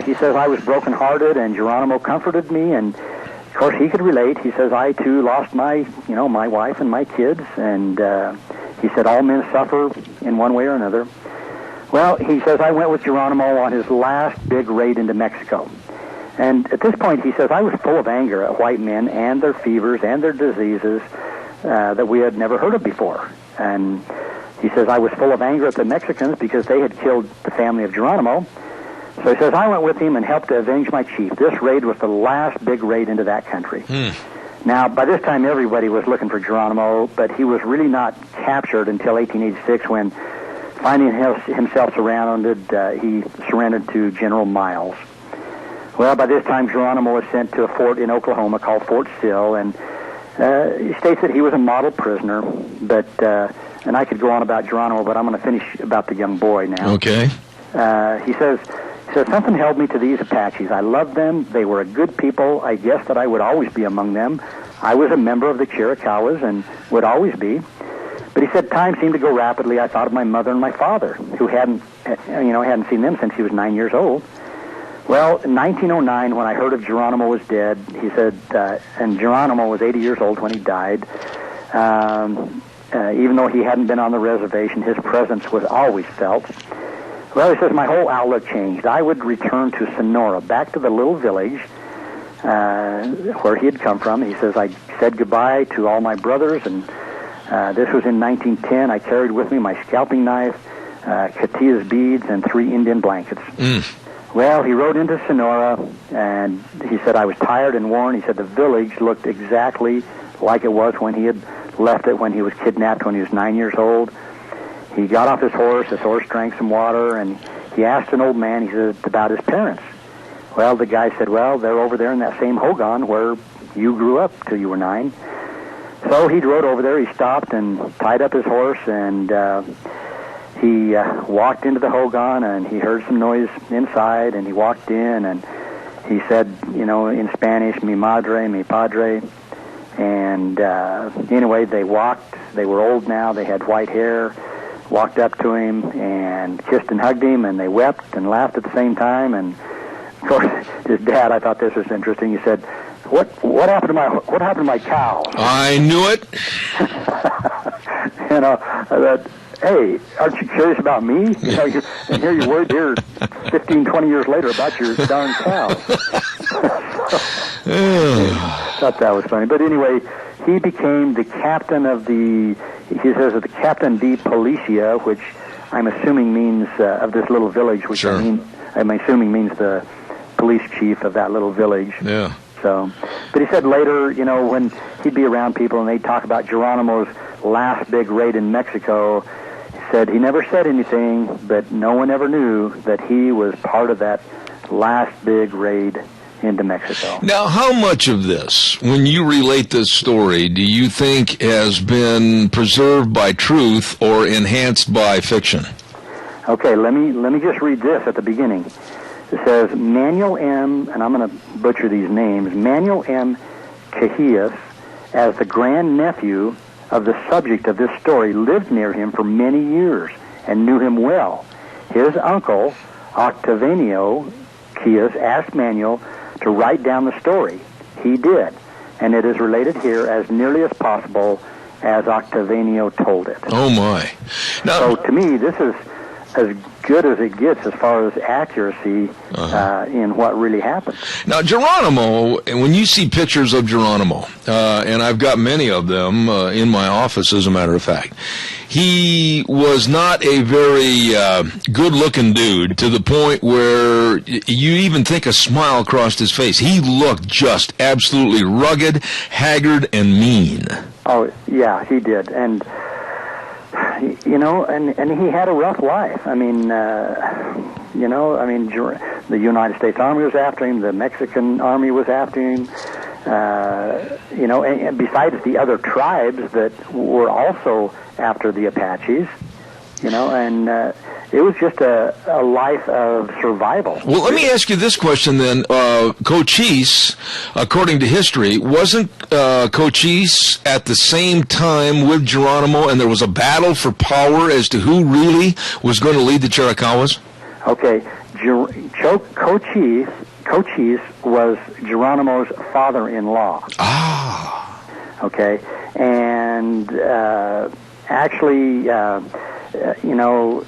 He says, I was brokenhearted, and Geronimo comforted me, and, of course, he could relate. He says, I, too, lost my wife and my kids, and he said, all men suffer in one way or another. Well, he says, I went with Geronimo on his last big raid into Mexico. And at this point, he says, I was full of anger at white men and their fevers and their diseases that we had never heard of before. And he says, I was full of anger at the Mexicans because they had killed the family of Geronimo. So he says, I went with him and helped to avenge my chief. This raid was the last big raid into that country. Now, by this time, everybody was looking for Geronimo, but he was really not captured until 1886 when, finding himself surrounded, he surrendered to General Miles. Well, by this time, Geronimo was sent to a fort in Oklahoma called Fort Sill, and he states that he was a model prisoner, but and I could go on about Geronimo, but I'm going to finish about the young boy now. Okay. He says, something held me to these Apaches. I loved them. They were a good people. I guessed that I would always be among them. I was a member of the Chiricahuas and would always be. But he said, time seemed to go rapidly. I thought of my mother and my father, who hadn't seen them since he was 9 years old. Well, in 1909, when I heard of Geronimo was dead, he said, and Geronimo was 80 years old when he died. Even though he hadn't been on the reservation, his presence was always felt. Well, he says, my whole outlook changed. I would return to Sonora, back to the little village where he had come from. He says, I said goodbye to all my brothers, and this was in 1910. I carried with me my scalping knife, Katia's beads, and 3 Indian blankets. Well, he rode into Sonora, and he said, I was tired and worn. He said the village looked exactly like it was when he had left it when he was kidnapped when he was 9 years old. He got off his horse drank some water, and he asked an old man, he said, about his parents. Well, the guy said, well, they're over there in that same Hogan where you grew up till you were 9. So he rode over there, he stopped and tied up his horse, and he walked into the Hogan, and he heard some noise inside, and he walked in, and he said, in Spanish, mi madre, mi padre. And anyway, they walked. They were old now. They had white hair. Walked up to him and kissed and hugged him, and they wept and laughed at the same time. And of course, his dad, I thought this was interesting. He said, "What happened to my cow?" I knew it. I thought, hey, aren't you curious about me? And here you were here 15, 20 years later about your darn cow. Thought that was funny. But anyway, he became the captain of he says, the captain de policia, which I'm assuming means, of this little village, which sure. I'm assuming means the police chief of that little village. Yeah. So, but he said later, when he'd be around people and they'd talk about Geronimo's last big raid in Mexico, he said he never said anything, but no one ever knew that he was part of that last big raid into Mexico. Now, how much of this, when you relate this story, do you think has been preserved by truth or enhanced by fiction? Okay, let me just read this at the beginning. It says, Manuel M., and I'm going to butcher these names, Manuel M. Cajias, as the grandnephew of the subject of this story, lived near him for many years and knew him well. His uncle, Octaviano Cajias, asked Manuel to write down the story. He did, and it is related here as nearly as possible as Octaviano told it. Oh, my. Now, so to me, this is as good as it gets as far as accuracy in what really happened. Now, Geronimo, when you see pictures of Geronimo, and I've got many of them in my office, as a matter of fact, he was not a very good-looking dude to the point where you even think a smile crossed his face. He looked just absolutely rugged, haggard, and mean. Oh, yeah, he did. And you know, and he had a rough life. I mean, you know, I mean, the United States Army was after him, the Mexican Army was after him, you know, and besides the other tribes that were also after the Apaches, you know, and it was just a life of survival. Well, let me ask you this question then. Cochise, according to history, wasn't Cochise at the same time with Geronimo, and there was a battle for power as to who really was going to lead the Chiricahuas? Okay, Cochise was Geronimo's father-in-law. Ah. Okay, and actually, you know,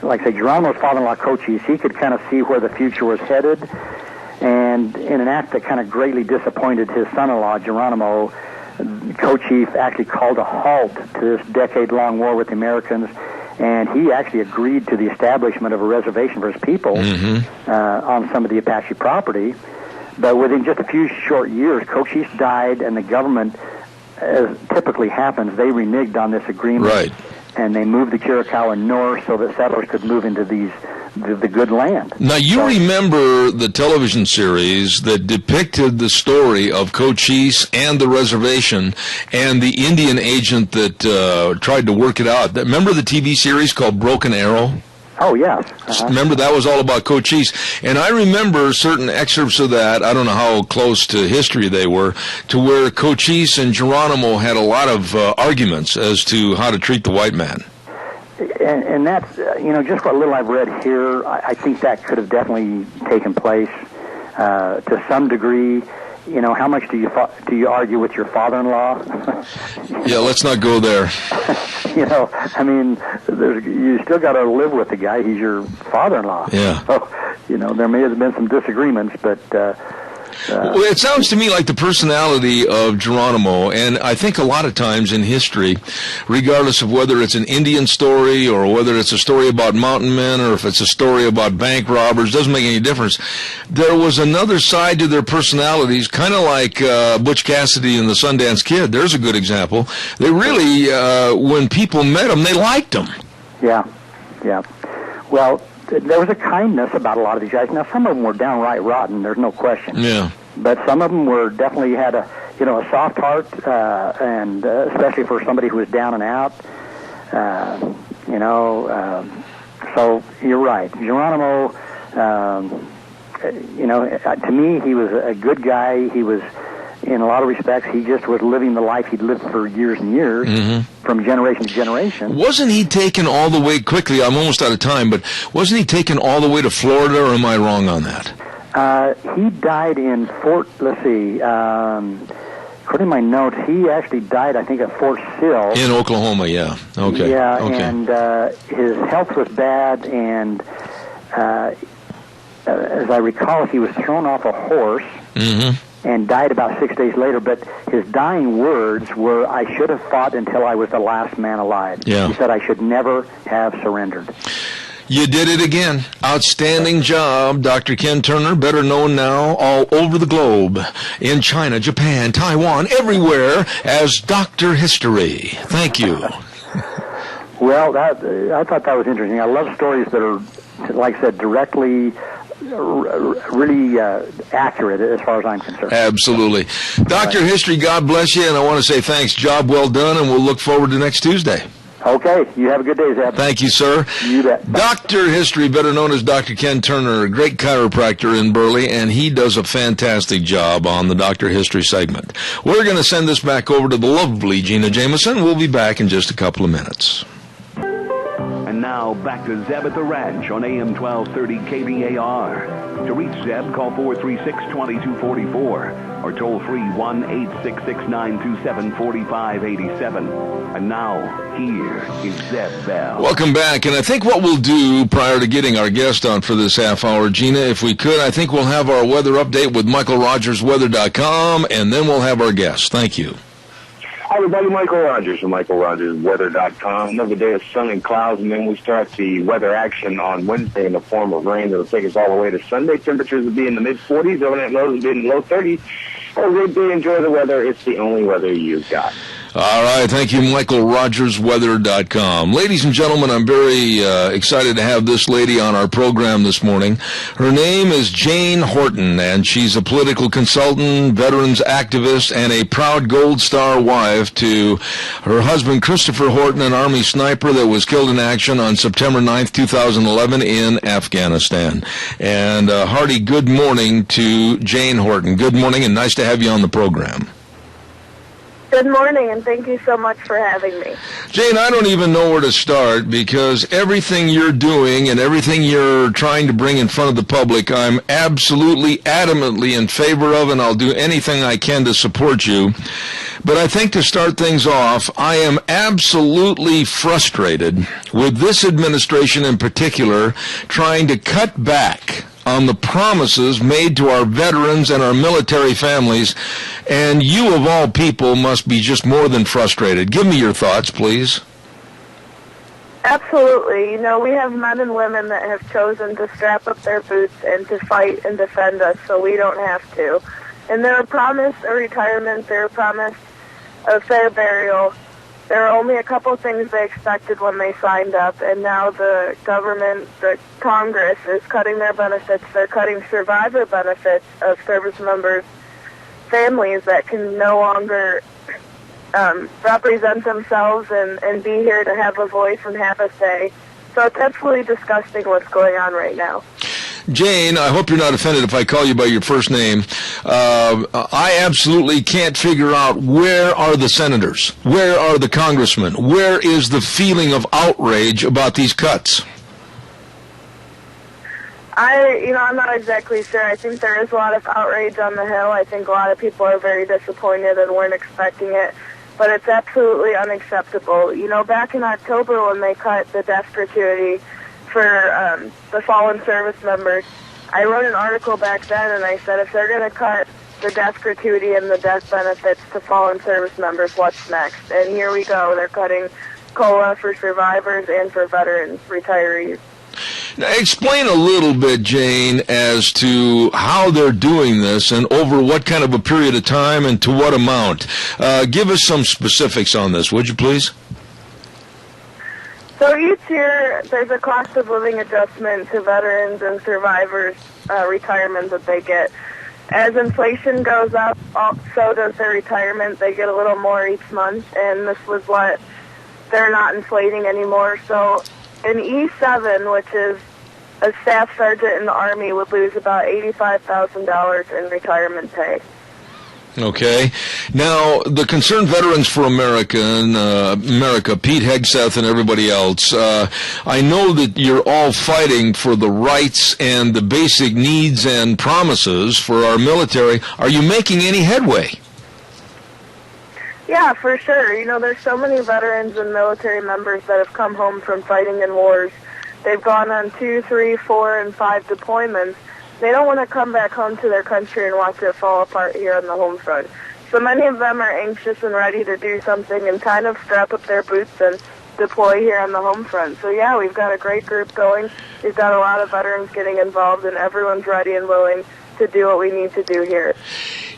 like I say, Geronimo's father-in-law, Cochise, he could kind of see where the future was headed, and in an act that kind of greatly disappointed his son-in-law, Geronimo, Cochise actually called a halt to this decade-long war with the Americans, and he actually agreed to the establishment of a reservation for his people on some of the Apache property. But within just a few short years, Cochise died, and the government, as typically happens, they reneged on this agreement. Right. And they moved the Chiricahua north so that settlers could move into the good land. Now, you remember the television series that depicted the story of Cochise and the reservation and the Indian agent that tried to work it out. Remember the TV series called Broken Arrow? Oh, yes. Remember, that was all about Cochise. And I remember certain excerpts of that, I don't know how close to history they were, to where Cochise and Geronimo had a lot of arguments as to how to treat the white man. And that's, you know, just what little I've read here, I think that could have definitely taken place to some degree. You know, how much do you argue with your father-in-law? Yeah, let's not go there. You know, I mean, you still got to live with the guy. He's your father-in-law. Yeah. So, you know, there may have been some disagreements, but well, it sounds to me like the personality of Geronimo, and I think a lot of times in history, regardless of whether it's an Indian story or whether it's a story about mountain men or if it's a story about bank robbers, doesn't make any difference. There was another side to their personalities, kind of like Butch Cassidy and the Sundance Kid. There's a good example. They really, when people met them, they liked them. Yeah, yeah. Well, there was a kindness about a lot of these guys. Now, some of them were downright rotten. There's no question. Yeah. But some of them were definitely had a soft heart, and especially for somebody who was down and out. You know, so you're right. Geronimo, you know, to me, he was a good guy. He was, in a lot of respects, he just was living the life he'd lived for years and years, from generation to generation. Wasn't he taken all the way, quickly, I'm almost out of time, but wasn't he taken all the way to Florida, or am I wrong on that? He died in according to my notes, he actually died, I think, at Fort Sill. In Oklahoma, yeah. Okay. Yeah, okay. and his health was bad, and as I recall, he was thrown off a horse and died about 6 days later, but his dying words were, "I should have fought until I was the last man alive." Yeah. He said, "I should never have surrendered." You did it again. Outstanding job, Dr. Ken Turner, better known now all over the globe, in China, Japan, Taiwan, everywhere, as Dr. History. Thank you. Well, I thought that was interesting. I love stories that are, like I said, directly, really accurate as far as I'm concerned. Absolutely. Dr. History, God bless you, and I want to say thanks. Job well done, and we'll look forward to next Tuesday. Okay. You have a good day, Zeb. Thank you, sir. You bet. Dr. History, better known as Dr. Ken Turner, a great chiropractor in Burley, and he does a fantastic job on the Dr. History segment. We're going to send this back over to the lovely Gina Jameson. We'll be back in just a couple of minutes. And And now, back to Zeb at the Ranch on AM 1230 KVAR. To reach Zeb, call 436-2244 or toll free 1-866-927-4587. And now, here is Zeb Bell. Welcome back, and I think what we'll do prior to getting our guest on for this half hour, Gina, if we could, I think we'll have our weather update with MichaelRogersWeather.com, and then we'll have our guest. Thank you. Hi, everybody. Michael Rogers from MichaelRogersWeather.com. Another day of sun and clouds, and then we start the weather action on Wednesday in the form of rain. It'll take us all the way to Sunday. Temperatures will be in the mid-40s. Overnight lows will be in the low 30s. Have a great day. Enjoy the weather. It's the only weather you've got. All right. Thank you, MichaelRogersWeather.com. Ladies and gentlemen, I'm very excited to have this lady on our program this morning. Her name is Jane Horton, and she's a political consultant, veterans activist, and a proud Gold Star wife to her husband, Christopher Horton, an Army sniper that was killed in action on September 9th, 2011 in Afghanistan. And hearty good morning to Jane Horton. Good morning, and nice to have you on the program. Good morning, and thank you so much for having me. Jane, I don't even know where to start because everything you're doing and everything you're trying to bring in front of the public, I'm absolutely, adamantly in favor of, and I'll do anything I can to support you. But I think to start things off, I am absolutely frustrated with this administration in particular trying to cut back on the promises made to our veterans and our military families, and you of all people must be just more than frustrated. Give me your thoughts, please. Absolutely. You know, we have men and women that have chosen to strap up their boots and to fight and defend us so we don't have to. And they were promised a retirement, they were promised a fair burial. There are only a couple things they expected when they signed up, and now the government, the Congress, is cutting their benefits. They're cutting survivor benefits of service members' families that can no longer represent themselves and be here to have a voice and have a say. So it's absolutely disgusting what's going on right now. Jane, I hope you're not offended if I call you by your first name. I absolutely can't figure out where are the senators, where are the congressmen, where is the feeling of outrage about these cuts? I'm not exactly sure. I think there is a lot of outrage on the Hill. I think a lot of people are very disappointed and weren't expecting it. But it's absolutely unacceptable. You know, back in October when they cut the death gratuity for the fallen service members, I wrote an article back then and I said if they're going to cut the death gratuity and the death benefits to fallen service members, what's next? And here we go. They're cutting COLA for survivors and for veterans, retirees. Now, explain a little bit, Jane, as to how they're doing this and over what kind of a period of time and to what amount. Give us some specifics on this, would you please? So each year there's a cost of living adjustment to veterans and survivors' retirement that they get. As inflation goes up, so does their retirement. They get a little more each month, and this was what they're not inflating anymore. So an E7, which is a staff sergeant in the Army, would lose about $85,000 in retirement pay. Okay. Now, the Concerned Veterans for America, Pete Hegseth and everybody else, I know that you're all fighting for the rights and the basic needs and promises for our military. Are you making any headway? Yeah, for sure. You know, there's so many veterans and military members that have come home from fighting in wars. They've gone on 2, 3, 4, and 5 deployments. They don't want to come back home to their country and watch it fall apart here on the home front. So many of them are anxious and ready to do something and kind of strap up their boots and deploy here on the home front. So yeah, we've got a great group going. We've got a lot of veterans getting involved, and everyone's ready and willing to do what we need to do here.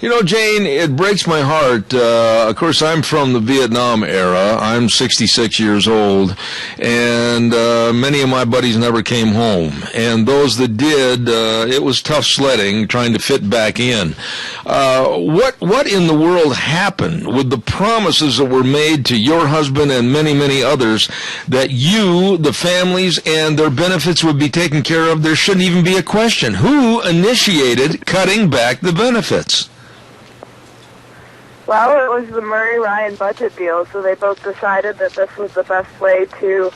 You know, Jane, it breaks my heart. Of course, I'm from the Vietnam era. I'm 66 years old, and many of my buddies never came home. And those that did, it was tough sledding trying to fit back in. What in the world happened with the promises that were made to your husband and many, many others that you, the families, and their benefits would be taken care of? There shouldn't even be a question. Who initiated cutting back the benefits? Well, it was the Murray-Ryan budget deal, so they both decided that this was the best way to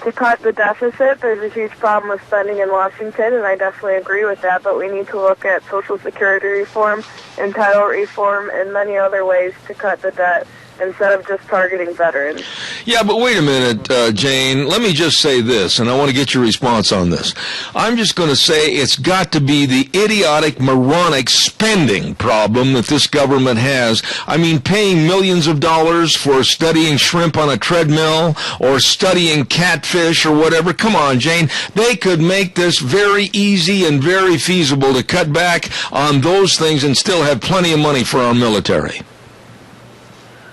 to cut the deficit. There's a huge problem with spending in Washington, and I definitely agree with that, but we need to look at Social Security reform, entitlement reform, and many other ways to cut the debt instead of just targeting veterans. Yeah, but wait a minute, Jane. Let me just say this, and I want to get your response on this. I'm just going to say it's got to be the idiotic, moronic spending problem that this government has. I mean, paying millions of dollars for studying shrimp on a treadmill or studying catfish or whatever. Come on, Jane. They could make this very easy and very feasible to cut back on those things and still have plenty of money for our military.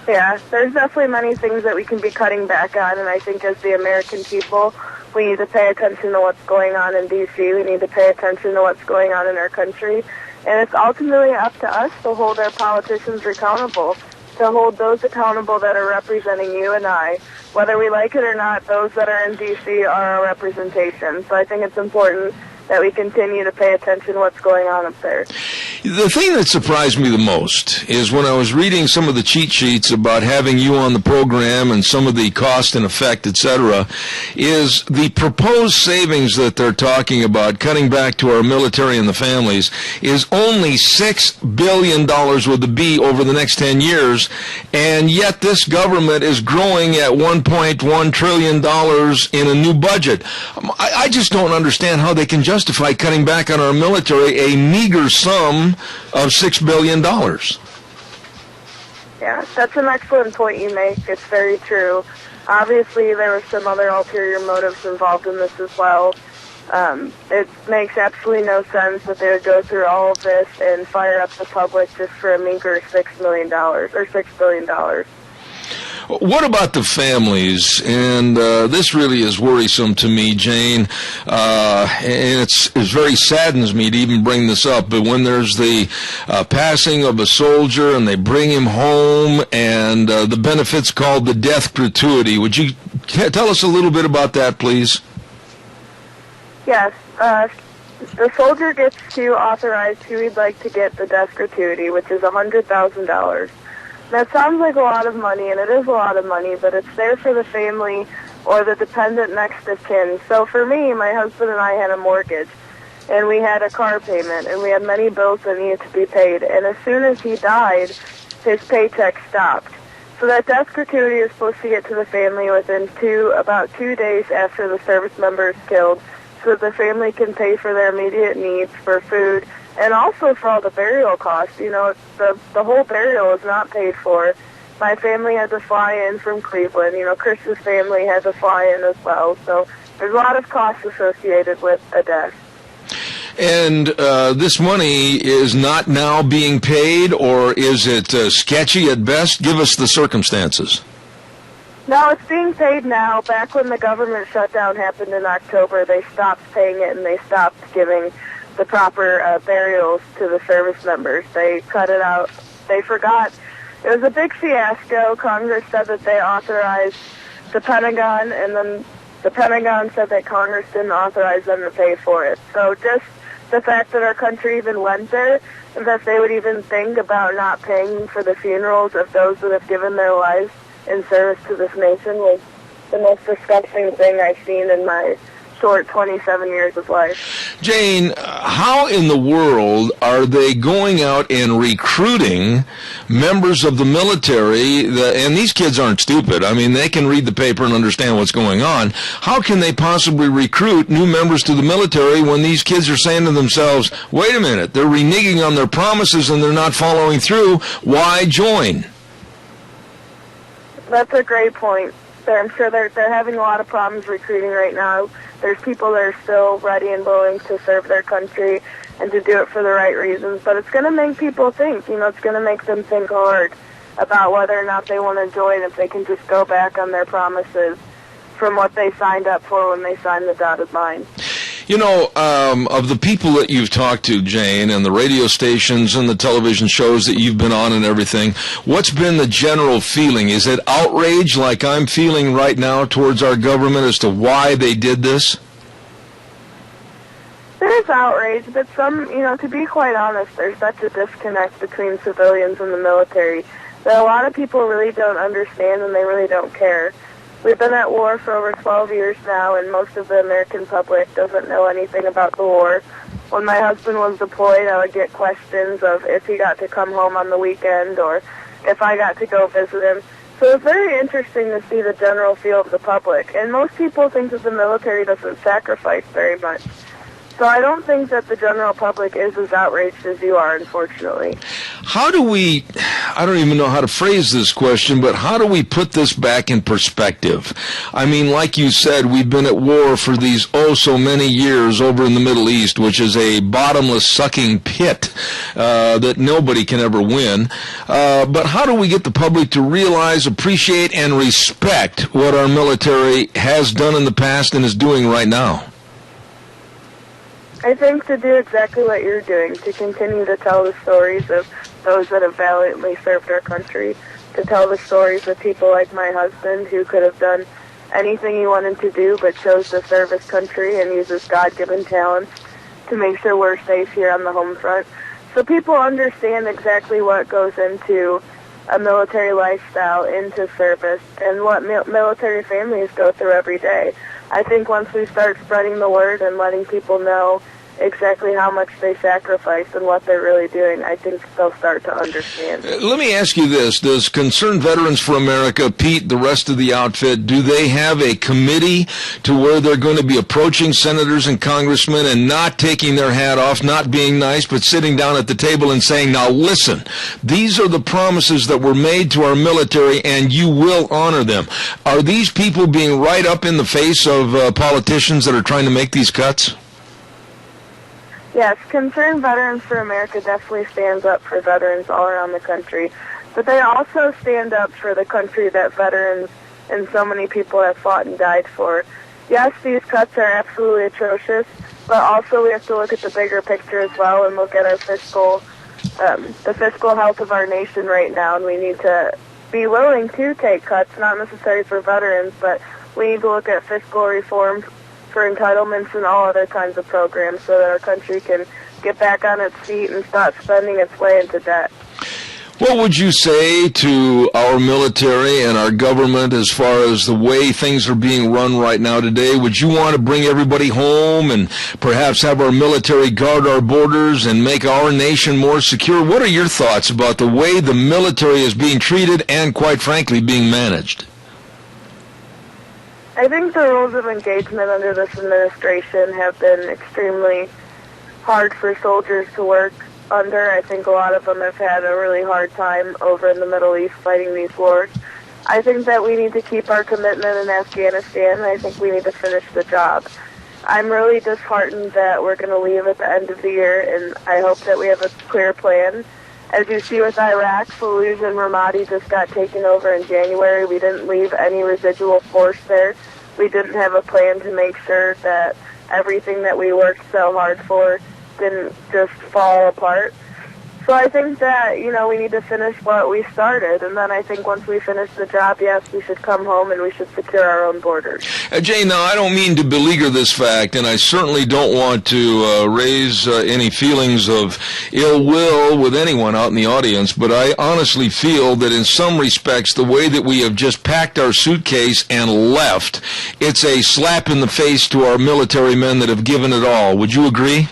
Yeah, there's definitely many things that we can be cutting back on, and I think as the American people, we need to pay attention to what's going on in D.C. We need to pay attention to what's going on in our country, and it's ultimately up to us to hold our politicians accountable, to hold those accountable that are representing you and I. Whether we like it or not, those that are in D.C. are our representation, so I think it's important that we continue to pay attention to what's going on up there. The thing that surprised me the most is when I was reading some of the cheat sheets about having you on the program and some of the cost and effect, etc., is the proposed savings that they're talking about, cutting back to our military and the families, is only $6 billion with a B over the next 10 years, and yet this government is growing at $1.1 trillion in a new budget. I just don't understand how they can justify cutting back on our military a meager sum of $6 billion. Yeah, that's an excellent point you make. It's very true. Obviously, there were some other ulterior motives involved in this as well. It makes absolutely no sense that they would go through all of this and fire up the public just for a meager $6 million or $6 billion. What about the families? And this really is worrisome to me, Jane. And it very saddens me to even bring this up. But when there's the passing of a soldier and they bring him home and the benefit's called the death gratuity, would you tell us a little bit about that, please? Yes. The soldier gets to authorize who he'd like to get the death gratuity, which is $100,000. That sounds like a lot of money, and it is a lot of money, but it's there for the family or the dependent next of kin. So for me, my husband and I had a mortgage, and we had a car payment, and we had many bills that needed to be paid. And as soon as he died, his paycheck stopped. So that death gratuity is supposed to get to the family within about 2 days after the service member is killed, so that the family can pay for their immediate needs for food, and also for all the burial costs. You know, the whole burial is not paid for. My family had to fly in from Cleveland. You know, Chris's family had to fly in as well. So there's a lot of costs associated with a death. And this money is not now being paid, or is it sketchy at best? Give us the circumstances. No, it's being paid now. Back when the government shutdown happened in October, they stopped paying it, and they stopped giving the proper burials to the service members. They cut it out. They forgot. It was a big fiasco. Congress said that they authorized the Pentagon, and then the Pentagon said that Congress didn't authorize them to pay for it. So just the fact that our country even went there, and that they would even think about not paying for the funerals of those that have given their lives in service to this nation, was the most disgusting thing I've seen in my short 27 years of life. Jane, how in the world are they going out and recruiting members of the military? And these kids aren't stupid. I mean, they can read the paper and understand what's going on. How can they possibly recruit new members to the military when these kids are saying to themselves, wait a minute, they're reneging on their promises and they're not following through? Why join? That's a great point. I'm sure they're having a lot of problems recruiting right now. There's people that are still ready and willing to serve their country and to do it for the right reasons. But it's going to make people think. You know, it's going to make them think hard about whether or not they want to join, if they can just go back on their promises from what they signed up for when they signed the dotted line. You know, of the people that you've talked to, Jane, and the radio stations and the television shows that you've been on and everything, what's been the general feeling? Is it outrage like I'm feeling right now towards our government as to why they did this? There is outrage, but to be quite honest, there's such a disconnect between civilians and the military that a lot of people really don't understand and they really don't care. We've been at war for over 12 years now, and most of the American public doesn't know anything about the war. When my husband was deployed, I would get questions of if he got to come home on the weekend or if I got to go visit him. So it's very interesting to see the general feel of the public. And most people think that the military doesn't sacrifice very much. So I don't think that the general public is as outraged as you are, unfortunately. How do we, I don't even know how to phrase this question, but how do we put this back in perspective? I mean, like you said, we've been at war for these so many years over in the Middle East, which is a bottomless sucking pit that nobody can ever win. But how do we get the public to realize, appreciate, and respect what our military has done in the past and is doing right now? I think to do exactly what you're doing, to continue to tell the stories of those that have valiantly served our country, to tell the stories of people like my husband who could have done anything he wanted to do but chose to serve his country and use his God-given talents to make sure we're safe here on the home front. So people understand exactly what goes into a military lifestyle, into service, and what military families go through every day. I think once we start spreading the word and letting people know exactly how much they sacrifice and what they're really doing, I think they'll start to understand. Let me ask you this. Does Concerned Veterans for America, Pete, the rest of the outfit, do they have a committee to where they're going to be approaching senators and congressmen and not taking their hat off, not being nice, but sitting down at the table and saying, now listen, these are the promises that were made to our military and you will honor them? Are these people being right up in the face of politicians that are trying to make these cuts? Yes, Concerned Veterans for America definitely stands up for veterans all around the country, but they also stand up for the country that veterans and so many people have fought and died for. Yes, these cuts are absolutely atrocious, but also we have to look at the bigger picture as well and look at our the fiscal health of our nation right now, and we need to be willing to take cuts, not necessarily for veterans, but we need to look at fiscal reforms for entitlements and all other kinds of programs so that our country can get back on its feet and stop spending its way into debt. What would you say to our military and our government as far as the way things are being run right now today? Would you want to bring everybody home and perhaps have our military guard our borders and make our nation more secure? What are your thoughts about the way the military is being treated and, quite frankly, being managed? I think the rules of engagement under this administration have been extremely hard for soldiers to work under. I think a lot of them have had a really hard time over in the Middle East fighting these wars. I think that we need to keep our commitment in Afghanistan, and I think we need to finish the job. I'm really disheartened that we're going to leave at the end of the year, and I hope that we have a clear plan. As you see with Iraq, Fallujah and Ramadi just got taken over in January. We didn't leave any residual force there. We didn't have a plan to make sure that everything that we worked so hard for didn't just fall apart. So I think that, we need to finish what we started, and then I think once we finish the job, yes, we should come home and we should secure our own borders. Jane, now I don't mean to beleaguer this fact, and I certainly don't want to raise any feelings of ill will with anyone out in the audience, but I honestly feel that in some respects, the way that we have just packed our suitcase and left, it's a slap in the face to our military men that have given it all. Would you agree?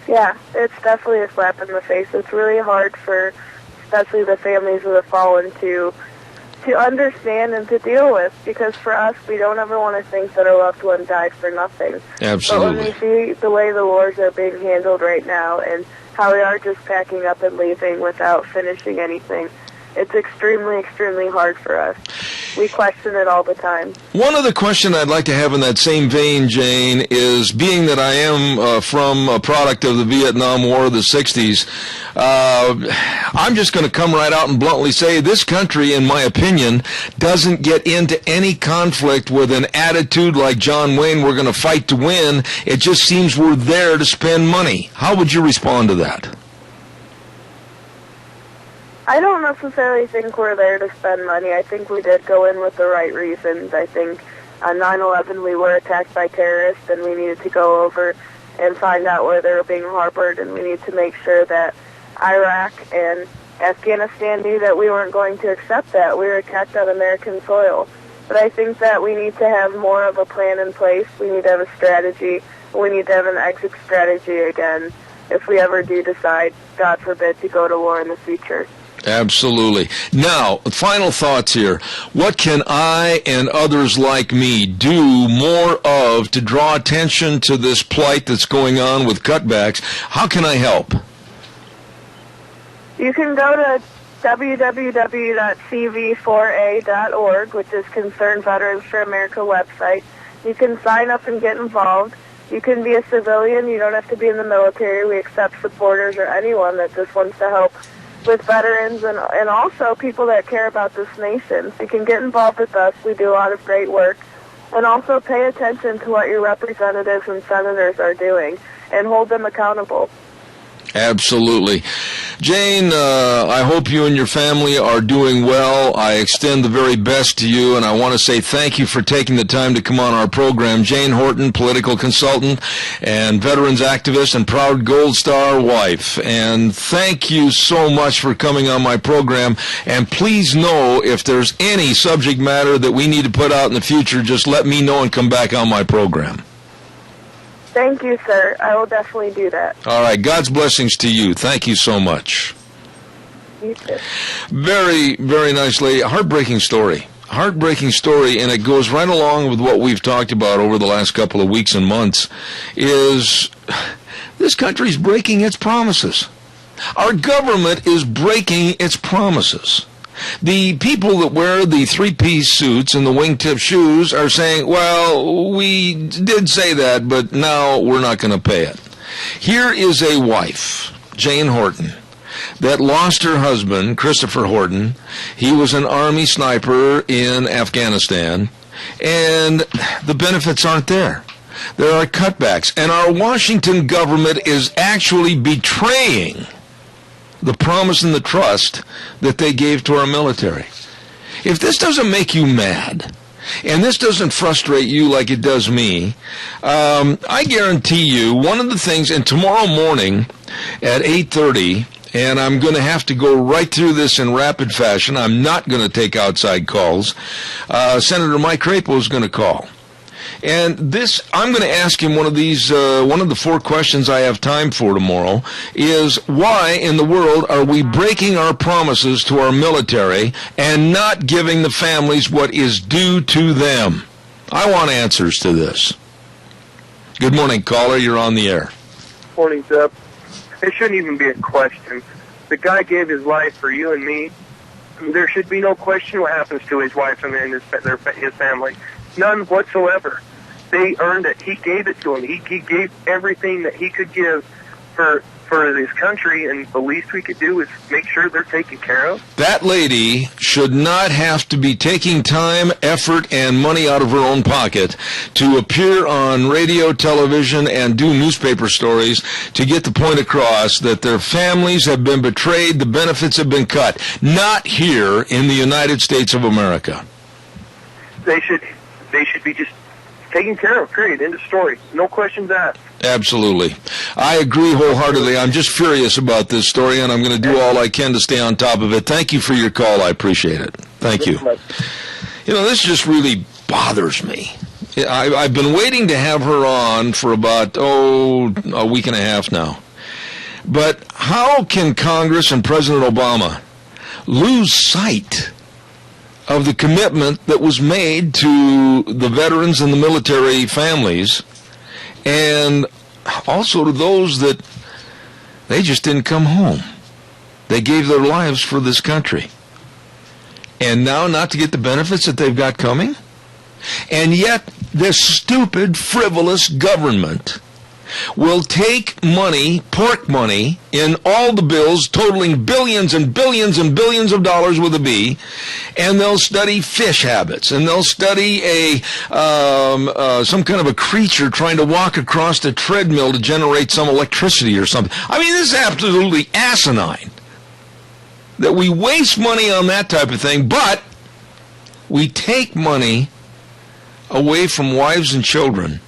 Yeah, it's definitely a slap in the face. It's really hard for, especially the families of the fallen, to understand and to deal with, because for us, we don't ever want to think that our loved one died for nothing. Absolutely. But when we see the way the wars are being handled right now and how we are just packing up and leaving without finishing anything, it's extremely, extremely hard for us. We question it all the time. One other question I'd like to have in that same vein, Jane, is being that I am from a product of the Vietnam War of the 60s, I'm just going to come right out and bluntly say this country, in my opinion, doesn't get into any conflict with an attitude like John Wayne, we're going to fight to win. It just seems we're there to spend money. How would you respond to that? I don't necessarily think we're there to spend money. I think we did go in with the right reasons. I think on 9/11 we were attacked by terrorists, and we needed to go over and find out where they were being harbored, and we need to make sure that Iraq and Afghanistan knew that we weren't going to accept that. We were attacked on American soil. But I think that we need to have more of a plan in place. We need to have a strategy. We need to have an exit strategy again if we ever do decide, God forbid, to go to war in the future. Absolutely. Now, final thoughts here. What can I and others like me do more of to draw attention to this plight that's going on with cutbacks? How can I help? You can go to www.cv4a.org, which is Concerned Veterans for America website. You can sign up and get involved. You can be a civilian. You don't have to be in the military. We accept supporters or anyone that just wants to help with veterans and also people that care about this nation. So you can get involved with us. We do a lot of great work. And also pay attention to what your representatives and senators are doing and hold them accountable. Absolutely. Jane, I hope you and your family are doing well. I extend the very best to you, and I want to say thank you for taking the time to come on our program. Jane Horton, political consultant and veterans activist and proud Gold Star wife. And thank you so much for coming on my program. And please know if there's any subject matter that we need to put out in the future, just let me know and come back on my program. Thank you, sir. I will definitely do that. All right. God's blessings to you. Thank you so much. You too. Very, very nicely. Heartbreaking story. Heartbreaking story, and it goes right along with what we've talked about over the last couple of weeks and months, is this country's breaking its promises. Our government is breaking its promises. The people that wear the three-piece suits and the wingtip shoes are saying, well, we did say that, but now we're not going to pay it. Here is a wife, Jane Horton, that lost her husband, Christopher Horton. He was an Army sniper in Afghanistan, and the benefits aren't there. There are cutbacks, and our Washington government is actually betraying the promise and the trust that they gave to our military. If this doesn't make you mad, and this doesn't frustrate you like it does me, I guarantee you one of the things, and tomorrow morning at 8:30, and I'm going to have to go right through this in rapid fashion. I'm not going to take outside calls. Senator Mike Crapo is going to call. And this, I'm going to ask him one of these, one of the 4 questions I have time for tomorrow is, why in the world are we breaking our promises to our military and not giving the families what is due to them? I want answers to this. Good morning, caller. You're on the air. Morning, Zeb. It shouldn't even be a question. The guy gave his life for you and me. There should be no question what happens to his wife and his family. None whatsoever. They earned it. He gave it to him. He gave everything that he could give for his country, and the least we could do is make sure they're taken care of. That lady should not have to be taking time, effort, and money out of her own pocket to appear on radio, television, and do newspaper stories to get the point across that their families have been betrayed, the benefits have been cut. Not here in the United States of America. They should be just taken care of, period. End of story. No questions asked. Absolutely. I agree wholeheartedly. I'm just furious about this story, and I'm going to do all I can to stay on top of it. Thank you for your call. I appreciate it. Thank you. You know, this just really bothers me. I've been waiting to have her on for about, a week and a half now. But how can Congress and President Obama lose sight of the commitment that was made to the veterans and the military families, and also to those that they just didn't come home? They gave their lives for this country. And now not to get the benefits that they've got coming? And yet this stupid, frivolous government will take money, pork money, in all the bills totaling billions and billions and billions of dollars with a B, and they'll study fish habits, and they'll study some kind of a creature trying to walk across a treadmill to generate some electricity or something. I mean, this is absolutely asinine that we waste money on that type of thing, but we take money away from wives and children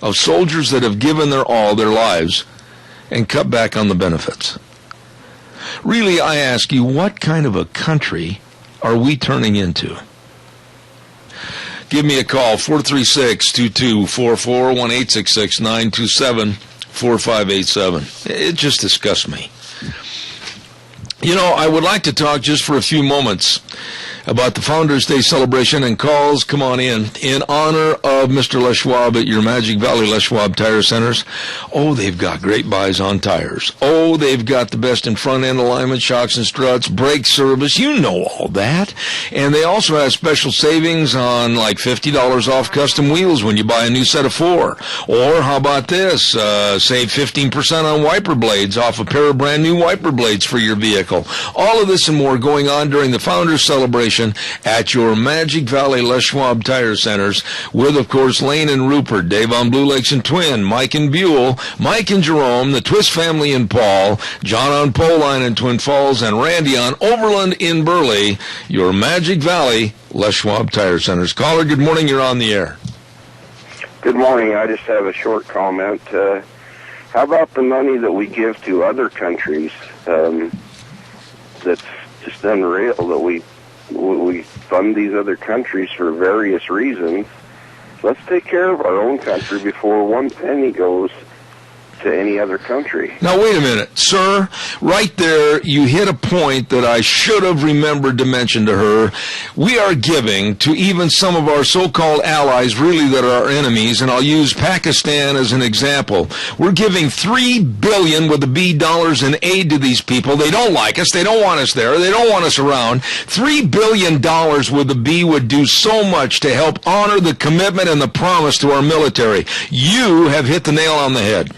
of soldiers that have given their all, their lives, and cut back on the benefits. Really, I ask you, what kind of a country are we turning into? give me a call, 436-2244, 1-866-927-4587. It just disgusts me. You know, I would like to talk just for a few moments about the Founders Day celebration, and calls come on in honor of Mr. Les Schwab at your Magic Valley Les Schwab Tire Centers. Oh, they've got great buys on tires. Oh, they've got the best in front end alignment, shocks and struts, brake service. You know all that. And they also have special savings on like $50 off custom wheels when you buy a new set of 4. Or how about this? Save 15% on wiper blades off a pair of brand new wiper blades for your vehicle. All of this and more going on during the Founders Celebration at your Magic Valley Les Schwab Tire Centers with, of course, Lane and Rupert, Dave on Blue Lakes and Twin, Mike and Buell, Mike and Jerome, the Twist family in Paul, John on Poline in Twin Falls, and Randy on Overland in Burley, your Magic Valley Les Schwab Tire Centers. Caller, good morning. You're on the air. Good morning. I just have a short comment. How about the money that we give to other countries? That's just unreal that we fund these other countries for various reasons. Let's take care of our own country before one penny goes to any other country. Now, wait a minute, sir. Right there, you hit a point that I should have remembered to mention to her. We are giving to even some of our so-called allies, really that are our enemies, and I'll use Pakistan as an example. We're giving $3 billion with a B dollars in aid to these people. They don't like us. They don't want us there. They don't want us around. $3 billion with a B would do so much to help honor the commitment and the promise to our military. You have hit the nail on the head.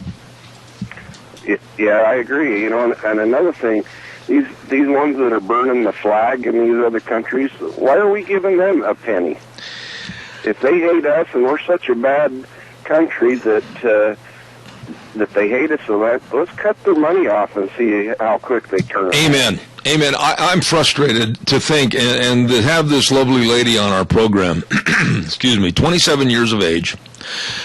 Yeah, I agree. You know, and another thing, these ones that are burning the flag in these other countries, why are we giving them a penny? If they hate us and we're such a bad country that they hate us so much, let's cut their money off and see how quick they turn. Amen. Amen. I'm frustrated to think and to have this lovely lady on our program, 27 years of age.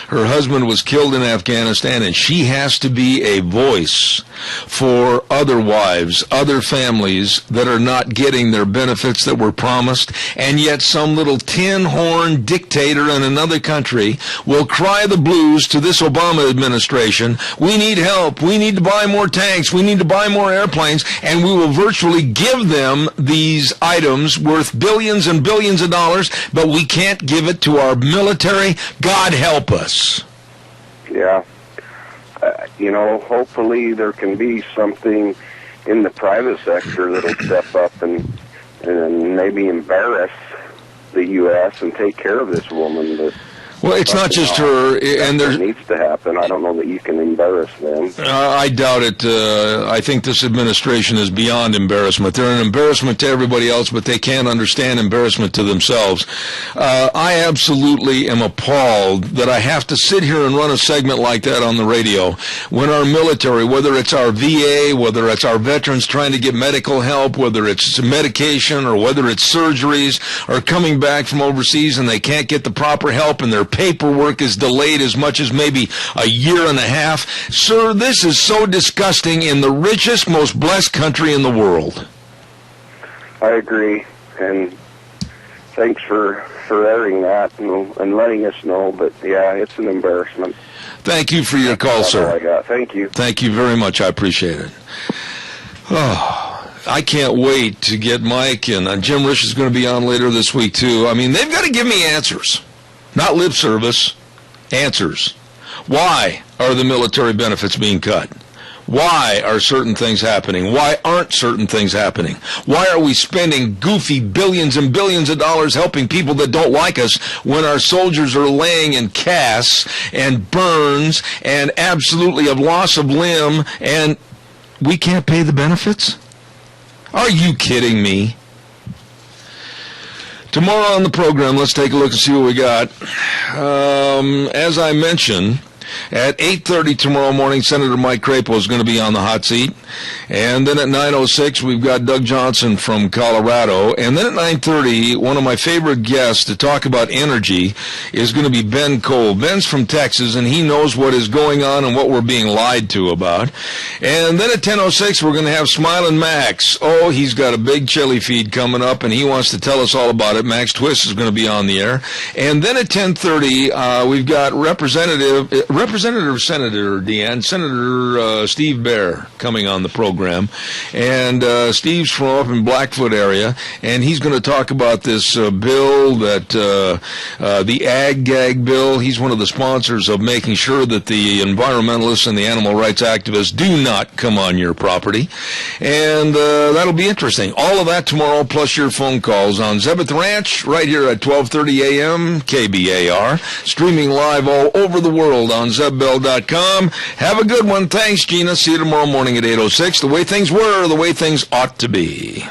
Her husband was killed in Afghanistan, and she has to be a voice for other wives, other families that are not getting their benefits that were promised, and yet some little tin-horn dictator in another country will cry the blues to this Obama administration. We need help. We need to buy more tanks. We need to buy more airplanes, and we will virtually give them these items worth billions and billions of dollars, but we can't give it to our military. God help us. Yeah. You know, hopefully there can be something in the private sector that'll step up and maybe embarrass the U.S. and take care of this woman. But well, it's not just her, and there needs to happen. I don't know that you can embarrass them. I doubt it. I think this administration is beyond embarrassment. They're an embarrassment to everybody else, but they can't understand embarrassment to themselves. I absolutely am appalled that I have to sit here and run a segment like that on the radio when our military, whether it's our VA, whether it's our veterans trying to get medical help, whether it's medication or whether it's surgeries, are coming back from overseas and they can't get the proper help and their paperwork is delayed as much as maybe a year and a half. Sir, this is so disgusting in the richest, most blessed country in the world. I agree, and thanks for airing that and letting us know, but yeah, it's an embarrassment. Thank you for your call, sir. That's all I got. Thank you. Thank you very much. I appreciate it. Oh, I can't wait to get Mike, and Jim Rich is going to be on later this week, too. I mean, they've got to give me answers. Not lip service, answers. Why are the military benefits being cut? Why are certain things happening? Why aren't certain things happening? Why are we spending goofy billions and billions of dollars helping people that don't like us when our soldiers are laying in casts and burns and absolutely of loss of limb and we can't pay the benefits? Are you kidding me? Tomorrow on the program, let's take a look and see what we got. As I mentioned, At 8:30 tomorrow morning, Senator Mike Crapo is going to be on the hot seat. And then at 9:06, we've got Doug Johnson from Colorado. And then at 9:30, one of my favorite guests to talk about energy is going to be Ben Cole. Ben's from Texas, and he knows what is going on and what we're being lied to about. And then at 10:06, we're going to have Smiling Max. Oh, he's got a big chili feed coming up, and he wants to tell us all about it. Max Twist is going to be on the air. And then at 10:30, we've got Senator Deanne, Senator Steve Baer coming on the program. And Steve's from up in Blackfoot area, and he's going to talk about this bill that the Ag Gag bill. He's one of the sponsors of making sure that the environmentalists and the animal rights activists do not come on your property. And that'll be interesting. All of that tomorrow, plus your phone calls on Zebeth Ranch, right here at 12:30 a.m., KBAR, streaming live all over the world on ZebBell.com. Have a good one. Thanks, Gina. See you tomorrow morning at 8:06. The way things were, the way things ought to be.